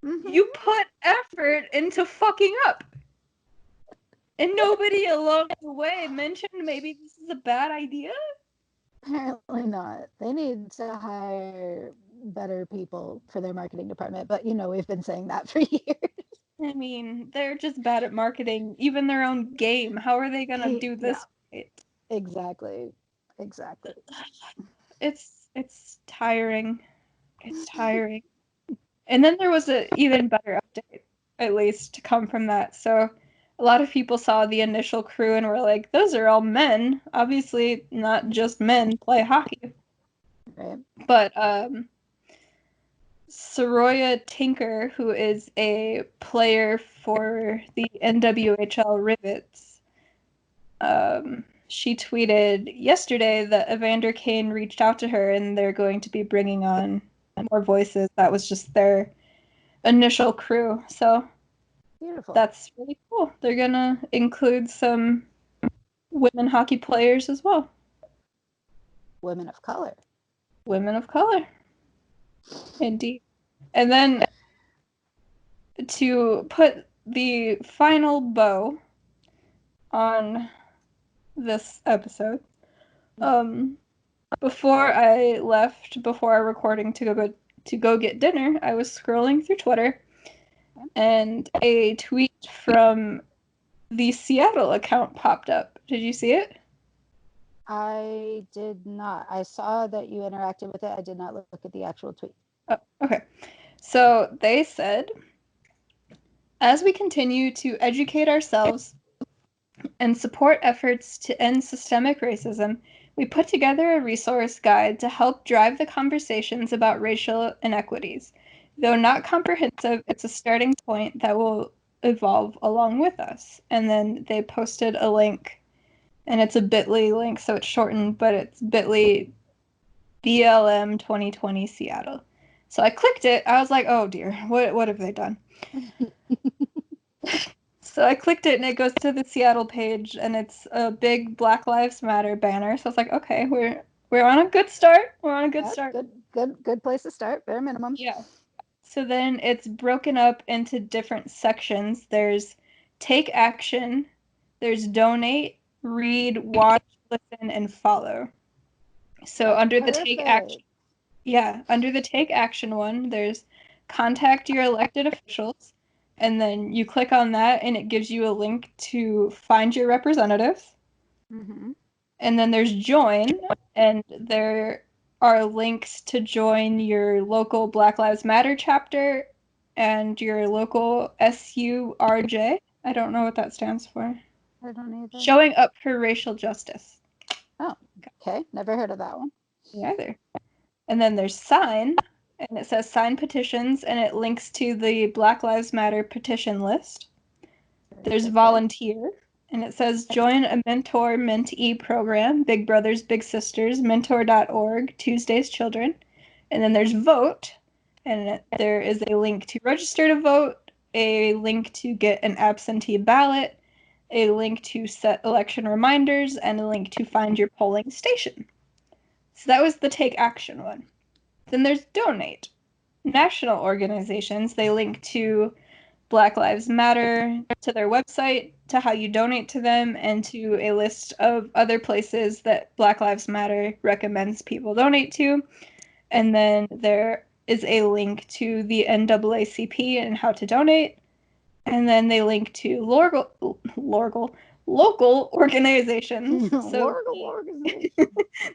Mm-hmm. You put effort into fucking up. And nobody along the way mentioned maybe this is a bad idea? Apparently not. They need to hire better people for their marketing department. But, we've been saying that for years. I mean, they're just bad at marketing, even their own game. How are they going to do this right? Exactly. It's tiring. It's tiring. And then there was an even better update, at least, to come from that. So a lot of people saw the initial crew and were like, those are all men. Obviously, not just men play hockey. Right. But Soroya Tinker, who is a player for the NWHL Rivets, she tweeted yesterday that Evander Kane reached out to her and they're going to be bringing on more voices. That was just their initial crew. So beautiful. That's really cool. They're going to include some women hockey players as well. Women of color. Women of color. Indeed. And then to put the final bow on this episode, before I left, before our recording to go get dinner, I was scrolling through Twitter, and a tweet from the Seattle account popped up. Did you see it? I did not. I saw that you interacted with it. I did not look at the actual tweet. Oh, okay. So they said, as we continue to educate ourselves and support efforts to end systemic racism, we put together a resource guide to help drive the conversations about racial inequities. Though not comprehensive, it's a starting point that will evolve along with us. And then they posted a link, and it's a bit.ly link, so it's shortened, but it's bit.ly BLM 2020 Seattle. So I clicked it. I was like, oh dear, what have they done? So I clicked it and it goes to the Seattle page and it's a big Black Lives Matter banner. So I was like, okay, we're on a good start. We're on a good start. Good place to start, bare minimum. Yeah. So then it's broken up into different sections. There's take action, there's donate, read, watch, listen, and follow. So under the take action, under the take action one, there's contact your elected officials. And then you click on that and it gives you a link to find your representatives. Mm-hmm. And then there's join, and there are links to join your local Black Lives Matter chapter and your local SURJ. I don't know what that stands for. I don't either. Showing up for racial justice. Oh, okay. Never heard of that one. Me either. And then there's Sign, and it says sign petitions, and it links to the Black Lives Matter petition list. There's Volunteer, and it says join a mentor mentee program, Big Brothers Big Sisters, mentor.org, Tuesday's Children. And then there's Vote, and there is a link to register to vote, a link to get an absentee ballot, a link to set election reminders, and a link to find your polling station. So that was the Take Action one. Then there's Donate. National organizations, they link to Black Lives Matter, to their website, to how you donate to them, and to a list of other places that Black Lives Matter recommends people donate to. And then there is a link to the NAACP and how to donate. And then they link to local organizations. So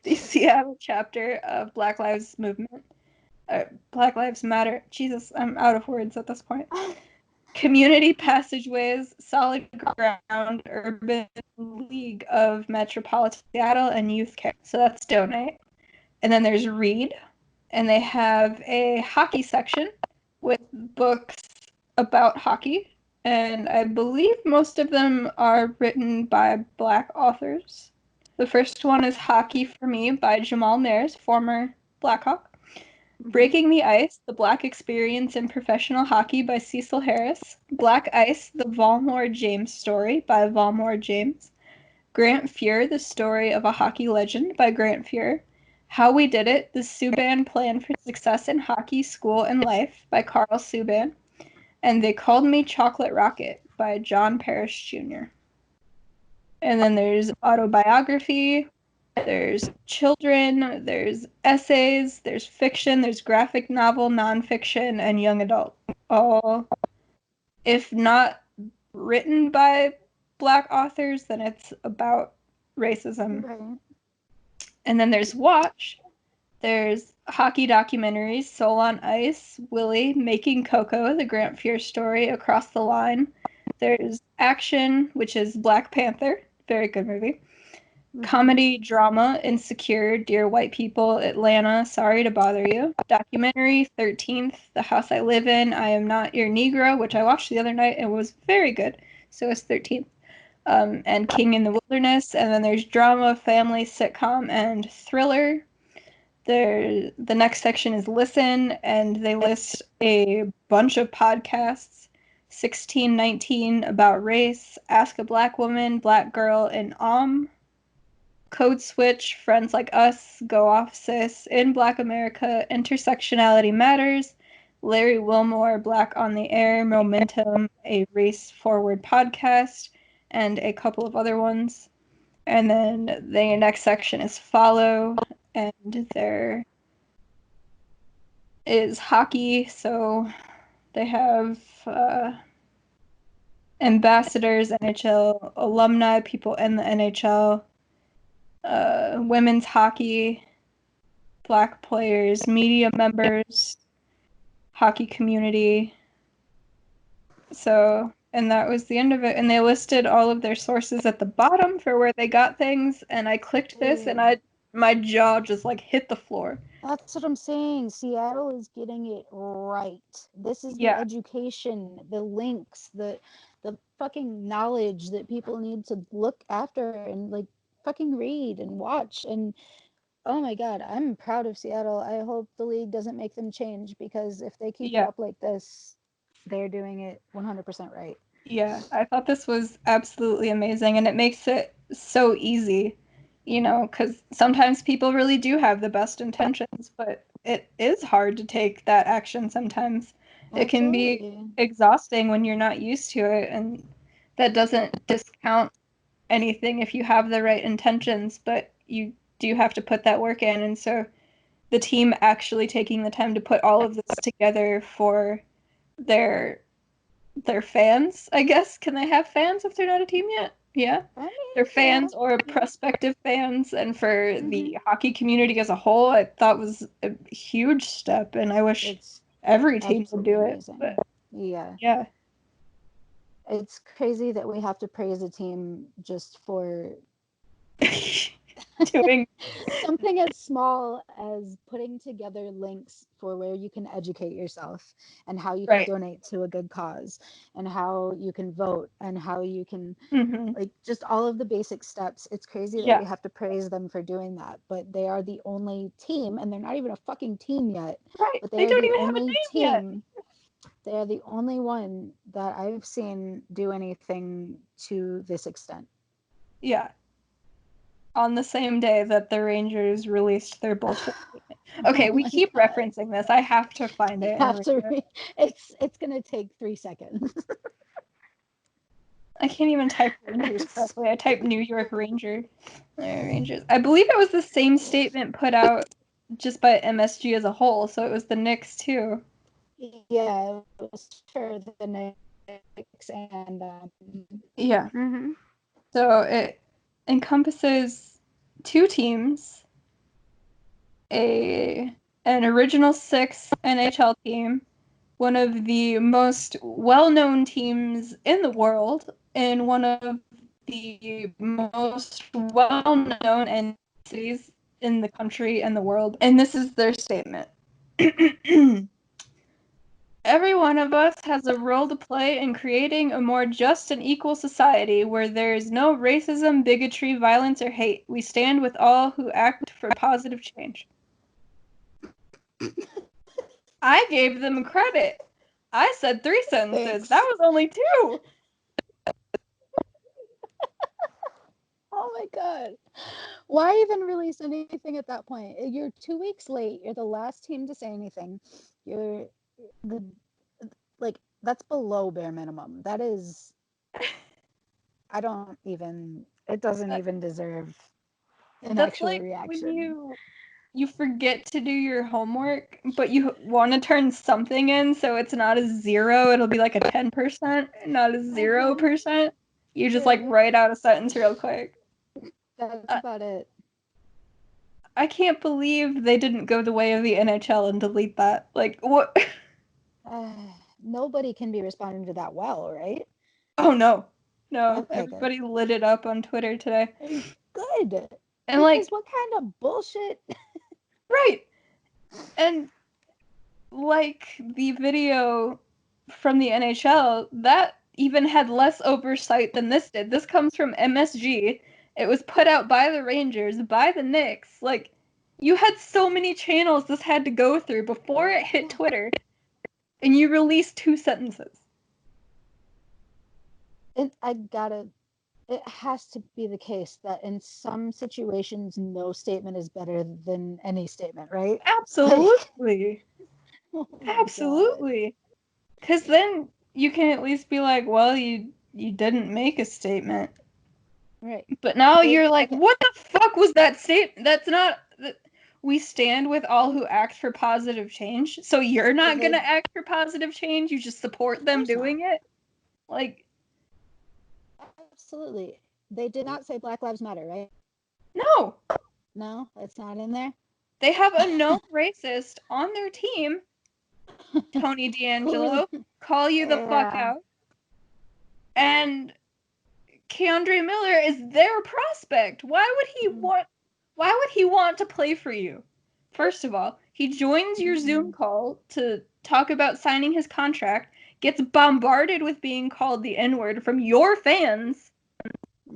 the Seattle chapter of Black Lives Movement. Black Lives Matter. Jesus, I'm out of words at this point. Community Passageways, Solid Ground, Urban League of Metropolitan Seattle, and Youth Care. So that's Donate. And then there's Read, and they have a hockey section with books about hockey. And I believe most of them are written by Black authors. The first one is Hockey for Me by Jamal Mayers, former Blackhawk. Breaking the Ice, The Black Experience in Professional Hockey by Cecil Harris. Black Ice, The Valmore James Story by Valmore James. Grant Fuhr, The Story of a Hockey Legend by Grant Fuhr. How We Did It, The Subban Plan for Success in Hockey, School, and Life by Carl Subban. And They Called Me Chocolate Rocket by John Parrish Jr. And then there's autobiography, there's children, there's essays, there's fiction, there's graphic novel, nonfiction, and young adult. All, if not written by Black authors, then it's about racism. Right. And then there's Watch. There's hockey documentaries, Soul on Ice, Willie, Making Coco, the Grant Fuhr story, Across the Line. There's Action, which is Black Panther. Very good movie. Comedy, drama, Insecure, Dear White People, Atlanta, Sorry to Bother You. Documentary, 13th, The House I Live In, I Am Not Your Negro, which I watched the other night and was very good. So it's 13th. And King in the Wilderness. And then there's drama, family, sitcom, and thriller. The next section is Listen, and they list a bunch of podcasts. 1619 About Race, Ask a Black Woman, Black Girl in Code Switch, Friends Like Us, Go Off Sis, In Black America, Intersectionality Matters, Larry Wilmore, Black on the Air, Momentum, a Race Forward podcast, and a couple of other ones. And then the next section is Follow, and there is hockey, so they have ambassadors, NHL alumni, people in the NHL, women's hockey, Black players, media members, hockey community. So, and that was the end of it. And they listed all of their sources at the bottom for where they got things. And I clicked this, and my jaw just like hit the floor. That's what I'm saying. Seattle is getting it right. This is the education, the links, the fucking knowledge that people need to look after and like fucking read and watch. And oh my god, I'm proud of Seattle. I hope the league doesn't make them change, because if they keep it up like this, they're doing it 100% right. Yeah, I thought this was absolutely amazing, and it makes it so easy, you know, because sometimes people really do have the best intentions, but it is hard to take that action sometimes. It can be exhausting when you're not used to it, and that doesn't discount anything if you have the right intentions, but you do have to put that work in. And so the team actually taking the time to put all of this together for their fans, I guess. Can they have fans if they're not a team yet? Yeah. They're fans or prospective fans, and for the hockey community as a whole, I thought was a huge step, and I wish every team would do it. But yeah. Yeah. It's crazy that we have to praise a team just for doing something as small as putting together links for where you can educate yourself and how you can donate to a good cause and how you can vote and how you can like just all of the basic steps. It's crazy that we have to praise them for doing that, but they are the only team, and they're not even a fucking team yet, but they are don't the even only have a name team yet. they are the only one that I've seen do anything to this extent. Yeah. On the same day that the Rangers released their bullshit statement. Okay, we keep referencing this. I have to find it. It's gonna take 3 seconds. I can't even type Rangers correctly. I typed New York Rangers. I believe it was the same statement put out just by MSG as a whole, so it was the Knicks too. Yeah, it was for the Knicks and yeah. Mm-hmm. So it encompasses 2 teams, an original 6 NHL team, one of the most well-known teams in the world, and one of the most well-known cities in the country and the world. And this is their statement. Every one of us has a role to play in creating a more just and equal society where there is no racism, bigotry, violence, or hate. We stand with all who act for positive change. I gave them credit. I said 3 sentences. Thanks. That was only 2. Oh my god. Why even release anything at that point? You're 2 weeks late. You're the last team to say anything. You're the like that's below bare minimum. That is it doesn't even deserve an actual like reaction. When you forget to do your homework, but you want to turn something in so it's not a 0, it'll be like a 10%, not a 0%. You just like write out a sentence real quick. That's about it. I can't believe they didn't go the way of the NHL and delete that. Like, what? Nobody can be responding to that well, right? Oh, no. No, okay, everybody lit it up on Twitter today. Good. And because what kind of bullshit? Right. And like the video from the NHL, that even had less oversight than this did. This comes from MSG. It was put out by the Rangers, by the Knicks. Like, you had so many channels this had to go through before it hit Twitter, and you released 2 sentences. It has to be the case that in some situations, no statement is better than any statement, right? Absolutely. Oh Absolutely. Because then you can at least be like, well, you didn't make a statement. Right. But now you're like, what the fuck was that statement? That's not... We stand with all who act for positive change. So you're not going to act for positive change? You just support them doing it? Like... Absolutely. They did not say Black Lives Matter, right? No. No, it's not in there. They have a known racist on their team, Tony D'Angelo, call you the fuck out. And Keandre Miller is their prospect. Why would he want to play for you? First of all, he joins your Zoom call to talk about signing his contract, gets bombarded with being called the N-word from your fans,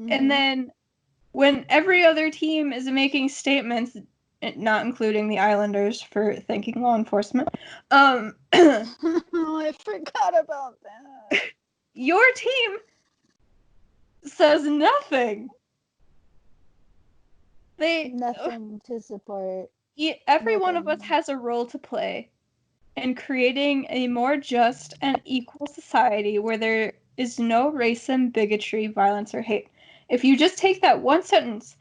and then when every other team is making statements, not including the Islanders for thanking law enforcement, I forgot about that. Your team says nothing. Nothing to support. Every one of us has a role to play in creating a more just and equal society where there is no racism, bigotry, violence, or hate. If you just take that one sentence,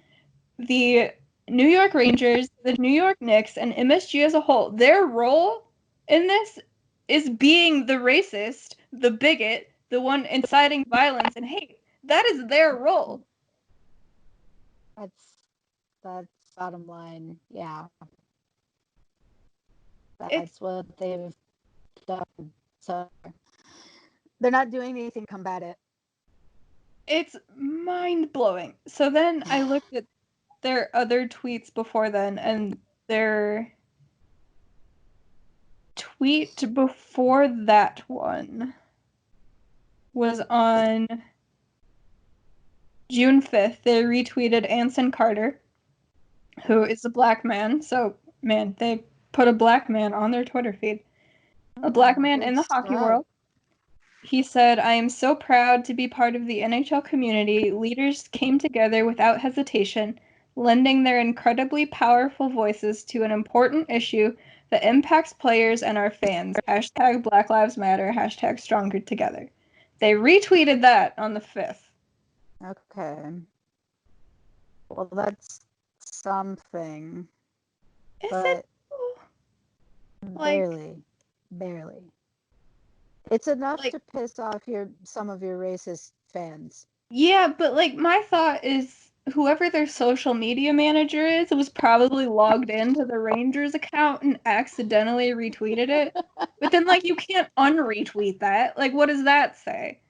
the New York Rangers, the New York Knicks, and MSG as a whole, their role in this is being the racist, the bigot, the one inciting violence and hate. That is their role. That's bottom line. Yeah. That's what they've done. So They're not doing anything to combat it. It's mind-blowing. So then I looked at their other tweets before then, and their tweet before that one was on June 5th. They retweeted Anson Carter, who is a black man. So, man, they put a black man on their Twitter feed. A black man in the hockey world. He said, "I am so proud to be part of the NHL community. Leaders came together without hesitation, lending their incredibly powerful voices to an important issue that impacts players and our fans. Hashtag Black Lives Matter. Hashtag Stronger Together." They retweeted that on the 5th. Okay. Well, that's something. Is but it? Barely. It's enough to piss off some of your racist fans. Yeah, but my thought is whoever their social media manager is was probably logged into the Rangers account and accidentally retweeted it. But then you can't unretweet that. What does that say?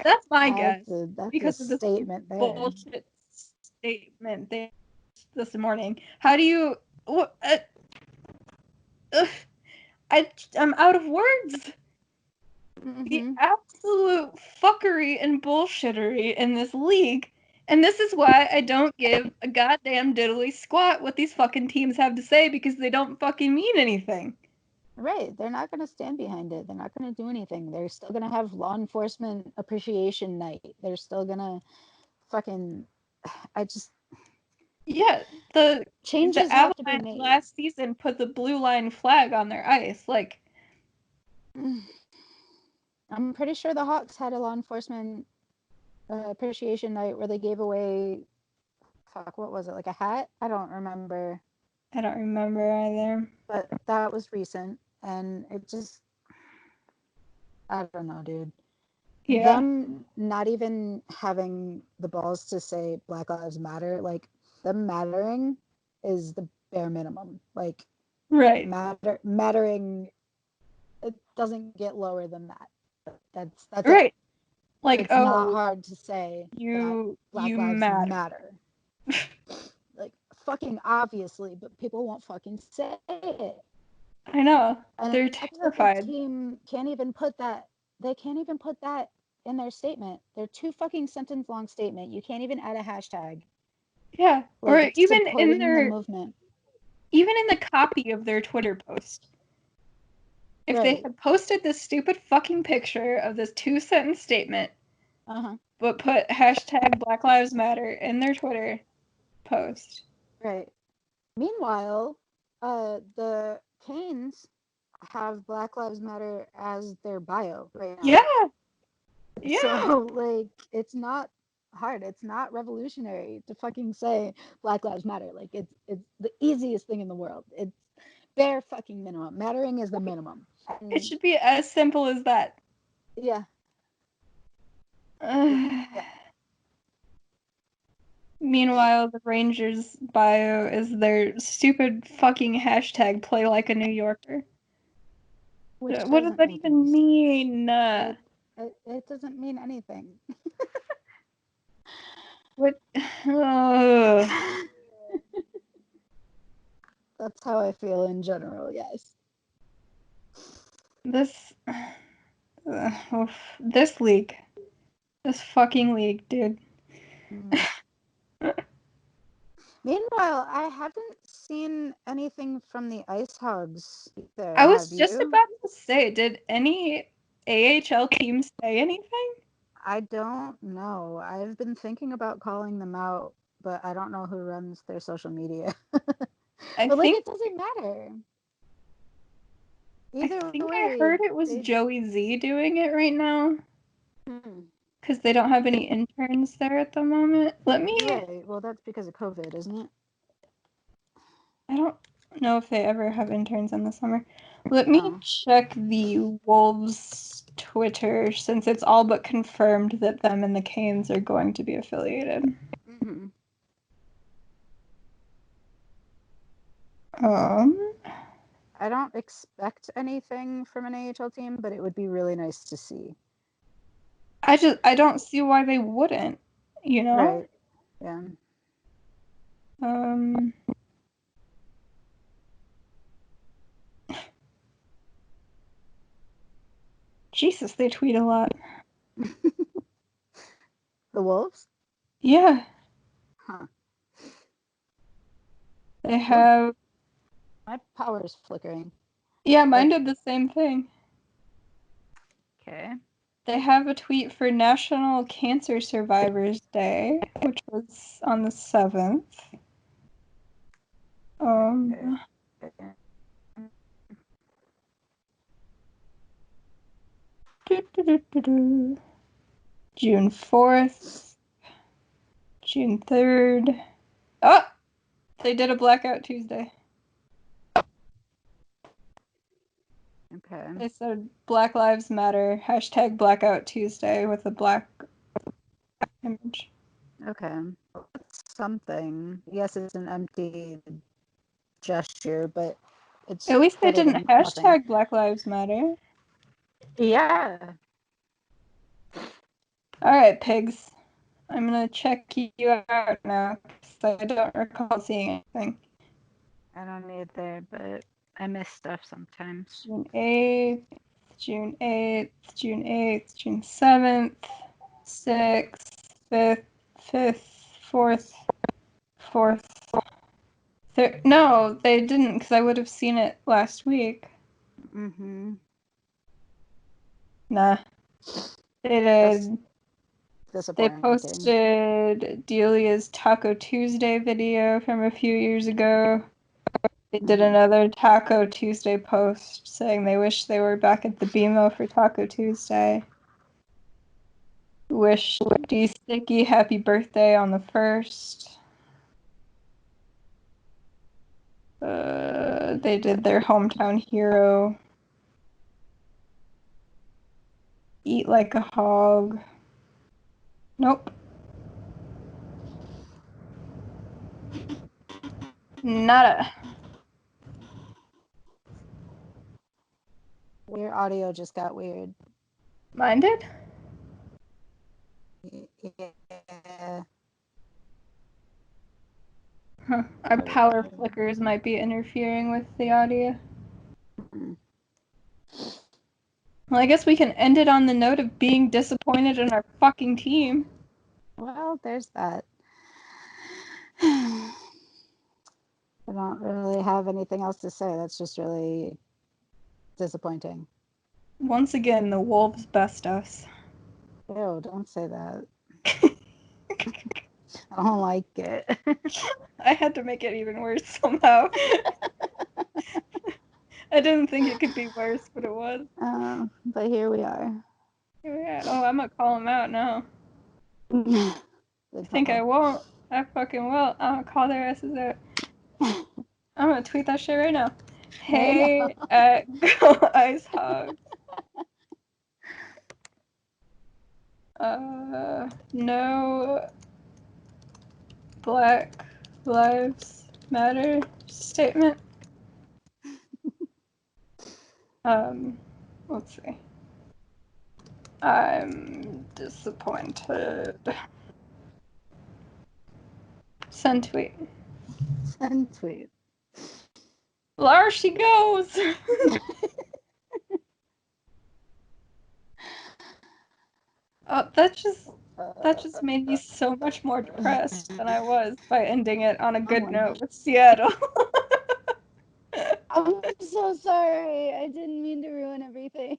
That's my guess. That's because a of this statement there. bullshit statement this morning. How do you what I'm out of words. The absolute fuckery and bullshittery in this league. And this is why I don't give a goddamn diddly squat what these fucking teams have to say, because they don't fucking mean anything. Right. They're not going to stand behind it. They're not going to do anything. They're still going to have law enforcement appreciation night. They're still going to fucking... Yeah, the changes have to be Avalanche made. last season put the blue line flag on their ice. I'm pretty sure the Hawks had a law enforcement appreciation night where they gave away, what was it, like a hat? I don't remember. I don't remember either. But that was recent, and it just, I don't know, dude. Yeah. Them not even having the balls to say Black Lives Matter, them mattering is the bare minimum. Right. Mattering, it doesn't get lower than that. That's right. It. It's not hard to say you Black Lives matter. Fucking obviously, but people won't fucking say it. I know. And they're terrified. The team can't even put that. They can't even put that in their statement. Their 2 fucking sentence long statement. You can't even add a hashtag. Yeah, or even in their movement. Even in the copy of their Twitter post. If they had posted this stupid fucking picture of this 2-sentence statement, but put hashtag Black Lives Matter in their Twitter post. Right. Meanwhile, the Canes have Black Lives Matter as their bio right now. Yeah. So it's not hard. It's not revolutionary to fucking say Black Lives Matter. It's the easiest thing in the world. It's bare fucking minimum. Mattering is the minimum. It should be as simple as that. Yeah. Meanwhile, the Rangers' bio is their stupid fucking hashtag play like a New Yorker. What does that even mean? It doesn't mean anything. What? That's how I feel in general, yes. This league. This fucking league, dude. Meanwhile, I haven't seen anything from the Ice Hogs either. I was just about to say, did any AHL teams say anything? I don't know. I've been thinking about calling them out, but I don't know who runs their social media. It doesn't matter. Either way, I heard it was Joey Z doing it right now. Because they don't have any interns there at the moment. Right. Well, that's because of COVID, isn't it? I don't know if they ever have interns in the summer. Let me check the Wolves Twitter, since it's all but confirmed that them and the Canes are going to be affiliated. I don't expect anything from an AHL team, but it would be really nice to see. I don't see why they wouldn't, you know? Right. Yeah. Jesus, they tweet a lot. The Wolves? Yeah. Huh. They have... My power's flickering. Yeah, mine did the same thing. Okay. They have a tweet for National Cancer Survivors Day, which was on the 7th. June 4th, June 3rd. Oh! They did a Blackout Tuesday. Okay. They said Black Lives Matter, hashtag Blackout Tuesday with a black image. Okay. That's something. Yes, it's an empty gesture, but it's at least they better didn't than hashtag nothing. Black Lives Matter. Yeah. Alright, pigs. I'm gonna check you out now, because I don't recall seeing anything. I don't either, but I miss stuff sometimes. June 8th, June 8th, June 8th, June 7th, 6th, 5th, 5th, 4th, 4th, 3rd. No, they didn't, because I would have seen it last week. Mm-hmm. Nah. They did. They posted Delia's Taco Tuesday video from a few years ago. They did another Taco Tuesday post saying they wish they were back at the BMO for Taco Tuesday. Wish D Sticky happy birthday on the 1st. They did their hometown hero. Eat like a hog. Nope. Nada. Your audio just got weird. Mine did? Yeah. Huh. Our power flickers might be interfering with the audio. Mm-hmm. Well, I guess we can end it on the note of being disappointed in our fucking team. Well, there's that. I don't really have anything else to say. That's just really disappointing. Once again, the Wolves best us. Ew, don't say that. I don't like it. I had to make it even worse somehow. I didn't think it could be worse, but it was. But here we are. Oh, I'm gonna call him out now. I think I won't. I fucking will. I'm gonna call their asses out. I'm gonna tweet that shit right now. Hey, at Go Ice Hog. No Black Lives Matter statement. Let's see. I'm disappointed. Send tweet. Send tweet. There she goes. Oh, that just made me so much more depressed than I was by ending it on a good note with Seattle. I'm so sorry. I didn't mean to ruin everything.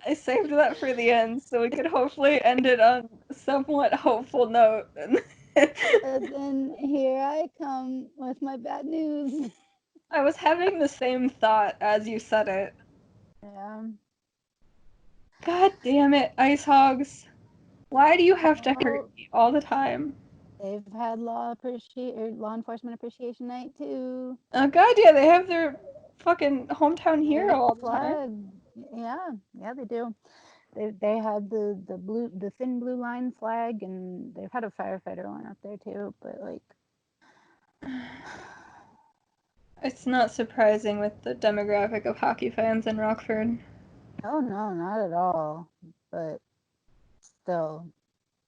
I saved that for the end so we could hopefully end it on a somewhat hopeful note. And then here I come with my bad news. I was having the same thought as you said it. Yeah. God damn it, Ice Hogs. Why do you have to hurt me all the time? They've had law enforcement appreciation night too. Oh god, yeah, they have their fucking hometown hero all the flag. time. Yeah, they do. They had the thin blue line flag, and they've had a firefighter one up there too. But like, it's not surprising with the demographic of hockey fans in Rockford. Oh no, not at all. But still,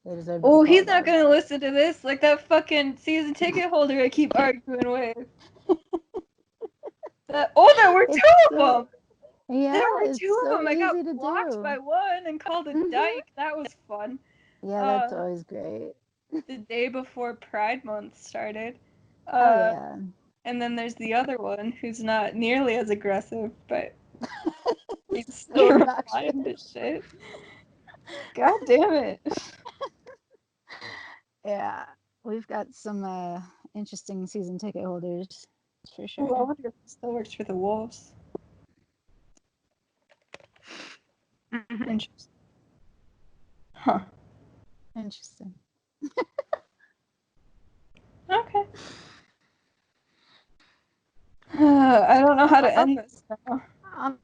they deserve to be Oh, he's called not out. gonna listen to this. Like that fucking season ticket holder I keep arguing with. There were two of them! Yeah, There were it's two of so them! I easy got to blocked do. by one and called a dyke. That was fun. Yeah, that's always great. The day before Pride Month started. Oh, yeah. And then there's the other one who's not nearly as aggressive, but he's still replying to shit. God damn it. Yeah, we've got some interesting season ticket holders, for sure. Ooh, I wonder if he still works for the Wolves. Interesting. Huh. Interesting. Okay. I don't know how to end this now.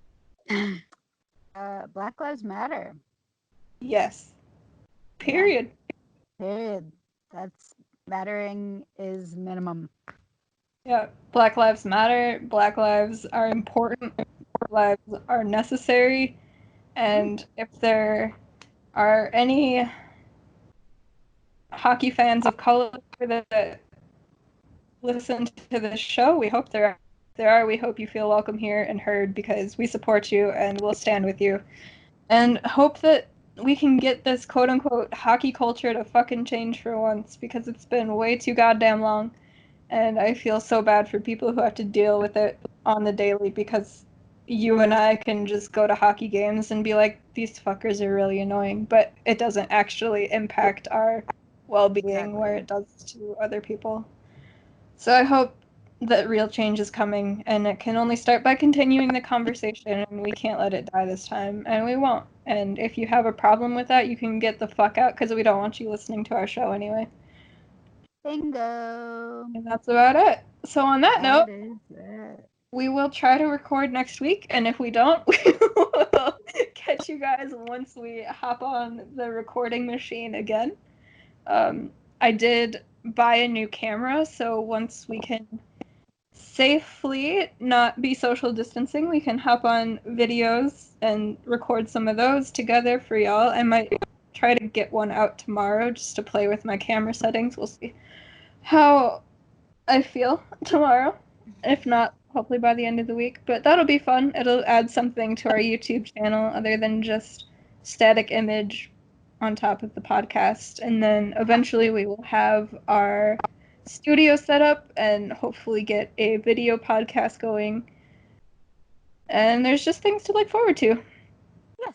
Black Lives Matter. Yes. Period. Yeah. Period. That's mattering is minimum. Yeah. Black Lives Matter. Black lives are important. Black lives are necessary. And if there are any hockey fans of color that listen to this show, we hope there are. We hope you feel welcome here and heard because we support you and we'll stand with you. And hope that we can get this quote-unquote hockey culture to fucking change for once because it's been way too goddamn long. And I feel so bad for people who have to deal with it on the daily because you and I can just go to hockey games and be like, these fuckers are really annoying, but it doesn't actually impact our well-being where it does to other people. So I hope that real change is coming, and it can only start by continuing the conversation, and we can't let it die this time, and we won't. And if you have a problem with that, you can get the fuck out, because we don't want you listening to our show anyway. Bingo! And that's about it. So on that note, that. We will try to record next week, and if we don't, we will catch you guys once we hop on the recording machine again. I did buy a new camera, so once we can safely not be social distancing, we can hop on videos and record some of those together for y'all. I might try to get one out tomorrow just to play with my camera settings. We'll see how I feel tomorrow. If not, hopefully by the end of the week. But that'll be fun. It'll add something to our YouTube channel other than just static image on top of the podcast. And then eventually we will have our studio set up and hopefully get a video podcast going. And there's just things to look forward to. Yes.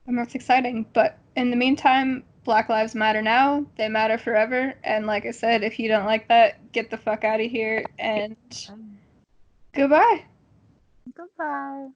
And that's exciting. But in the meantime, Black Lives Matter now. They matter forever. And like I said, if you don't like that, get the fuck out of here. And goodbye. Goodbye.